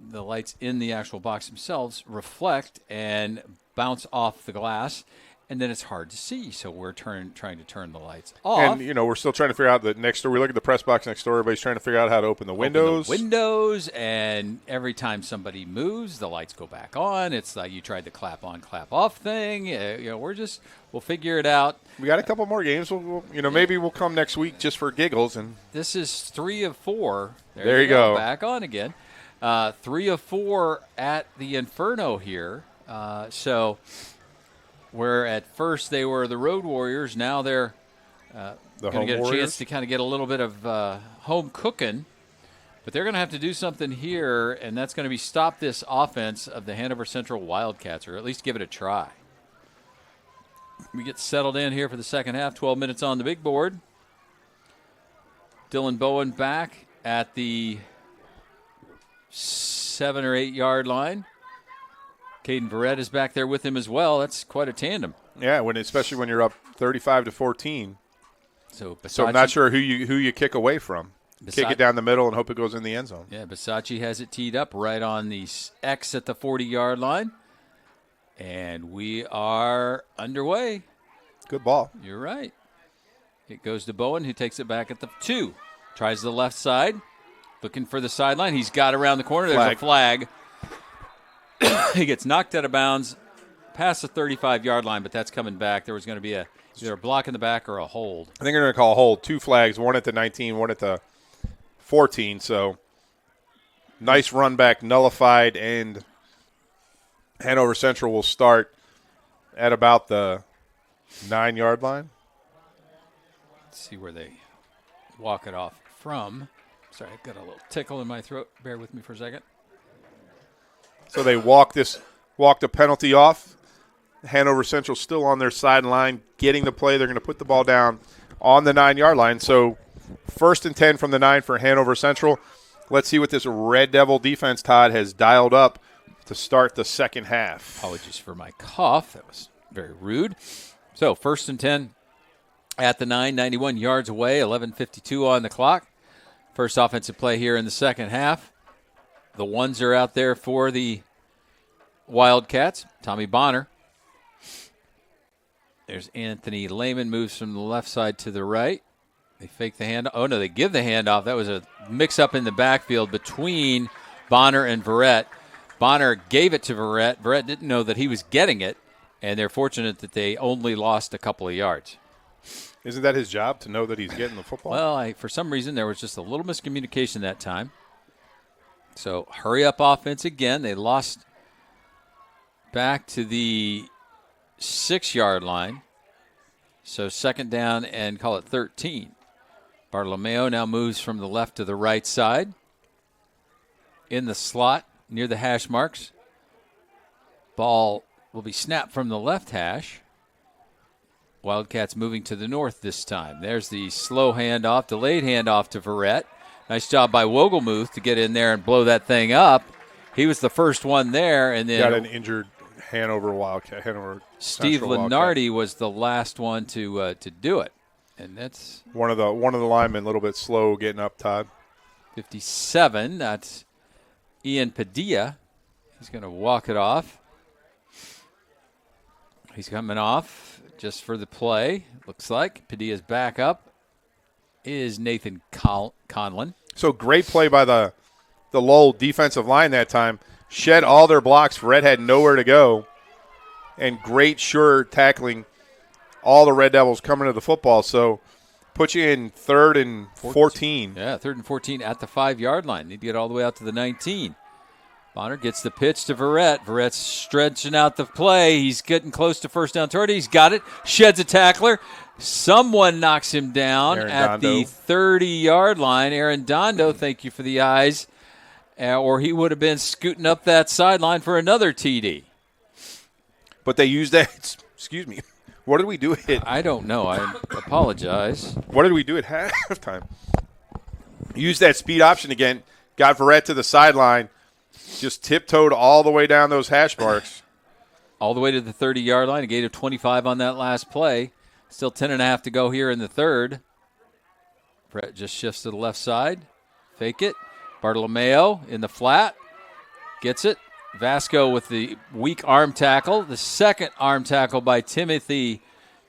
The lights in the actual box themselves reflect and bounce off the glass, and then it's hard to see. So we're trying to turn the lights off. And, we're still trying to figure out that next door. We look at the press box next door. Everybody's trying to figure out how to open the windows. And every time somebody moves, the lights go back on. It's like you tried the clap on, clap off thing. We'll figure it out. We got a couple more games. Maybe we'll come next week just for giggles. And this is 3 of 4. There you go. Back on again. 3 of 4 at the Inferno here. So where at first they were the Road Warriors, now they're going to get a chance to kind of get a little bit of home cooking. But they're going to have to do something here, and that's going to be stop this offense of the Hanover Central Wildcats, or at least give it a try. We get settled in here for the second half, 12 minutes on the big board. Dylan Bowen back at the 7 or 8 yard line. Caden Verrett is back there with him as well. That's quite a tandem. Yeah, especially when you're up 35-14. So I'm not sure who you kick away from. kick it down the middle and hope it goes in the end zone. Yeah, Bisacci has it teed up right on the X at the 40-yard line. And we are underway. Good ball. You're right. It goes to Bowen, who takes it back at the 2. Tries the left side. Looking for the sideline. He's got around the corner. There's a flag. He gets knocked out of bounds past the 35-yard line, but that's coming back. There was going to be either a block in the back or a hold. I think they're going to call a hold. 2 flags, one at the 19, one at the 14. So nice run back, nullified, and Hanover Central will start at about the 9-yard line. Let's see where they walk it off from. Sorry, I've got a little tickle in my throat. Bear with me for a second. So they walk the penalty off. Hanover Central still on their sideline, getting the play. They're going to put the ball down on the 9-yard line. So 1st and 10 from the 9 for Hanover Central. Let's see what this Red Devil defense, Todd, has dialed up to start the second half. Apologies for my cough. That was very rude. So 1st and 10 at the 9, 91 yards away, 11:52 on the clock. First offensive play here in the second half. The ones are out there for the Wildcats. Tommy Bonner. There's Anthony Lehman, moves from the left side to the right. They fake the handoff. Oh, no, they give the handoff. That was a mix-up in the backfield between Bonner and Verrett. Bonner gave it to Verrett. Verrett didn't know that he was getting it, and they're fortunate that they only lost a couple of yards. Isn't that his job, to know that he's getting the football? Well, for some reason, there was just a little miscommunication that time. So hurry up offense again. They lost back to the 6-yard line. So 2nd down and call it 13. Bartolomeo now moves from the left to the right side. In the slot near the hash marks. Ball will be snapped from the left hash. Wildcats moving to the north this time. There's the slow handoff, delayed handoff to Verrett. Nice job by Wogelmuth to get in there and blow that thing up. He was the first one there, and then got an injured Hanover Wildcat. Steve Lenardi was the last one to do it, and that's one of the linemen a little bit slow getting up. Todd, 57. That's Ian Padilla. He's going to walk it off. He's coming off. Just for the play, looks like. Padilla's back up is Nathan Conlon. So great play by the Lowell defensive line that time. Shed all their blocks. Red had nowhere to go. And great, sure tackling. All the Red Devils coming to the football. So put you in 3rd and 14. Yeah, 3rd and 14 at the 5-yard line. Need to get all the way out to the 19. Bonner gets the pitch to Verrett. Verrett's stretching out the play. He's getting close to first down territory. He's got it. Sheds a tackler. Someone knocks him down at the 30-yard line. Aaron Dondo, thank you for the eyes. Or he would have been scooting up that sideline for another TD. But they used that. Excuse me. What did we do at? I don't know. I apologize. What did we do at halftime? Used that speed option again. Got Verrett to the sideline. Just tiptoed all the way down those hash marks. All the way to the 30-yard line. A gain of 25 on that last play. Still 10.5 to go here in the third. Brett just shifts to the left side. Fake it. Bartolomeo in the flat. Gets it. Vasco with the weak arm tackle. The second arm tackle by Timothy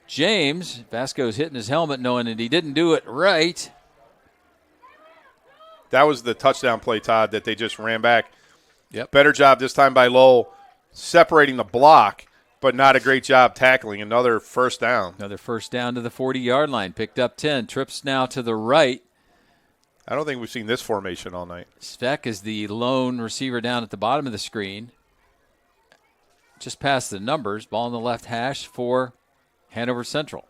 James. Vasco's hitting his helmet knowing that he didn't do it right. That was the touchdown play, Todd, that they just ran back. Yep. Better job this time by Lowell separating the block, but not a great job tackling. Another first down. Another first down to the 40-yard line. Picked up 10. Trips now to the right. I don't think we've seen this formation all night. Svek is the lone receiver down at the bottom of the screen. Just past the numbers. Ball in the left hash for Hanover Central.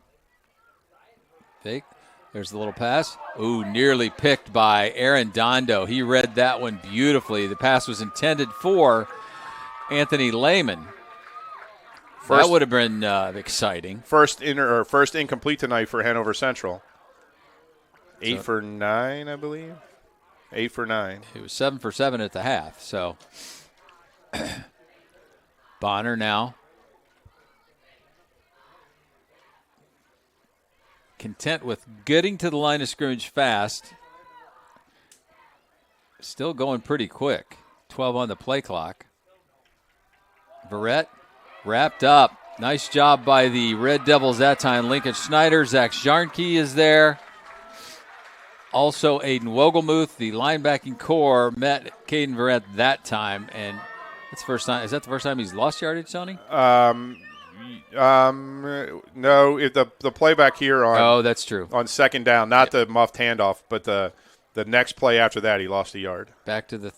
Fake. There's the little pass. Ooh, nearly picked by Aaron Dondo. He read that one beautifully. The pass was intended for Anthony Lehman. That would have been exciting. First incomplete tonight for Hanover Central. 8 for 9, I believe. 8 for 9. It was 7 for 7 at the half. So Bonner now content with getting to the line of scrimmage fast still going pretty quick. 12 on the play clock. Verrett wrapped up. Nice job by the Red Devils that time. Lincoln Schneider, Zach Jarnke is there. Also, Aiden Wogelmuth, the linebacking core, met Caden Verrett that time, and that's the first time. Is that the first time he's lost yardage, Tony? No, the playback here on. Oh, that's true. On second down, not the muffed handoff, but the next play after that, he lost a yard. Back to the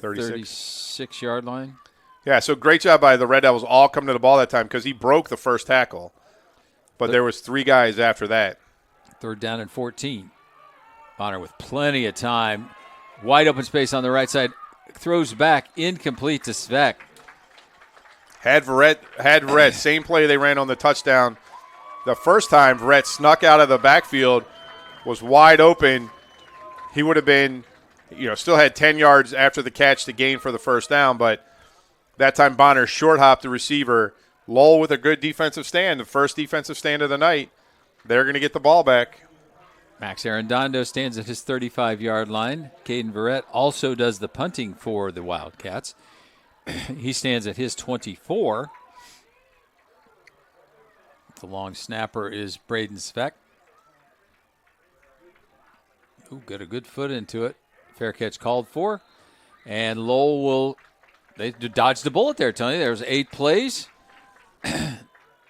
36-yard line. Yeah, so great job by the Red Devils all coming to the ball that time because he broke the first tackle, but there was 3 guys after that. 3rd down and 14. Bonner with plenty of time. Wide open space on the right side. Throws back, incomplete to Svek. Had Verrett, same play they ran on the touchdown. The first time Verrett snuck out of the backfield, was wide open. He would have been, still had 10 yards after the catch to gain for the first down, but that time Bonner short hopped the receiver. Lowell with a good defensive stand, the first defensive stand of the night. They're going to get the ball back. Max Arredondo stands at his 35-yard line. Caden Verrett also does the punting for the Wildcats. He stands at his 24. The long snapper is Braden Svek. Ooh, got a good foot into it. Fair catch called for. And Lowell they dodged the bullet there, Tony. There was 8 plays.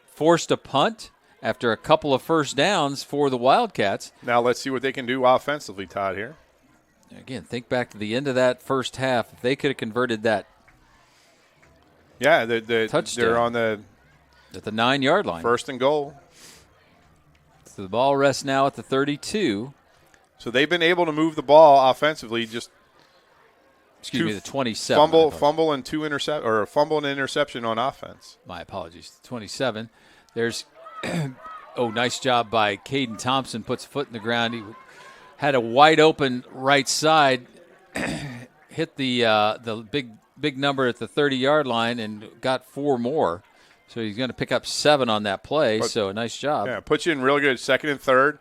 Forced a punt after a couple of first downs for the Wildcats. Now let's see what they can do offensively, Todd, here. Again, think back to the end of that first half. If they could have converted that touchdown. They're on at the 9-yard line. 1st and goal. So the ball rests now at the 32. So they've been able to move the ball offensively. Just the 27. Fumble and a fumble and interception on offense. My apologies. 27. There's nice job by Caden Thompson. Puts a foot in the ground. He had a wide open right side. Hit the big number at the 30-yard line and got 4 more. So he's going to pick up 7 on that play. So a nice job. Yeah, puts you in real good 2nd and 3rd.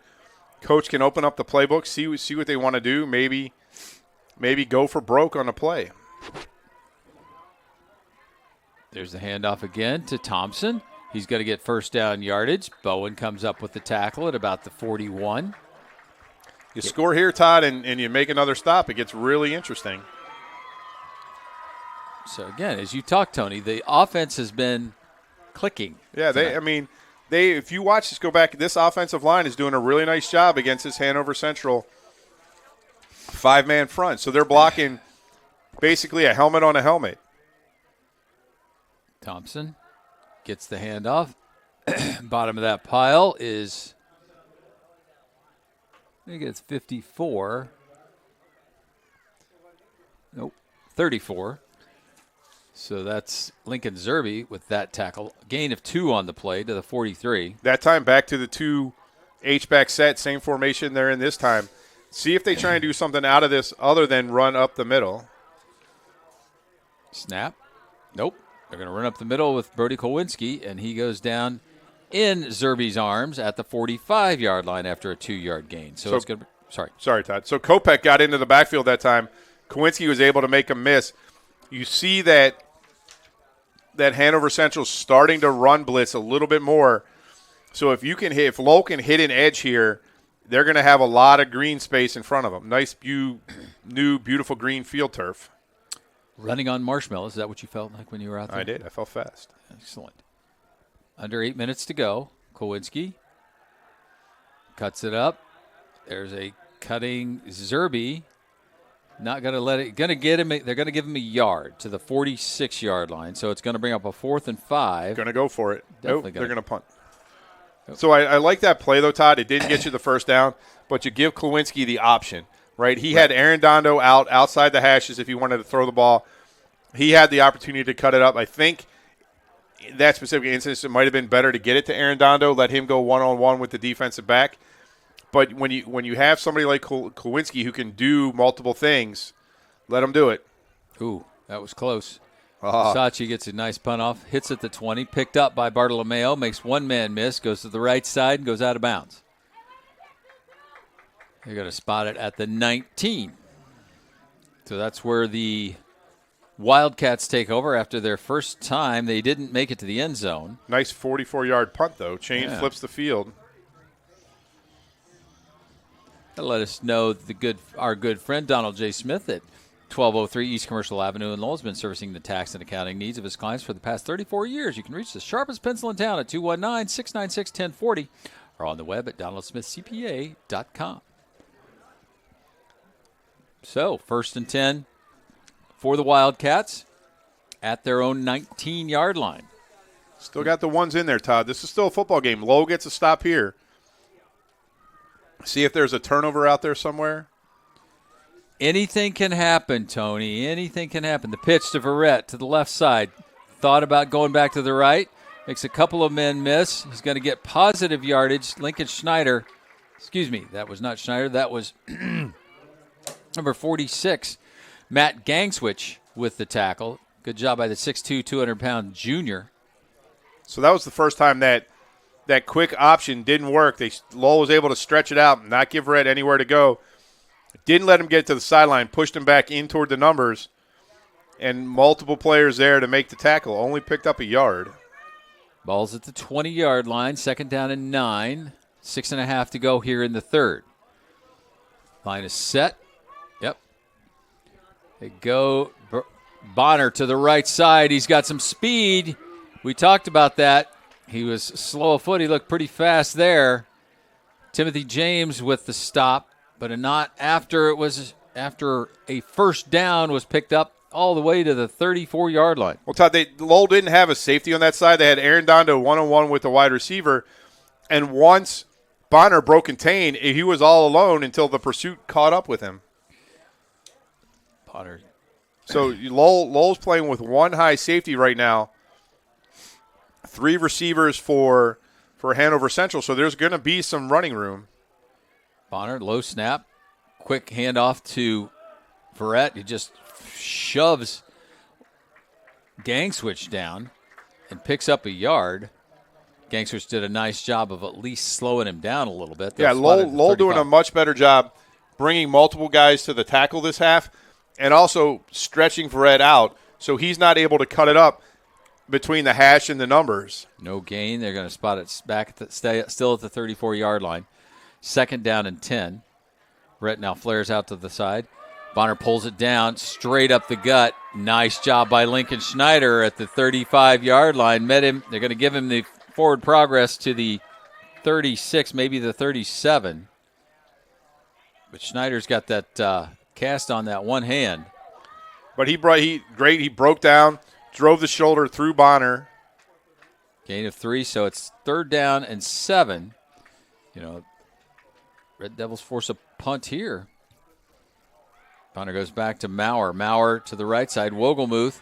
Coach can open up the playbook, see what they want to do. Maybe go for broke on the play. There's the handoff again to Thompson. He's going to get first down yardage. Bowen comes up with the tackle at about the 41. You score here, Todd, and you make another stop. It gets really interesting. So, again, as you talk, Tony, the offense has been clicking. Yeah, if you watch this, go back, this offensive line is doing a really nice job against this Hanover Central 5-man front. So they're blocking basically a helmet on a helmet. Thompson gets the handoff. Bottom of that pile is, I think it's 54. Nope, 34. So that's Lincoln Zerby with that tackle. Gain of 2 on the play to the 43. That time back to the 2 H-back set, same formation they're in this time. See if they try and do something out of this other than run up the middle. Snap. Nope. They're going to run up the middle with Brody Kowinski, and he goes down in Zerby's arms at the 45-yard line after a 2-yard gain. So it's going to be – Sorry, Todd. So Kopech got into the backfield that time. Kowinski was able to make a miss. You see that Hanover Central's starting to run blitz a little bit more. So if Lowell can hit an edge here, they're going to have a lot of green space in front of them. Nice, new, beautiful green field turf. Running on marshmallows, is that what you felt like when you were out there? I did. I felt fast. Excellent. Under 8 minutes to go. Kowinski cuts it up. There's a cutting Zerby. Not going to let it. Going to get him. They're going to give him a yard to the 46-yard line. So it's going to bring up a 4th and 5. Going to go for it. Definitely they're going to punt. Nope. So I like that play, though, Todd. It didn't get you the first down, but you give Kowinski the option, right? He had Arredondo outside the hashes if he wanted to throw the ball. He had the opportunity to cut it up. I think in that specific instance, it might have been better to get it to Arredondo, let him go one-on-one with the defensive back. But when you have somebody like Kowinski who can do multiple things, let him do it. Ooh, that was close. Sachi gets a nice punt off, hits at the 20, picked up by Bartolomeo, makes one man miss, goes to the right side, and goes out of bounds. They're going to spot it at the 19. So that's where the Wildcats take over after their first time. They didn't make it to the end zone. Nice 44-yard punt, though. Chain flips the field. That'll let us know our good friend Donald J. Smith at 1203 East Commercial Avenue in Lowell has been servicing the tax and accounting needs of his clients for the past 34 years. You can reach the sharpest pencil in town at 219-696-1040 or on the web at donaldsmithcpa.com. So, 1st and 10 for the Wildcats at their own 19-yard line. Still got the ones in there, Todd. This is still a football game. Lowell gets a stop here. See if there's a turnover out there somewhere. Anything can happen, Tony. Anything can happen. The pitch to Verrett to the left side. Thought about going back to the right. Makes a couple of men miss. He's going to get positive yardage. Lincoln Schneider. Excuse me, that was not Schneider. That was number 46, Matt Gangswich with the tackle. Good job by the 6'2", 200-pound junior. So that was the first time that quick option didn't work. Lowell was able to stretch it out and not give Verrett anywhere to go. Didn't let him get to the sideline, pushed him back in toward the numbers, and multiple players there to make the tackle. Only picked up a yard. Ball's at the 20-yard line, 2nd down and 9. 6.5 to go here in the third. Line is set. Yep. They go. Bonner to the right side. He's got some speed. We talked about that. He was slow of foot. He looked pretty fast there. Timothy James with the stop, but not after a first down was picked up all the way to the 34-yard line. Well, Todd, Lowell didn't have a safety on that side. They had Aaron Dondo one-on-one with the wide receiver, and once Bonner broke contain, he was all alone until the pursuit caught up with him. Bonner. So Lowell's playing with one high safety right now. 3 receivers for Hanover Central, so there's going to be some running room. Bonner, low snap, quick handoff to Verrett. He just shoves Gangswich down and picks up a yard. Gangswich did a nice job of at least slowing him down a little bit. Yeah, Lowell doing a much better job bringing multiple guys to the tackle this half and also stretching Verrett out so he's not able to cut it up between the hash and the numbers. No gain. They're going to spot it back still at the 34-yard line. 2nd down and 10. Verrett now flares out to the side. Bonner pulls it down straight up the gut. Nice job by Lincoln Schneider at the 35-yard line. Met him. They're going to give him the forward progress to the 36, maybe the 37. But Schneider's got that cast on that one hand. But he broke down, drove the shoulder through Bonner. Gain of 3, so it's 3rd down and 7. Red Devils force a punt here. Bonner goes back to Maurer. Maurer to the right side. Wogelmuth.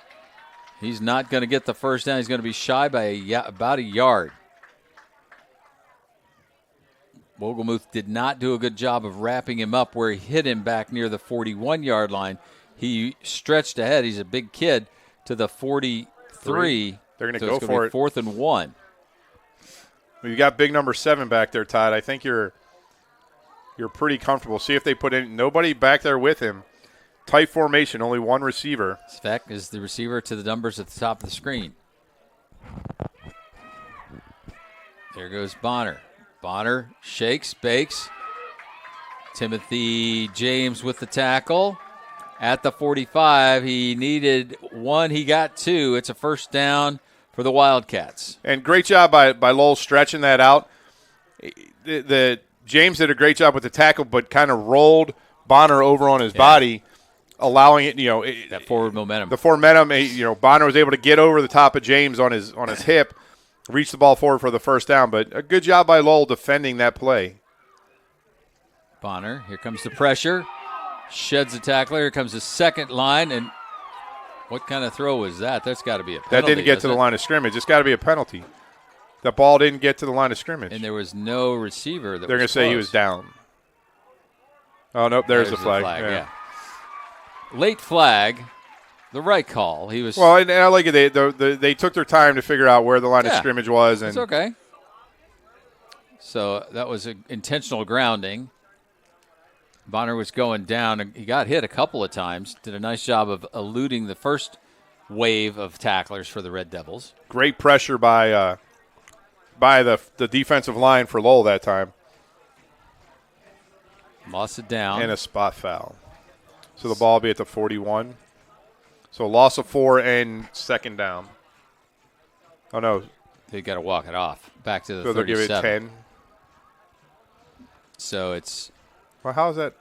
He's not going to get the first down. He's going to be shy by about a yard. Wogelmuth did not do a good job of wrapping him up where he hit him back near the 41-yard line. He stretched ahead. He's a big kid to the 43. They're going to go for it. 4th and 1. Well, you got big number 7 back there, Todd. I think you're pretty comfortable. See if they put in nobody back there with him. Tight formation, only one receiver. Svek is the receiver to the numbers at the top of the screen. There goes Bonner. Bonner shakes, bakes. Timothy James with the tackle. At the 45, he needed 1. He got 2. It's a first down for the Wildcats. And great job by Lowell stretching that out. The James did a great job with the tackle, but kind of rolled Bonner over on his body, allowing it, that forward momentum. The forward momentum, Bonner was able to get over the top of James on his hip, reach the ball forward for the first down. But a good job by Lowell defending that play. Bonner, here comes the pressure. Sheds the tackler. Here comes the second line. And what kind of throw was that? That's got to be a penalty. That didn't get to the line of scrimmage. It's got to be a penalty. The ball didn't get to the line of scrimmage. And there was no receiver. They're going to say he was down. Oh, nope, there's the flag. Yeah. Late flag, the right call. He was. Well, and I like it. They took their time to figure out where the line of scrimmage was. And it's okay. So that was an intentional grounding. Bonner was going down, and he got hit a couple of times. Did a nice job of eluding the first wave of tacklers for the Red Devils. Great pressure by the defensive line for Lowell that time. Lost it down. And a spot foul. So the ball will be at the 41. So loss of 4 and second down. Oh, no. They got to walk it off. Back to the 37. So they'll give it 10. So it's. Well, how is that?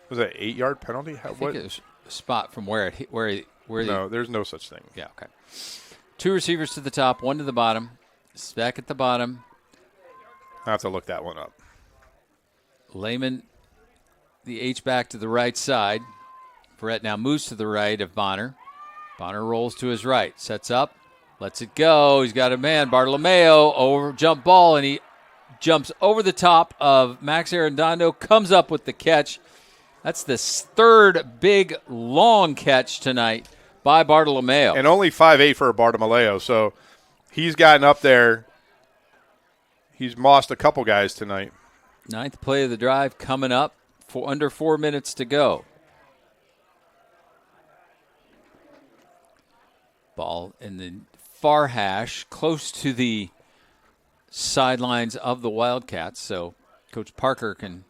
Was that an 8-yard penalty? I think it was a spot from where it hit, no, there's no such thing. Yeah, okay. 2 receivers to the top, 1 to the bottom. It's back at the bottom. I have to look that one up. Lehman, the H-back to the right side. Verrett now moves to the right of Bonner. Bonner rolls to his right, sets up, lets it go. He's got a man, Bartolomeo, over jump ball, and he jumps over the top of Max Arredondo, comes up with the catch. That's the third big, long catch tonight by Bartolomeo. And only 5'8" for Bartolomeo, so he's gotten up there. He's mossed a couple guys tonight. 9th play of the drive coming up for under 4 minutes to go. Ball in the far hash, close to the sidelines of the Wildcats, so Coach Park can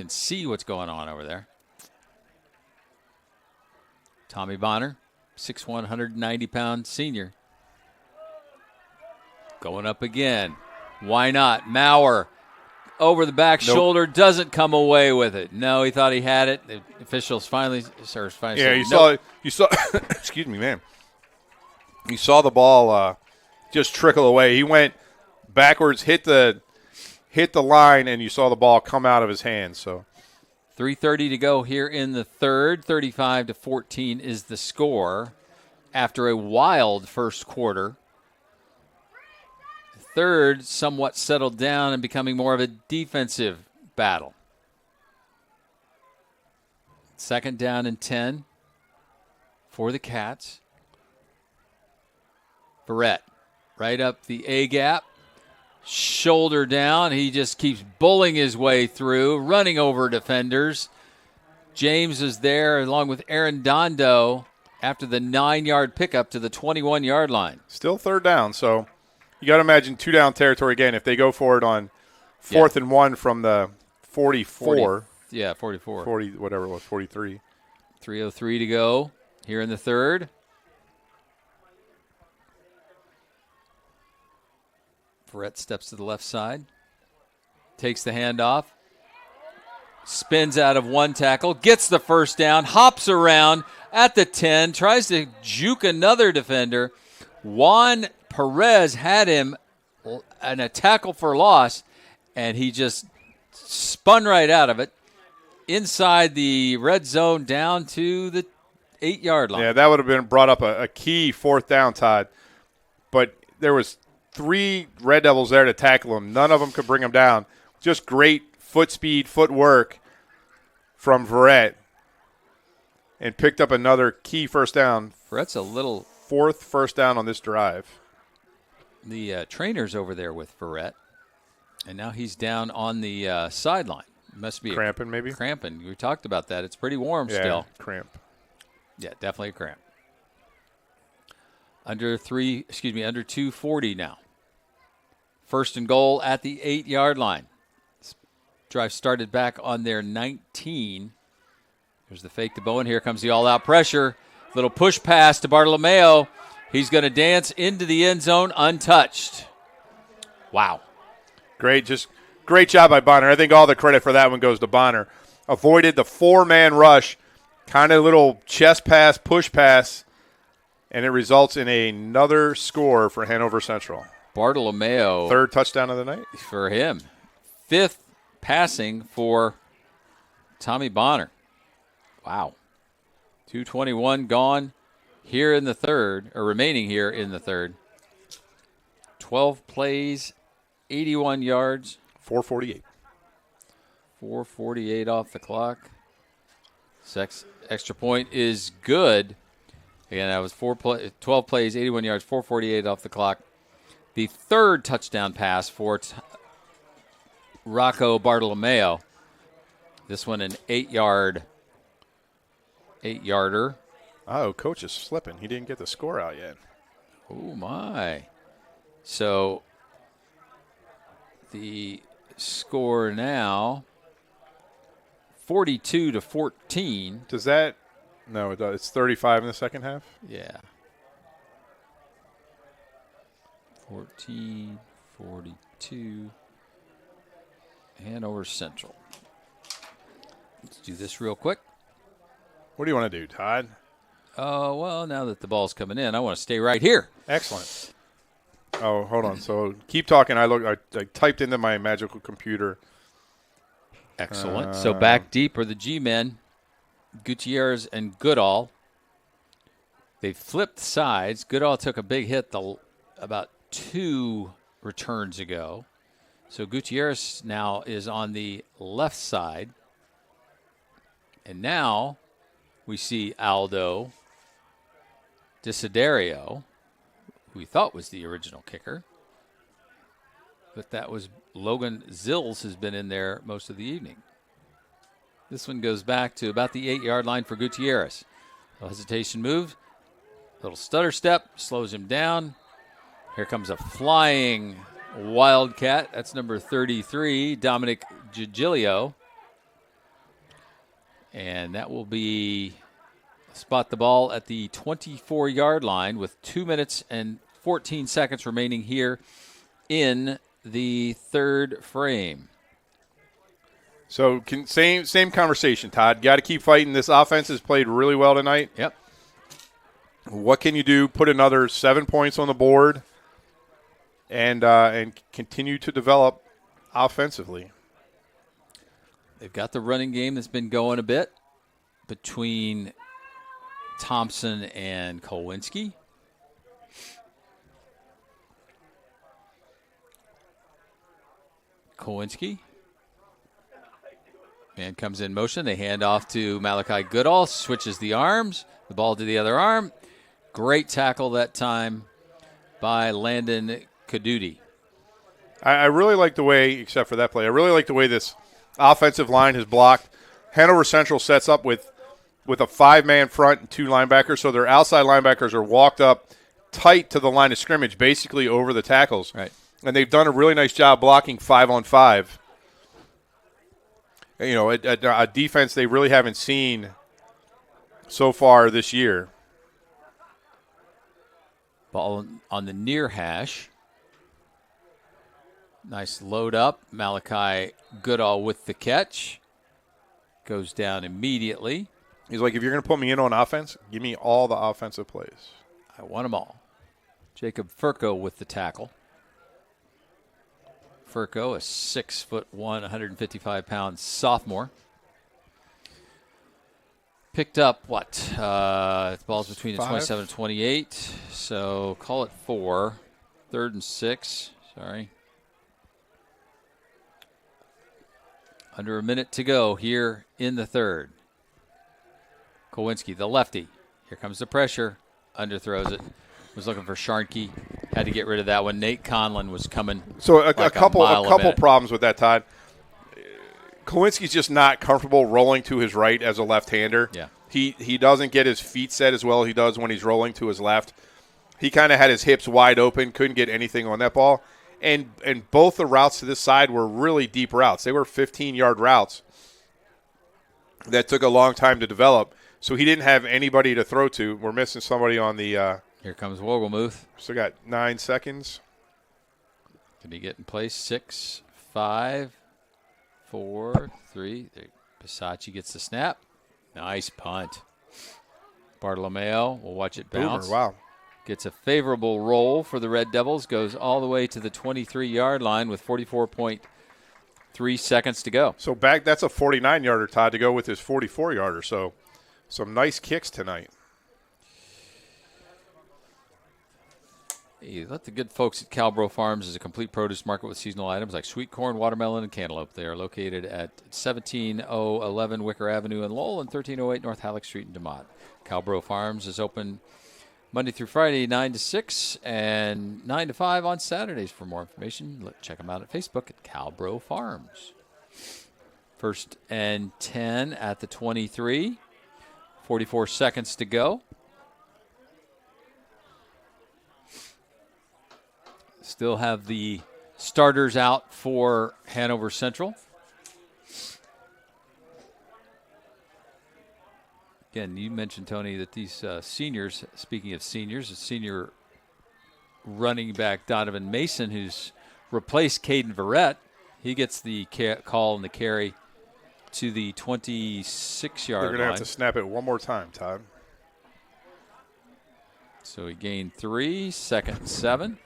see what's going on over there. Tommy Bonner, 6'1", 190-pound senior. Going up again. Why not? Maurer over the back shoulder, doesn't come away with it. No, he thought he had it. The officials finally said, you saw excuse me, man. You saw the ball just trickle away. He went backwards, hit the line, and you saw the ball come out of his hands. So 3:30 to go here in the third. 35-14 is the score after a wild first quarter. The third somewhat settled down and becoming more of a defensive battle. 2nd down and 10 for the Cats. Verrett right up the A-gap. Shoulder down. He just keeps bullying his way through, running over defenders. James is there along with Arredondo after the 9-yard pickup to the 21-yard line. Still 3rd down, so you got to imagine 2-down territory again if they go for it on 4th and 1 from the 44. 44. 40, whatever it was, 43. 3:03 to go here in the third. Verrett steps to the left side, takes the handoff, spins out of one tackle, gets the first down, hops around at the 10, tries to juke another defender. Juan Perez had him in a tackle for loss, and he just spun right out of it inside the red zone down to the 8-yard line. Yeah, that would have been brought up a key 4th down, Todd. But there was 3 Red Devils there to tackle him. None of them could bring him down. Just great foot speed, footwork from Verrett. And picked up another key first down. Verrett's a little 4th first down on this drive. The trainer's over there with Verrett. And now he's down on the sideline. Must be cramping, maybe? Cramping. We talked about that. It's pretty warm still. Cramp. Yeah, definitely a cramp. Under 2:40 now. 1st and goal at the 8-yard line. This drive started back on their 19. There's the fake to Bowen. Here comes the all-out pressure. Little push pass to Bartolomeo. He's going to dance into the end zone untouched. Wow. Great job by Bonner. I think all the credit for that one goes to Bonner. Avoided the 4-man rush, kind of little chest pass, push pass, and it results in another score for Hanover Central. Bartolomeo. 3rd touchdown of the night. For him. 5th passing for Tommy Bonner. Wow. 2:21 gone here in the third, or remaining here in the third. 12 plays, 81 yards. 4:48. 4:48 off the clock. Extra point is good. Again, that was 12 plays, 81 yards, 4:48 off the clock. The 3rd touchdown pass for Rocco Bartolomeo. This one an 8-yarder. Oh, coach is slipping. He didn't get the score out yet. Oh, my. So the score now, 42-14. Does that – no, it does. It's 35 in the second half? Yeah. 14-42. Hanover Central. Let's do this real quick. What do you want to do, Todd? Oh, well, now that the ball's coming in, I want to stay right here. Excellent. Oh, hold on. So keep talking. I typed into my magical computer. Excellent. So back deep are the G-men, Gutierrez and Goodall. They flipped sides. Goodall took a big hit about 2 returns ago. So Gutierrez now is on the left side. And now we see Aldo Desiderio, who we thought was the original kicker. But that was Logan Zills has been in there most of the evening. This one goes back to about the 8-yard line for Gutierrez. No hesitation move. Little stutter step, slows him down. Here comes a flying Wildcat. That's number 33, Dominic Gigilio. And that will be spot the ball at the 24-yard line with 2 minutes and 14 seconds remaining here in the third frame. So same conversation, Todd. Got to keep fighting. This offense has played really well tonight. Yep. What can you do? Put another 7 points on the board and continue to develop offensively. They've got the running game that's been going a bit between Thompson and Kowinski. Man comes in motion. They hand off to Malachi Goodall. Switches the arms. The ball to the other arm. Great tackle that time by Landon Caduti. I really like the way, except for that play, I really like the way this offensive line has blocked. Hanover Central sets up with a 5-man front and 2 linebackers, so their outside linebackers are walked up tight to the line of scrimmage, basically over the tackles. Right. And they've done a really nice job blocking 5-on-5. You know, a defense they really haven't seen so far this year. Ball on the near hash. Nice load up. Malachi Goodall with the catch. Goes down immediately. He's like, if you're going to put me in on offense, give me all the offensive plays. I want them all. Jacob Furco with the tackle. Furco, a 6'1", 155-pound sophomore. Picked up, the ball's between the 27 and 28, so call it 4. 3rd and 6, sorry. Under a minute to go here in the third. Kowinski, the lefty. Here comes the pressure. Underthrows it. Was looking for Sharnke. Had to get rid of that one. Nate Conlon was coming. So a couple problems with that, Todd. Kowinski's just not comfortable rolling to his right as a left-hander. Yeah. He doesn't get his feet set as well as he does when he's rolling to his left. He kind of had his hips wide open, couldn't get anything on that ball. And both the routes to this side were really deep routes. They were 15-yard routes that took a long time to develop. So he didn't have anybody to throw to. We're missing somebody on the here comes Wogelmuth. Still got 9 seconds. Can he get in place? 6, 5, 4, 3. Bisacci gets the snap. Nice punt. Bartolomeo will watch it bounce. Boomer, wow. Gets a favorable roll for the Red Devils. Goes all the way to the 23-yard line with 44.3 seconds to go. So that's a 49-yarder, Todd, to go with his 44-yarder. So some nice kicks tonight. Hey, let the good folks at Calbro Farms is a complete produce market with seasonal items like sweet corn, watermelon, and cantaloupe. They are located at 17011 Wicker Avenue in Lowell and 1308 North Halleck Street in DeMont. Calbro Farms is open Monday through Friday, 9 to 6, and 9 to 5 on Saturdays. For more information, check them out at Facebook at Calbro Farms. First and 10 at the 23. 44 seconds to go. Still have the starters out for Hanover Central. Again, you mentioned, Tony, that these seniors, speaking of seniors, a senior running back Donovan Mason, who's replaced Caden Verrett, he gets the call and the carry to the 26-yard line. They're going to have to snap it one more time, Todd. So he gained 3, second and 7.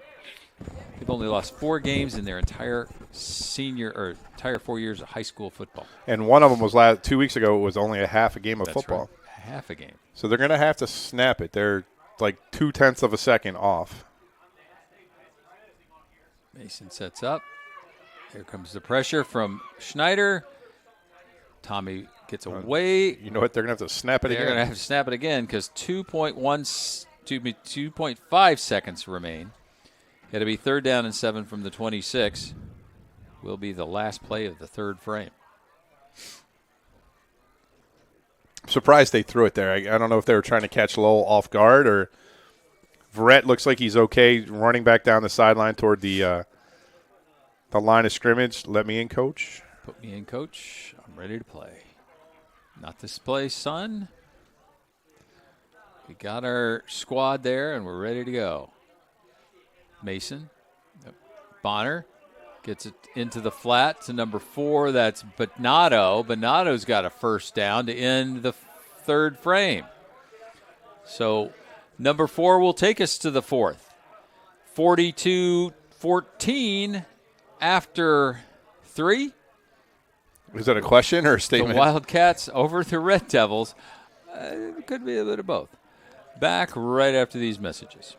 They've only lost 4 games in their entire 4 years of high school football. And one of them was 2 weeks ago. It was only a half a game of football. Right. Half a game. So they're going to have to snap it. They're like 0.2 of a second off. Mason sets up. Here comes the pressure from Schneider. Tommy gets away. You know what? They're going to have to snap it again. They're going to have to snap it again because 2.5 seconds remain. Got to be 3rd down and 7 from the 26. Will be the last play of the third frame. Surprised they threw it there. I don't know if they were trying to catch Lowell off guard or Verrett looks like he's okay running back down the sideline toward the line of scrimmage. Let me in, coach. Put me in, coach. I'm ready to play. Not this play, son. We got our squad there, and we're ready to go. Mason. Bonner gets it into the flat to number 4. That's Bernardo. Bernardo's got a first down to end the third frame. So number 4 will take us to the 4th. 42-14 after 3. Is that a question or a statement? The Wildcats over the Red Devils. It could be a bit of both. Back right after these messages.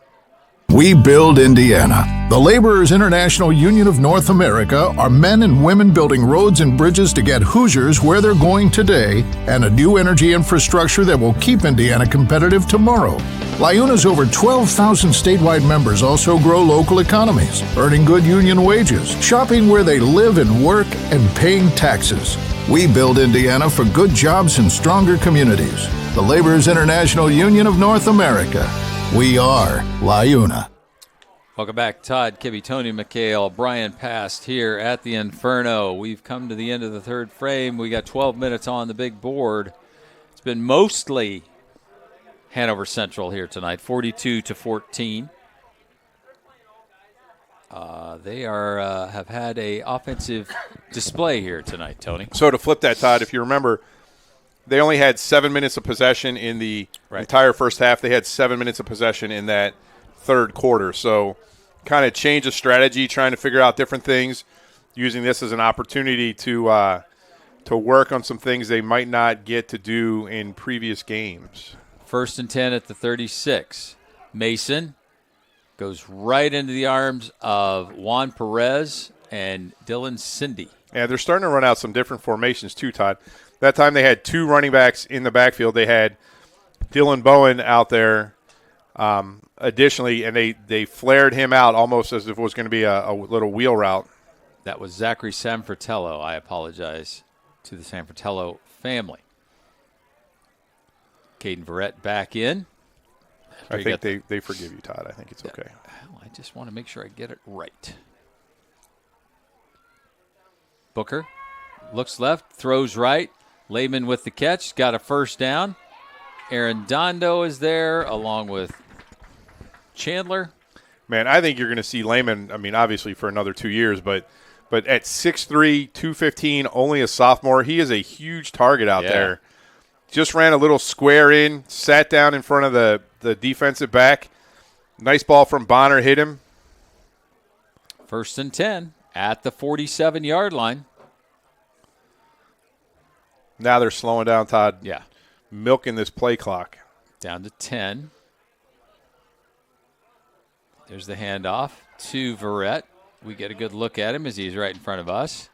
We build Indiana. The Laborers International Union of North America are men and women building roads and bridges to get Hoosiers where they're going today and a new energy infrastructure that will keep Indiana competitive tomorrow. Liuna's over 12,000 statewide members also grow local economies, earning good union wages, shopping where they live and work, and paying taxes. We build Indiana for good jobs and stronger communities. The Laborers International Union of North America. We are Liuna. Welcome back. Todd, Kibbe, Tony McHale, Brian Past here at the Inferno. We've come to the end of the third frame. We got 12 minutes on the big board. It's been mostly Hanover Central here tonight, 42-14. They have had a offensive display here tonight, Tony. So to flip that, Todd, if you remember, they only had 7 minutes of possession in the entire first half. They had 7 minutes of possession in that third quarter. So kind of change of strategy, trying to figure out different things, using this as an opportunity to work on some things they might not get to do in previous games. 1st and 10 at the 36. Mason goes right into the arms of Juan Perez and Dylan Cindy. Yeah, they're starting to run out some different formations too, Todd. That time they had 2 running backs in the backfield. They had Dylan Bowen out there additionally, and they flared him out almost as if it was going to be a little wheel route. That was Zachary Sanfratello. I apologize to the Sanfratello family. Caden Verrett back in. I think they forgive you, Todd. I think it's okay. Well, I just want to make sure I get it right. Booker looks left, throws right. Lehman with the catch, got a first down. Aaron Dondo is there along with Chandler. Man, I think you're going to see Lehman, I mean, obviously for another 2 years, but at 6'3", 215, only a sophomore, he is a huge target out there. Just ran a little square in, sat down in front of the defensive back. Nice ball from Bonner, hit him. 1st and 10 at the 47-yard line. Now they're slowing down, Todd. Yeah. Milking this play clock. Down to 10. There's the handoff to Verrett. We get a good look at him as he's right in front of us.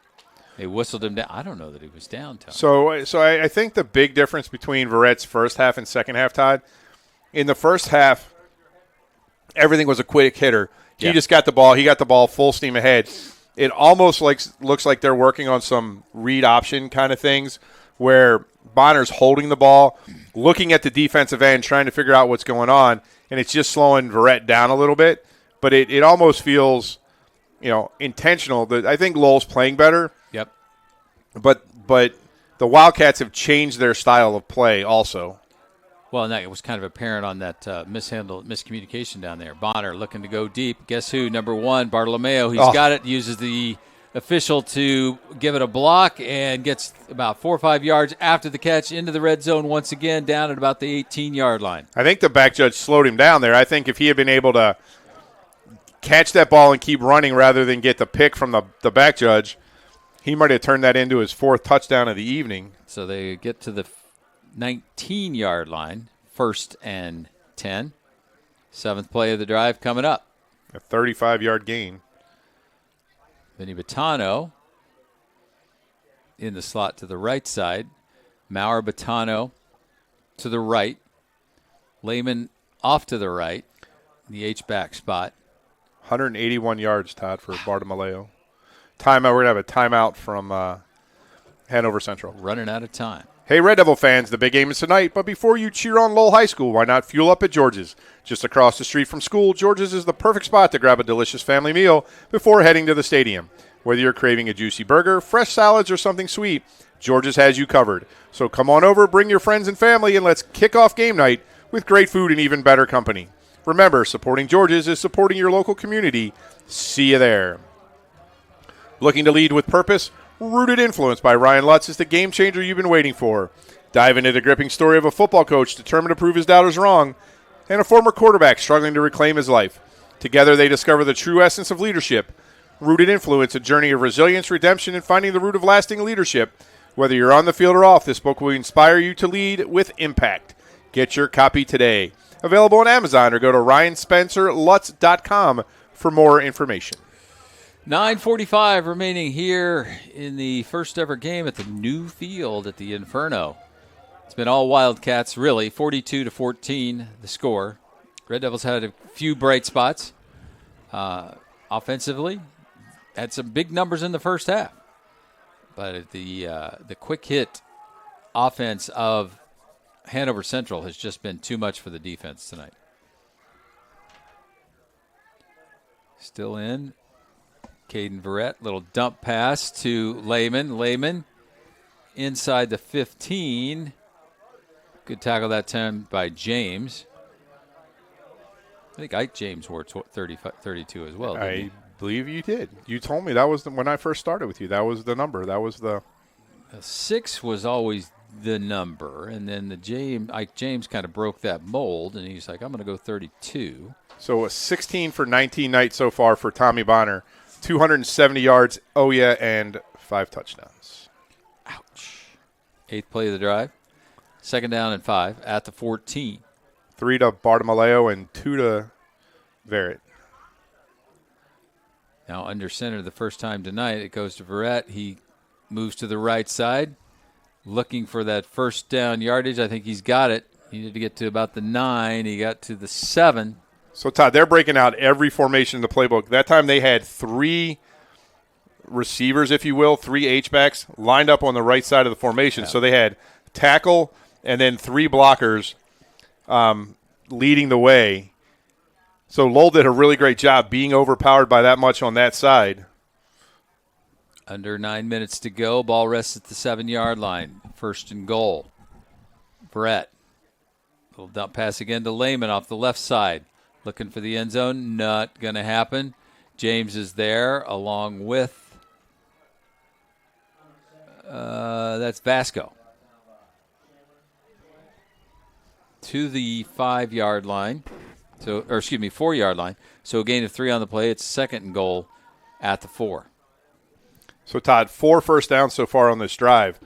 They whistled him down. I don't know that he was down, Todd. So I think the big difference between Verrett's first half and second half, Todd, in the first half, everything was a quick hitter. He just got the ball. He got the ball full steam ahead. it almost looks like they're working on some read option kind of things where Bonner's holding the ball, looking at the defensive end, trying to figure out what's going on, and it's just slowing Verrett down a little bit. But it almost feels, intentional. I think Lowell's playing better. Yep. But the Wildcats have changed their style of play also. Well, and that was kind of apparent on that miscommunication down there. Bonner looking to go deep. Guess who? Number 1, Bartolomeo. He's got it. Uses the official to give it a block and gets about 4 or 5 yards after the catch into the red zone once again, down at about the 18-yard line. I think the back judge slowed him down there. I think if he had been able to catch that ball and keep running rather than get the pick from the back judge, he might have turned that into his 4th touchdown of the evening. So they get to the 19-yard line, 1st and 10. 7th play of the drive coming up. A 35-yard gain. Vinny Bottano in the slot to the right side. Maurer, Bottano to the right. Lehman off to the right. The H-back spot. 181 yards, Todd, for Bartolomeo. Timeout. We're going to have a timeout from Hanover Central. Running out of time. Hey, Red Devil fans, the big game is tonight, but before you cheer on Lowell High School, why not fuel up at George's? Just across the street from school, George's is the perfect spot to grab a delicious family meal before heading to the stadium. Whether you're craving a juicy burger, fresh salads, or something sweet, George's has you covered. So come on over, bring your friends and family, and let's kick off game night with great food and even better company. Remember, supporting George's is supporting your local community. See you there. Looking to lead with purpose? Rooted Influence by Ryan Lutz is the game changer you've been waiting for. Dive into the gripping story of a football coach determined to prove his doubters wrong and a former quarterback struggling to reclaim his life. Together they discover the true essence of leadership. Rooted Influence, a journey of resilience, redemption, and finding the root of lasting leadership. Whether you're on the field or off, this book will inspire you to lead with impact. Get your copy today. Available on Amazon or go to RyanSpencerLutz.com for more information. 9:45 remaining here in the first ever game at the new field at the Inferno. It's been all Wildcats, really. 42-14, the score. Red Devils had a few bright spots offensively. Had some big numbers in the first half. But the quick hit offense of Hanover Central has just been too much for the defense tonight. Still in. Caden Verrett, little dump pass to Lehman. Lehman inside the 15. Good tackle that time by James. I think Ike James wore 32 as well. I believe you did. You told me that was when I first started with you. That was the number. That was the 6 was always the number, and then Ike James kind of broke that mold, and he's like, I'm going to go 32. So a 16 for 19 night so far for Tommy Bonner. 270 yards, and 5 touchdowns. Ouch. 8th play of the drive. 2nd down and 5 at the 14. 3 to Bartolomeo and 2 to Verrett. Now under center the first time tonight. It goes to Verrett. He moves to the right side, looking for that first down yardage. I think he's got it. He needed to get to about the 9. He got to the 7. So, Todd, they're breaking out every formation in the playbook. That time they had 3 receivers, if you will, 3 H-backs lined up on the right side of the formation. Yeah. So they had tackle and then 3 blockers leading the way. So Lowell did a really great job being overpowered by that much on that side. Under 9 minutes to go. Ball rests at the 7-yard line. 1st and goal. Brett. Little dump pass again to Lehman off the left side. Looking for the end zone. Not going to happen. James is there along with that's Vasco. To the 5-yard line. 4-yard line. So a gain of 3 on the play. It's 2nd and goal at the 4. So, Todd, 4 first downs so far on this drive.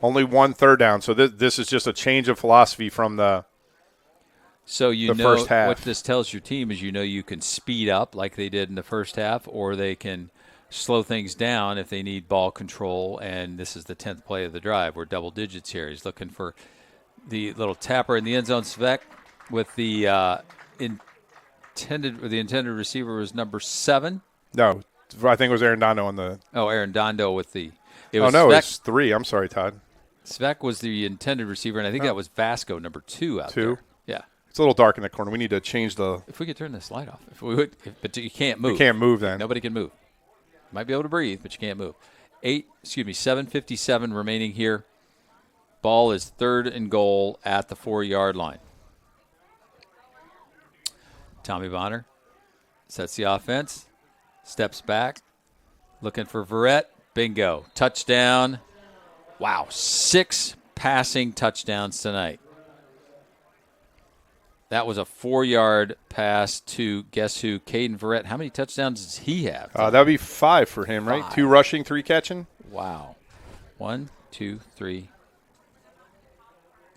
Only 1 third down. So this is just a change of philosophy from the first half. What this tells your team is you can speed up like they did in the first half, or they can slow things down if they need ball control. And this is the 10th play of the drive. We're double digits here. He's looking for the little tapper in the end zone. Svek with the intended receiver was number 7. No, I think it was Arredondo on the. Oh, Arredondo with the. It was it Svek. was 3. I'm sorry, Todd. Svek was the intended receiver, and I think that was Vasco, number 2 out 2? there. Yeah. It's a little dark in the corner. We need to change the. If we could turn this light off. But you can't move. You can't move then. Nobody can move. You might be able to breathe, but you can't move. 7:57 remaining here. Ball is 3rd and goal at the 4-yard line. Tommy Bonner sets the offense, steps back, looking for Verrett. Bingo. Touchdown. Wow, 6 passing touchdowns tonight. That was a 4-yard pass to, guess who, Caden Verrett. How many touchdowns does he have? That would be 5 for him, right? 2 rushing, 3 catching? Wow. 1, 2, 3.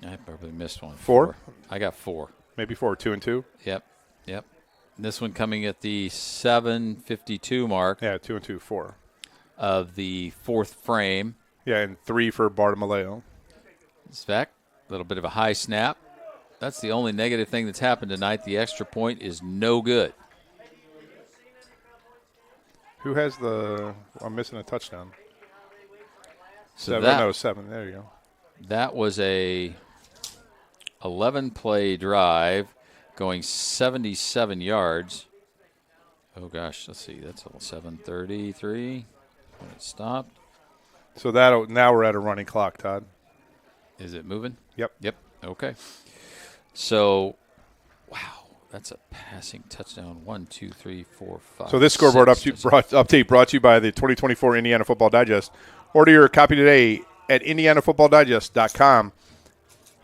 I probably missed one. 4? I got 4. Maybe 4, 2 and 2? Yep. This one coming at the 7:52 mark. Yeah, 2 and 2, 4. Of the 4th frame. Yeah, and 3 for Bartolomeo. Svek, a little bit of a high snap. That's the only negative thing that's happened tonight. The extra point is no good. Who has the – I'm missing a touchdown. So 7. There you go. That was a 11-play drive going 77 yards. Oh, gosh, let's see. That's 7:33 when it stopped. So now we're at a running clock, Todd. Is it moving? Yep. Okay. So, wow, that's a passing touchdown. 1, 2, 3, 4, 5. So this scoreboard update brought to you by the 2024 Indiana Football Digest. Order your copy today at IndianaFootballDigest.com.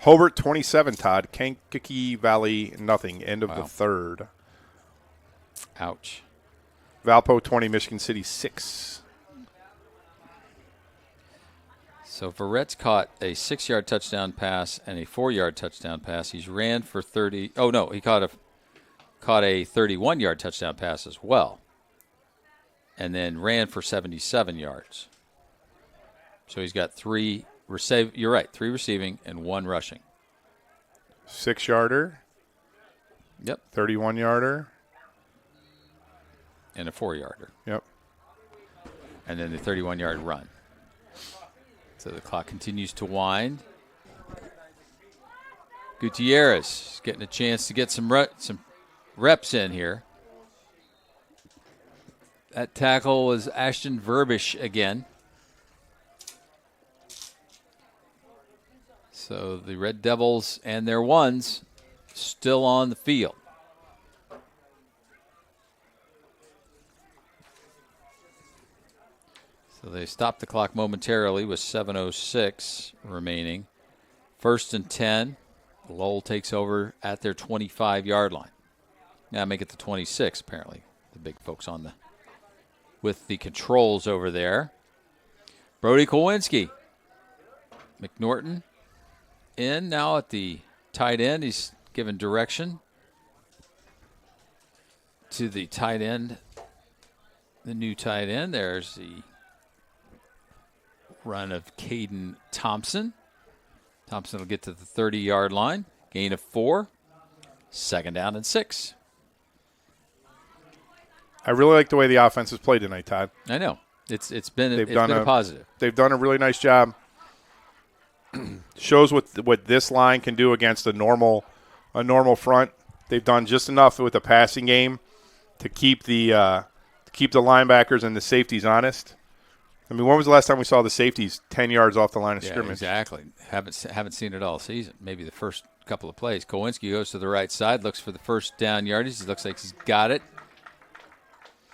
Hobart 27, Todd. Kankakee Valley nothing. End of the 3rd. Ouch. Valpo 20, Michigan City 6. So Verrett's caught a 6-yard touchdown pass and a 4-yard touchdown pass. He's ran for 30. Oh no, he caught a 31-yard touchdown pass as well, and then ran for 77 yards. So he's got 3 You're right, 3 receiving and 1 rushing. 6-yarder. Yep. 31-yarder. And a 4-yarder. Yep. And then the 31-yard run. So the clock continues to wind. Gutierrez getting a chance to get some reps in here. That tackle was Ashton Verbish again. So the Red Devils and their ones still on the field. So they stopped the clock momentarily with 7:06 remaining. 1st and 10. Lowell takes over at their 25-yard line. Now make it the 26, apparently. The big folks with the controls over there. Brody Kowinski. McNorton in now at the tight end. He's given direction to the tight end. The new tight end. There's the run of Caden Thompson. Thompson will get to the 30-yard line. Gain of 4. 2nd down and 6. I really like the way the offense has played tonight, Todd. I know. It's been a positive. They've done a really nice job. Shows what this line can do against a normal front. They've done just enough with the passing game to keep the linebackers and the safeties honest. I mean, when was the last time we saw the safeties 10 yards off the line of scrimmage? Exactly. Haven't seen it all season. Maybe the first couple of plays. Kowinski goes to the right side, looks for the 1st down yardage. He looks like he's got it.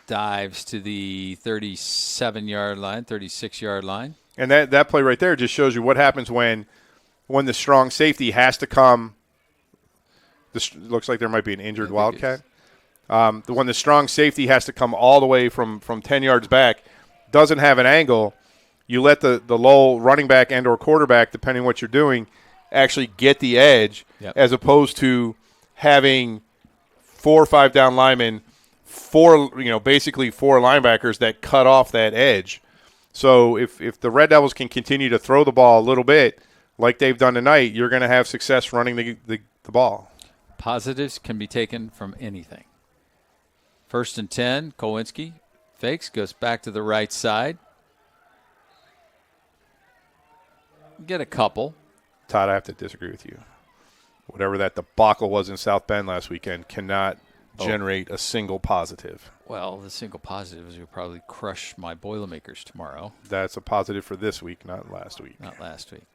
Dives to the 37-yard line, 36-yard line. And that play right there just shows you what happens when the strong safety has to come. This looks like there might be an injured Wildcat. When the strong safety has to come all the way from 10 yards back, doesn't have an angle, you let the Lowell running back and or quarterback, depending on what you're doing, actually get the edge, as opposed to having 4 or 5 down linemen, basically 4 linebackers that cut off that edge. So if the Red Devils can continue to throw the ball a little bit like they've done tonight, you're going to have success running the ball. Positives can be taken from anything. 1st and 10, Kowinski Fakes, goes back to the right side. Get a couple. Todd, I have to disagree with you. Whatever that debacle was in South Bend last weekend cannot generate a single positive. Well, the single positive is you'll probably crush my Boilermakers tomorrow. That's a positive for this week, not last week. Not last week.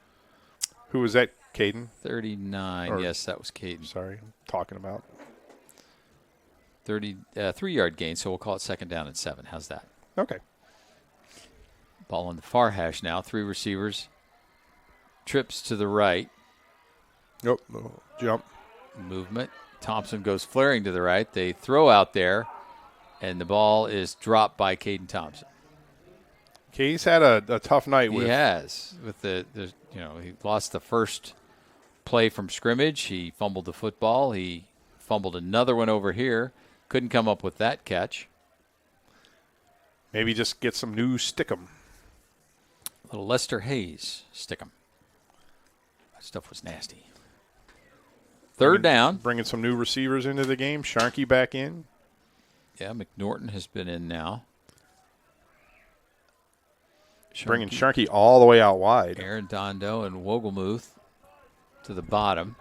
Who was that, Caden? 39. Yes, that was Caden. Sorry, I'm talking about. 3-yard gain, so we'll call it 2nd down and 7. How's that? Okay. Ball on the far hash now. 3 receivers. Trips to the right. Nope. Jump. Movement. Thompson goes flaring to the right. They throw out there, and the ball is dropped by Caden Thompson. He's had a tough night with. He has. With he lost the first play from scrimmage. He fumbled the football. He fumbled another one over here. Couldn't come up with that catch. Maybe just get some new stickum. Little Lester Hayes stickum. That stuff was nasty. 3rd down. Bringing some new receivers into the game. Sharkey back in. Yeah, McNorton has been in now. Bringing Sharkey all the way out wide. Aaron Dondo and Wogelmuth to the bottom.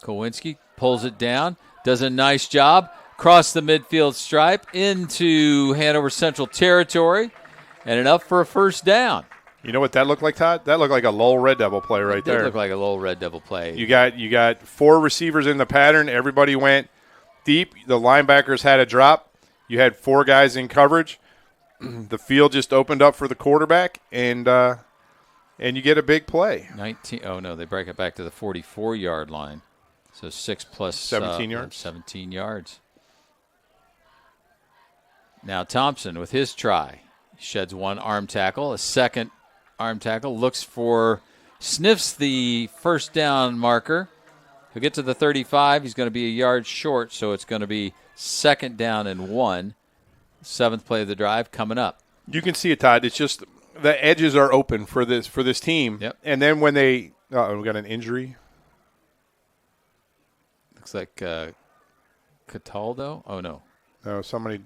Kowinski pulls it down, does a nice job, cross the midfield stripe into Hanover Central territory, and enough for a 1st down. You know what that looked like, Todd? That looked like a Lowell Red Devil play right there. It did look like a Lowell Red Devil play. You got 4 receivers in the pattern. Everybody went deep. The linebackers had a drop. You had 4 guys in coverage. The field just opened up for the quarterback, and you get a big play. 19. Oh no, they break it back to the 44-yard line. So 6 plus 17 yards. 17 yards. Now Thompson with his try. Sheds 1 arm tackle, a 2nd arm tackle, sniffs the 1st down marker. He'll get to the 35. He's going to be a yard short, so it's going to be 2nd down and 1. 7th play of the drive coming up. You can see it, Todd. It's just the edges are open for this team. Yep. And then when we got an injury. Looks like Cataldo. Oh, no. No, somebody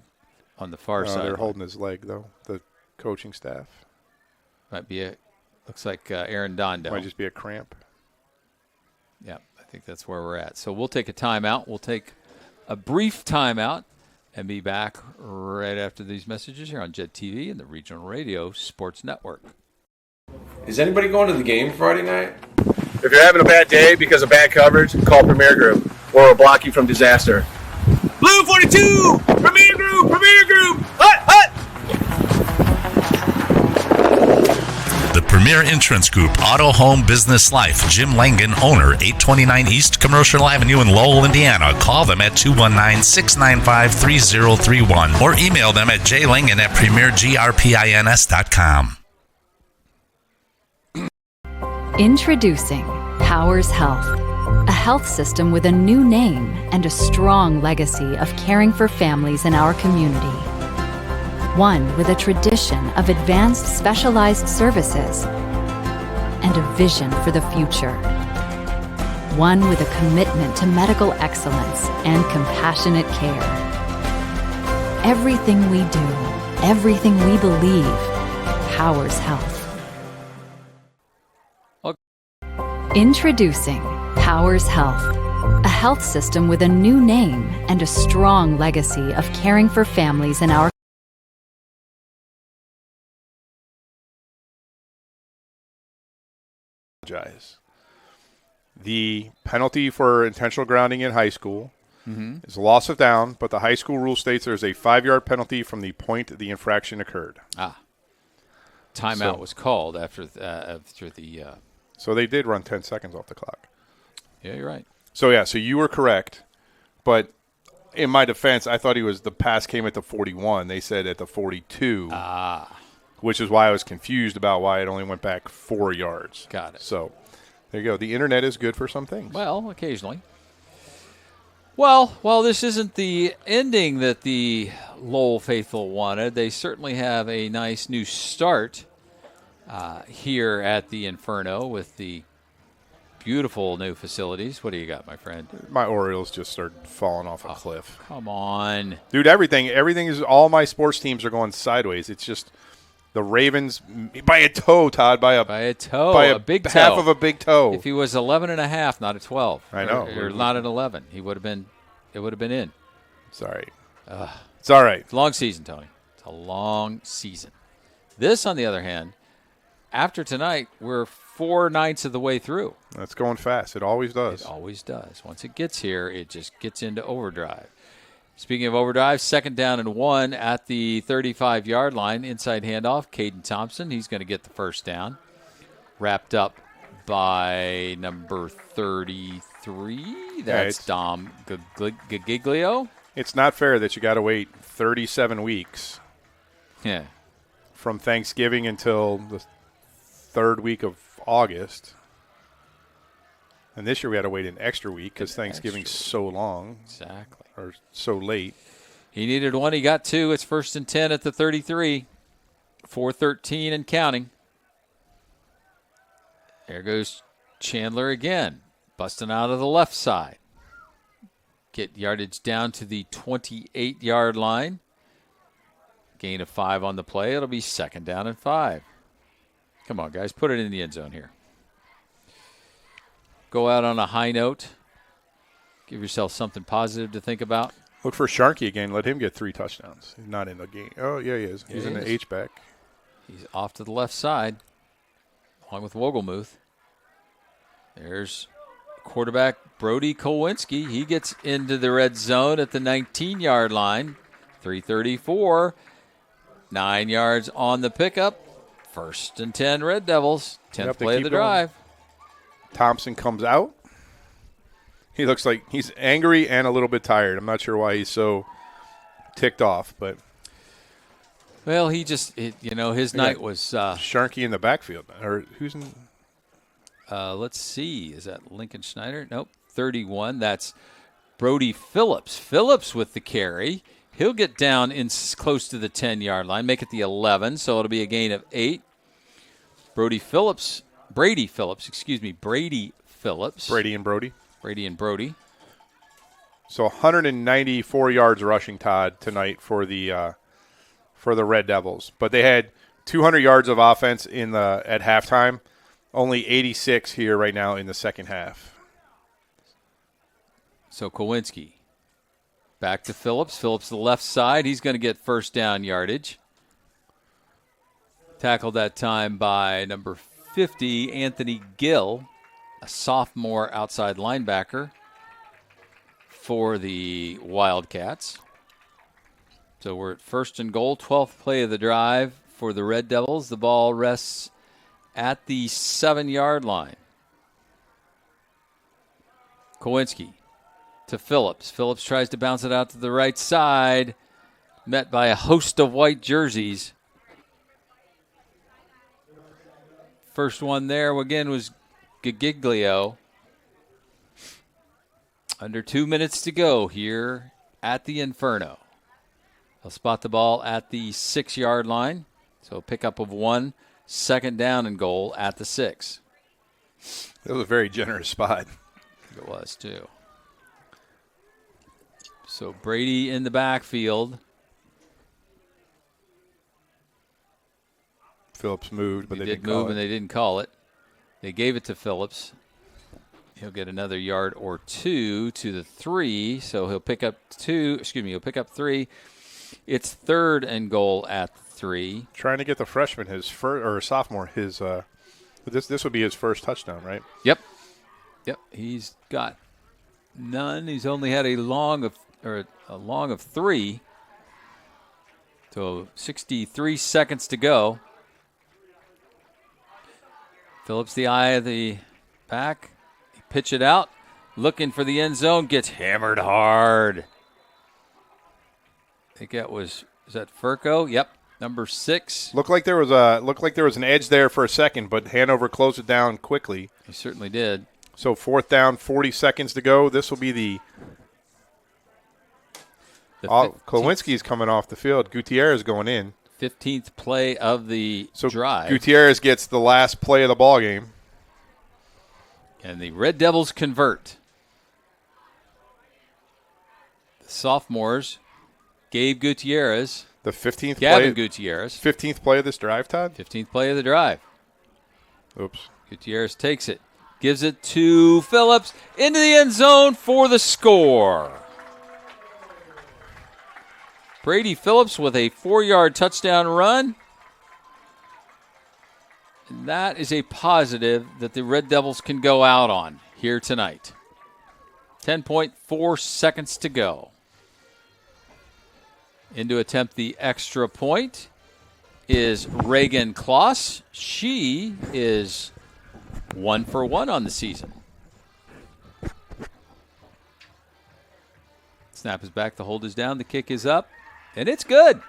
on the far side. They're holding his leg, though, the coaching staff. Might be looks like Aaron Dondo. Might just be a cramp. Yeah, I think that's where we're at. So we'll take a timeout. We'll take a brief timeout and be back right after these messages here on Jet TV and the Regional Radio Sports Network. Is anybody going to the game Friday night? If you're having a bad day because of bad coverage, call Premier Group, or we'll block you from disaster. Blue 42! Premier Group! Premier Group! Hut! Hut! The Premier Insurance Group, Auto, Home, Business, Life. Jim Langen, owner, 829 East Commercial Avenue in Lowell, Indiana. Call them at 219-695-3031 or email them at jlangen@premiergrpins.com. Introducing Powers Health, a health system with a new name and a strong legacy of caring for families in our community. One with a tradition of advanced specialized services and a vision for the future. One with a commitment to medical excellence and compassionate care. Everything we do, everything we believe, powers health. Introducing Powers Health, a health system with a new name and a strong legacy of caring for families in our The penalty for intentional grounding in high school is a loss of down, but the high school rule states there's a 5-yard penalty from the point the infraction occurred. Timeout was called after the. So they did run 10 seconds off the clock. Yeah, you're right. So you were correct, but in my defense, I thought the pass came at the 41. They said at the 42. Which is why I was confused about why it only went back 4 yards. Got it. So there you go. The internet is good for some things. Well, occasionally. Well, while this isn't the ending that the Lowell faithful wanted, they certainly have a nice new start here at the Inferno with the beautiful new facilities. What do you got, my friend? My Orioles just started falling off a cliff. Come on. Dude, everything is, all my sports teams are going sideways. It's just the Ravens by a toe, Todd, by a big toe. Half of a big toe. If he was 11.5, not a 12. I know. Or not an 11. It would have been in. Sorry. It's all right. It's a long season, Tony. It's a long season. This, on the other hand, after tonight, we're 4 nights of the way through. That's going fast. It always does. It always does. Once it gets here, it just gets into overdrive. Speaking of overdrive, 2nd down and 1 at the 35-yard line. Inside handoff, Caden Thompson. He's going to get the first down. Wrapped up by number 33. That's Dom Giglio. It's not fair that you got to wait 37 weeks. Yeah. From Thanksgiving until the 3rd week of August. And this year we had to wait an extra week because Thanksgiving's so long. Exactly. Or so late. He needed 1. He got 2. It's 1st and 10 at the 33. 4:13 and counting. There goes Chandler again. Busting out of the left side. Get yardage down to the 28-yard line. Gain of 5 on the play. It'll be 2nd down and 5. Come on, guys. Put it in the end zone here. Go out on a high note. Give yourself something positive to think about. Look for Sharkey again. Let him get 3 touchdowns. He's not in the game. Oh, yeah, he is. He's in the H-back. He's off to the left side, along with Wogelmuth. There's quarterback Brody Kowinski. He gets into the red zone at the 19-yard line. 3:34. 9 yards on the pickup. 1st and 10 Red Devils. 10th play of the drive. Thompson comes out. He looks like he's angry and a little bit tired. I'm not sure why he's so ticked off, but well, he just his night was Sharkey in the backfield. Or who's in? Let's see. Is that Lincoln Schneider? Nope. 31. That's Brody Phillips. Phillips with the carry. He'll get down in close to the 10-yard line, make it the 11, so it'll be a gain of 8. Brady Phillips. Brady and Brody. So 194 yards rushing, Todd, tonight for the Red Devils. But they had 200 yards of offense at halftime. Only 86 here right now in the second half. So Kowinski. Back to Phillips. Phillips to the left side. He's going to get 1st down yardage. Tackled that time by number 50, Anthony Gill, a sophomore outside linebacker for the Wildcats. So we're at 1st and goal, 12th play of the drive for the Red Devils. The ball rests at the 7-yard line. Kowinski to Phillips. Phillips tries to bounce it out to the right side, met by a host of white jerseys. First one there, again, was Giglio. Under 2 minutes to go here at the Inferno. They'll spot the ball at the 6-yard line. So a pickup of 1, 2nd down and goal at the 6. That was a very generous spot. It was, too. So Brady in the backfield. Phillips moved, but they did move, and they didn't call it. They gave it to Phillips. He'll get another yard or 2 to the 3, so he'll pick up 3. It's 3rd and goal at 3. Trying to get the freshman sophomore this would be his first touchdown, right? Yep. He's got none. He's only had a long of 3. So 63 seconds to go. Phillips, the eye of the back. He pitch it out. Looking for the end zone. Gets hammered hard. I think is that Furco? Yep. Number 6. Looked like there was an edge there for a second, but Hanover closed it down quickly. He certainly did. So 4th down, 40 seconds to go. This will be the Kowinski's coming off the field. Gutierrez going in. 15th play of the drive. Gutierrez gets the last play of the ball game. And the Red Devils convert. The sophomores, Gabe Gutierrez. The 15th Gavin Gutierrez. 15th play of this drive, Todd? 15th play of the drive. Oops. Gutierrez takes it. Gives it to Phillips. Into the end zone for the score. Brady Phillips with a 4-yard touchdown run. And that is a positive that the Red Devils can go out on here tonight. 10.4 seconds to go. In to attempt the extra point is Reagan Kloss. She is 1 for 1 on the season. Snap is back. The hold is down. The kick is up. And it's good.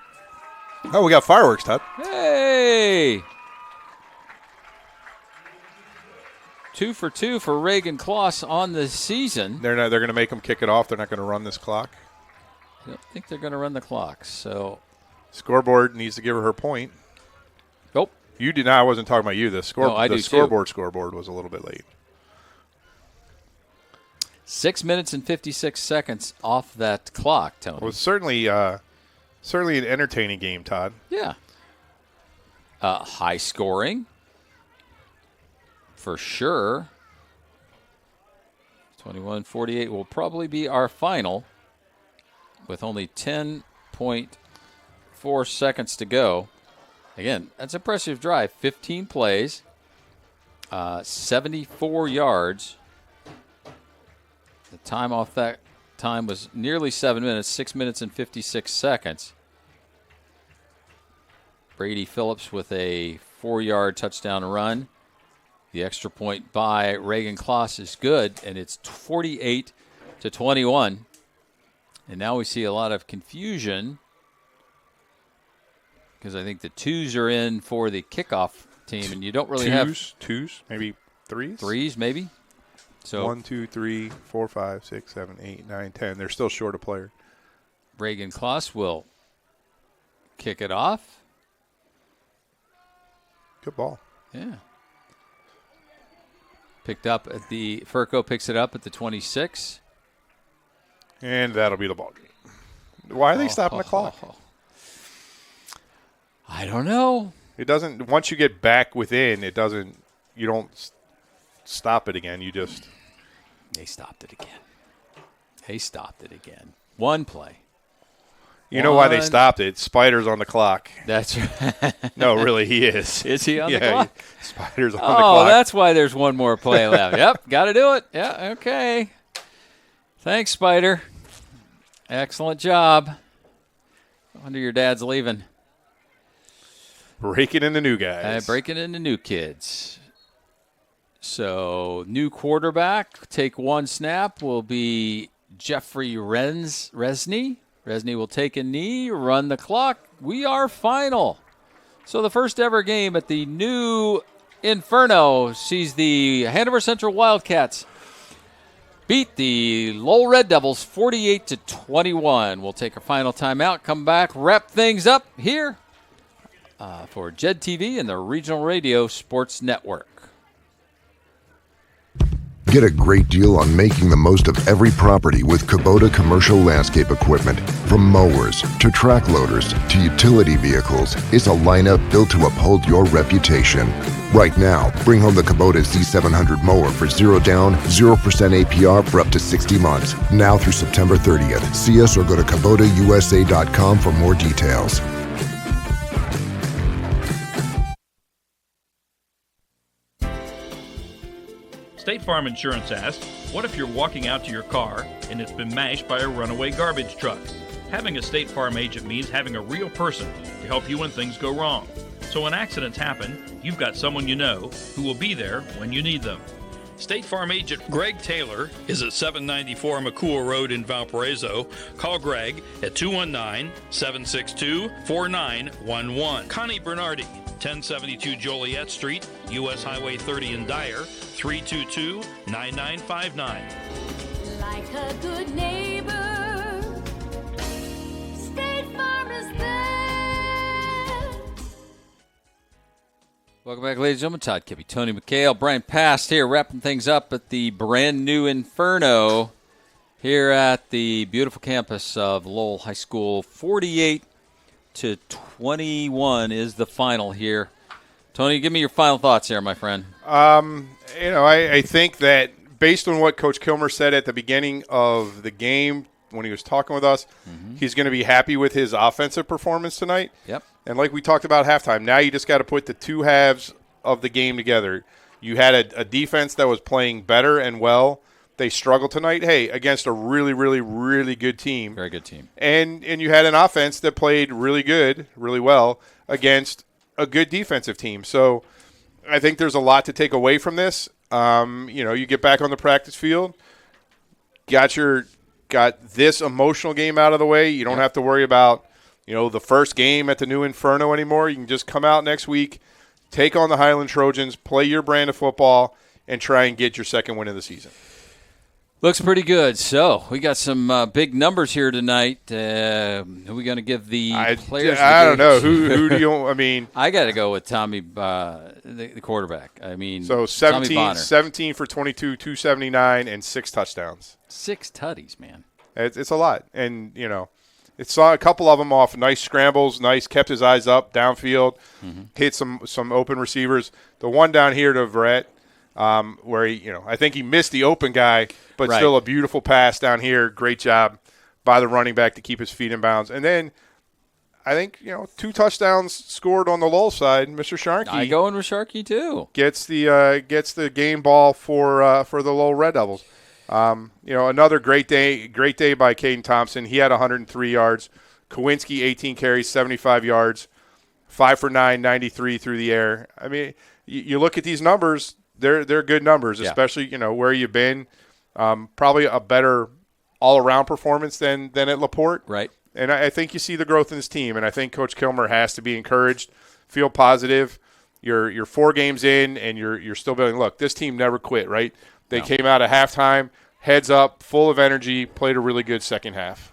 Oh, we got fireworks, Todd. Hey! 2 for 2 for Reagan Kloss on the season. They're going to make them kick it off. They're not going to run this clock. I don't think they're going to run the clock. So, scoreboard needs to give her point. Nope. You did not. I wasn't talking about you. The scoreboard was a little bit late. 6 minutes and 56 seconds off that clock, Tony. Well, it's certainly an entertaining game, Todd. Yeah. High scoring. For sure. 21-48 will probably be our final with only 10.4 seconds to go. Again, that's an impressive drive. 15 plays, 74 yards. The time off that time was nearly 7 minutes, 6 minutes and 56 seconds. Brady Phillips with a 4-yard touchdown run. The extra point by Reagan Kloss is good, and it's 48-21. And now we see a lot of confusion because I think the twos are in for the kickoff team, and you don't really have twos, maybe threes. Threes, maybe. So 1, 2, 3, 4, 5, 6, 7, 8, 9, 10. They're still short a player. Reagan Kloss will kick it off. Good ball. Yeah. Picked up at the Furco picks it up at the 26. And that'll be the ball game. Why are they stopping the clock? I don't know. It doesn't. Once you get back within, it doesn't. You don't stop it again. You just. They stopped it again. One play. You know why they stopped it? Spider's on the clock. That's right. No, really, he is. Is he on the clock? Spider's on the clock. Oh, that's why there's one more play left. Yep, got to do it. Yeah, okay. Thanks, Spider. Excellent job. No wonder your dad's leaving. Breaking in the new guys. Breaking in the new kids. So, new quarterback, take one snap, will be Jeffrey Resney. Resney will take a knee, run the clock. We are final. So the first ever game at the new Inferno sees the Hanover Central Wildcats beat the Lowell Red Devils 48-21. We'll take our final timeout, come back, wrap things up here for JED TV and the Regional Radio Sports Network. Get a great deal on making the most of every property with Kubota commercial landscape equipment. From mowers to track loaders to utility vehicles, it's a lineup built to uphold your reputation. Right now, bring home the Kubota Z700 mower for 0 down, 0% APR for up to 60 months. Now through September 30th. See us or go to KubotaUSA.com for more details. State Farm Insurance asks, what if you're walking out to your car and it's been mashed by a runaway garbage truck? Having a State Farm agent means having a real person to help you when things go wrong. So when accidents happen, you've got someone you know who will be there when you need them. State Farm agent Greg Taylor is at 794 McCool Road in Valparaiso. Call Greg at 219-762-4911. Connie Bernardi, 1072 Joliet Street, U.S. Highway 30 in Dyer, 322-9959. Like a good neighbor, State Farm is there. Welcome back, ladies and gentlemen. Todd Kippy, Tony McHale, Brian Past here, wrapping things up at the brand new Inferno here at the beautiful campus of Lowell High School. 48-21 is the final here. Tony, give me your final thoughts here, my friend. I think that based on what Coach Kilmer said at the beginning of the game when he was talking with us, he's going to be happy with his offensive performance tonight. Yep. And like we talked about halftime, now you just got to put the two halves of the game together. You had a defense that was playing better and well. They struggled tonight, against a really, really, really good team. Very good team. And you had an offense that played really good, really well against a good defensive team. So I think there's a lot to take away from this. You get back on the practice field, got this emotional game out of the way. You don't have to worry about, the first game at the new Inferno anymore. You can just come out next week, take on the Highland Trojans, play your brand of football, and try and get your second win of the season. Looks pretty good. So we got some big numbers here tonight. Who are we going to give the players? I don't know. Who do you? I got to go with Tommy, the quarterback. So 17 for 22, 279, and 6 touchdowns. 6 tutties, man. It's a lot, and it saw a couple of them off nice scrambles. Kept his eyes up downfield, hit some open receivers. The one down here to Verrett. Where I think he missed the open guy, but still a beautiful pass down here. Great job by the running back to keep his feet in bounds. And then I think 2 touchdowns scored on the Lowell side. Mr. Sharkey, I going with Sharkey too. Gets the game ball for the Lowell Red Devils. Another great day by Caden Thompson. He had 103 yards. Kowinski 18 carries, 75 yards, 5 for 9, 93 through the air. You look at these numbers. They're good numbers, especially where you've been. Probably a better all-around performance than at LaPorte. Right. And I think you see the growth in this team, and I think Coach Kilmer has to be encouraged, feel positive. You're 4 games in, and you're still building. Look, this team never quit, right? They came out at halftime, heads up, full of energy, played a really good second half.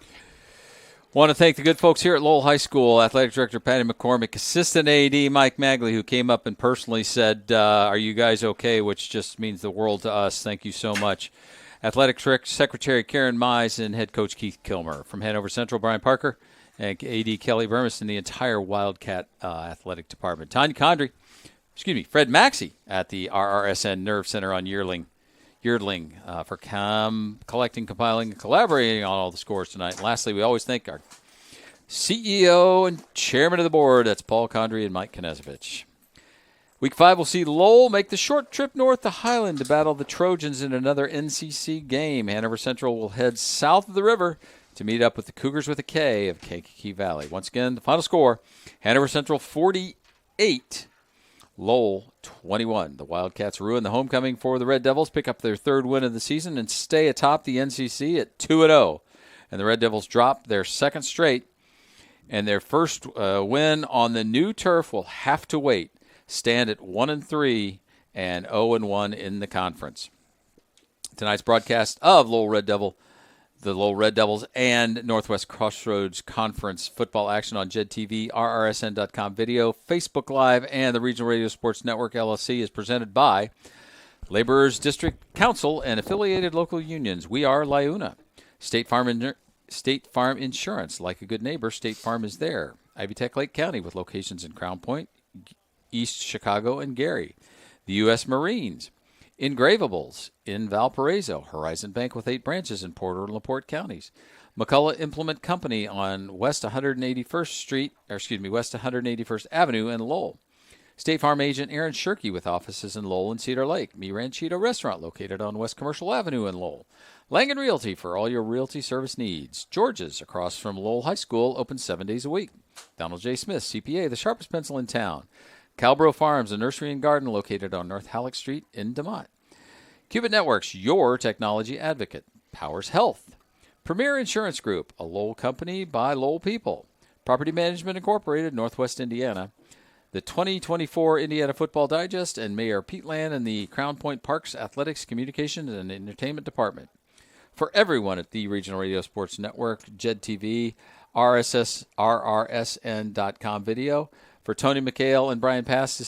Want to thank the good folks here at Lowell High School, Athletic Director Patty McCormick, Assistant AD Mike Magley, who came up and personally said, are you guys okay, which just means the world to us. Thank you so much. Athletic Secretary Karen Mize and Head Coach Keith Kilmer. From Hanover Central, Brian Parker and AD Kelly Burmis and the entire Wildcat Athletic Department. Fred Maxey at the RRSN Nerve Center on Yearling for collecting, compiling, and collaborating on all the scores tonight. And lastly, we always thank our CEO and chairman of the board. That's Paul Condry and Mike Knezovich. Week 5 will see Lowell make the short trip north to Highland to battle the Trojans in another NCC game. Hanover Central will head south of the river to meet up with the Cougars with a K of Kankakee Valley. Once again, the final score, Hanover Central 48, Lowell 21. The Wildcats ruin the homecoming for the Red Devils, pick up their 3rd win of the season, and stay atop the NCC at 2-0. And the Red Devils drop their 2nd straight, and their first win on the new turf will have to wait. Stand at 1-3 and 0-1 in the conference. Tonight's broadcast of the Lowell Red Devils and Northwest Crossroads Conference football action on JED TV, RRSN.com video, Facebook Live, and the Regional Radio Sports Network, LLC, is presented by Laborers District Council and affiliated local unions. We are LIUNA. State Farm Insurance. Like a good neighbor, State Farm is there. Ivy Tech Lake County with locations in Crown Point, East Chicago, and Gary. The U.S. Marines. Engravables in Valparaiso. Horizon Bank with 8 branches in Porter and LaPorte counties. McCullough Implement Company on West 181st Avenue in Lowell. State Farm agent Aaron Shirkey with offices in Lowell and Cedar Lake. Mi Ranchito Restaurant located on West Commercial Avenue in Lowell. Langen Realty for all your realty service needs. George's across from Lowell High School, open 7 days a week. Donald J. Smith, CPA, the sharpest pencil in town. Calbro Farms, a nursery and garden located on North Halleck Street in DeMott. Cubit Networks, your technology advocate. Powers Health. Premier Insurance Group, a Lowell company by Lowell people. Property Management Incorporated, Northwest Indiana. The 2024 Indiana Football Digest, and Mayor Pete Land and the Crown Point Parks Athletics, Communications, and Entertainment Department. For everyone at the Regional Radio Sports Network, JED TV, RRSN.com video. For Tony McHale and Brian Pass,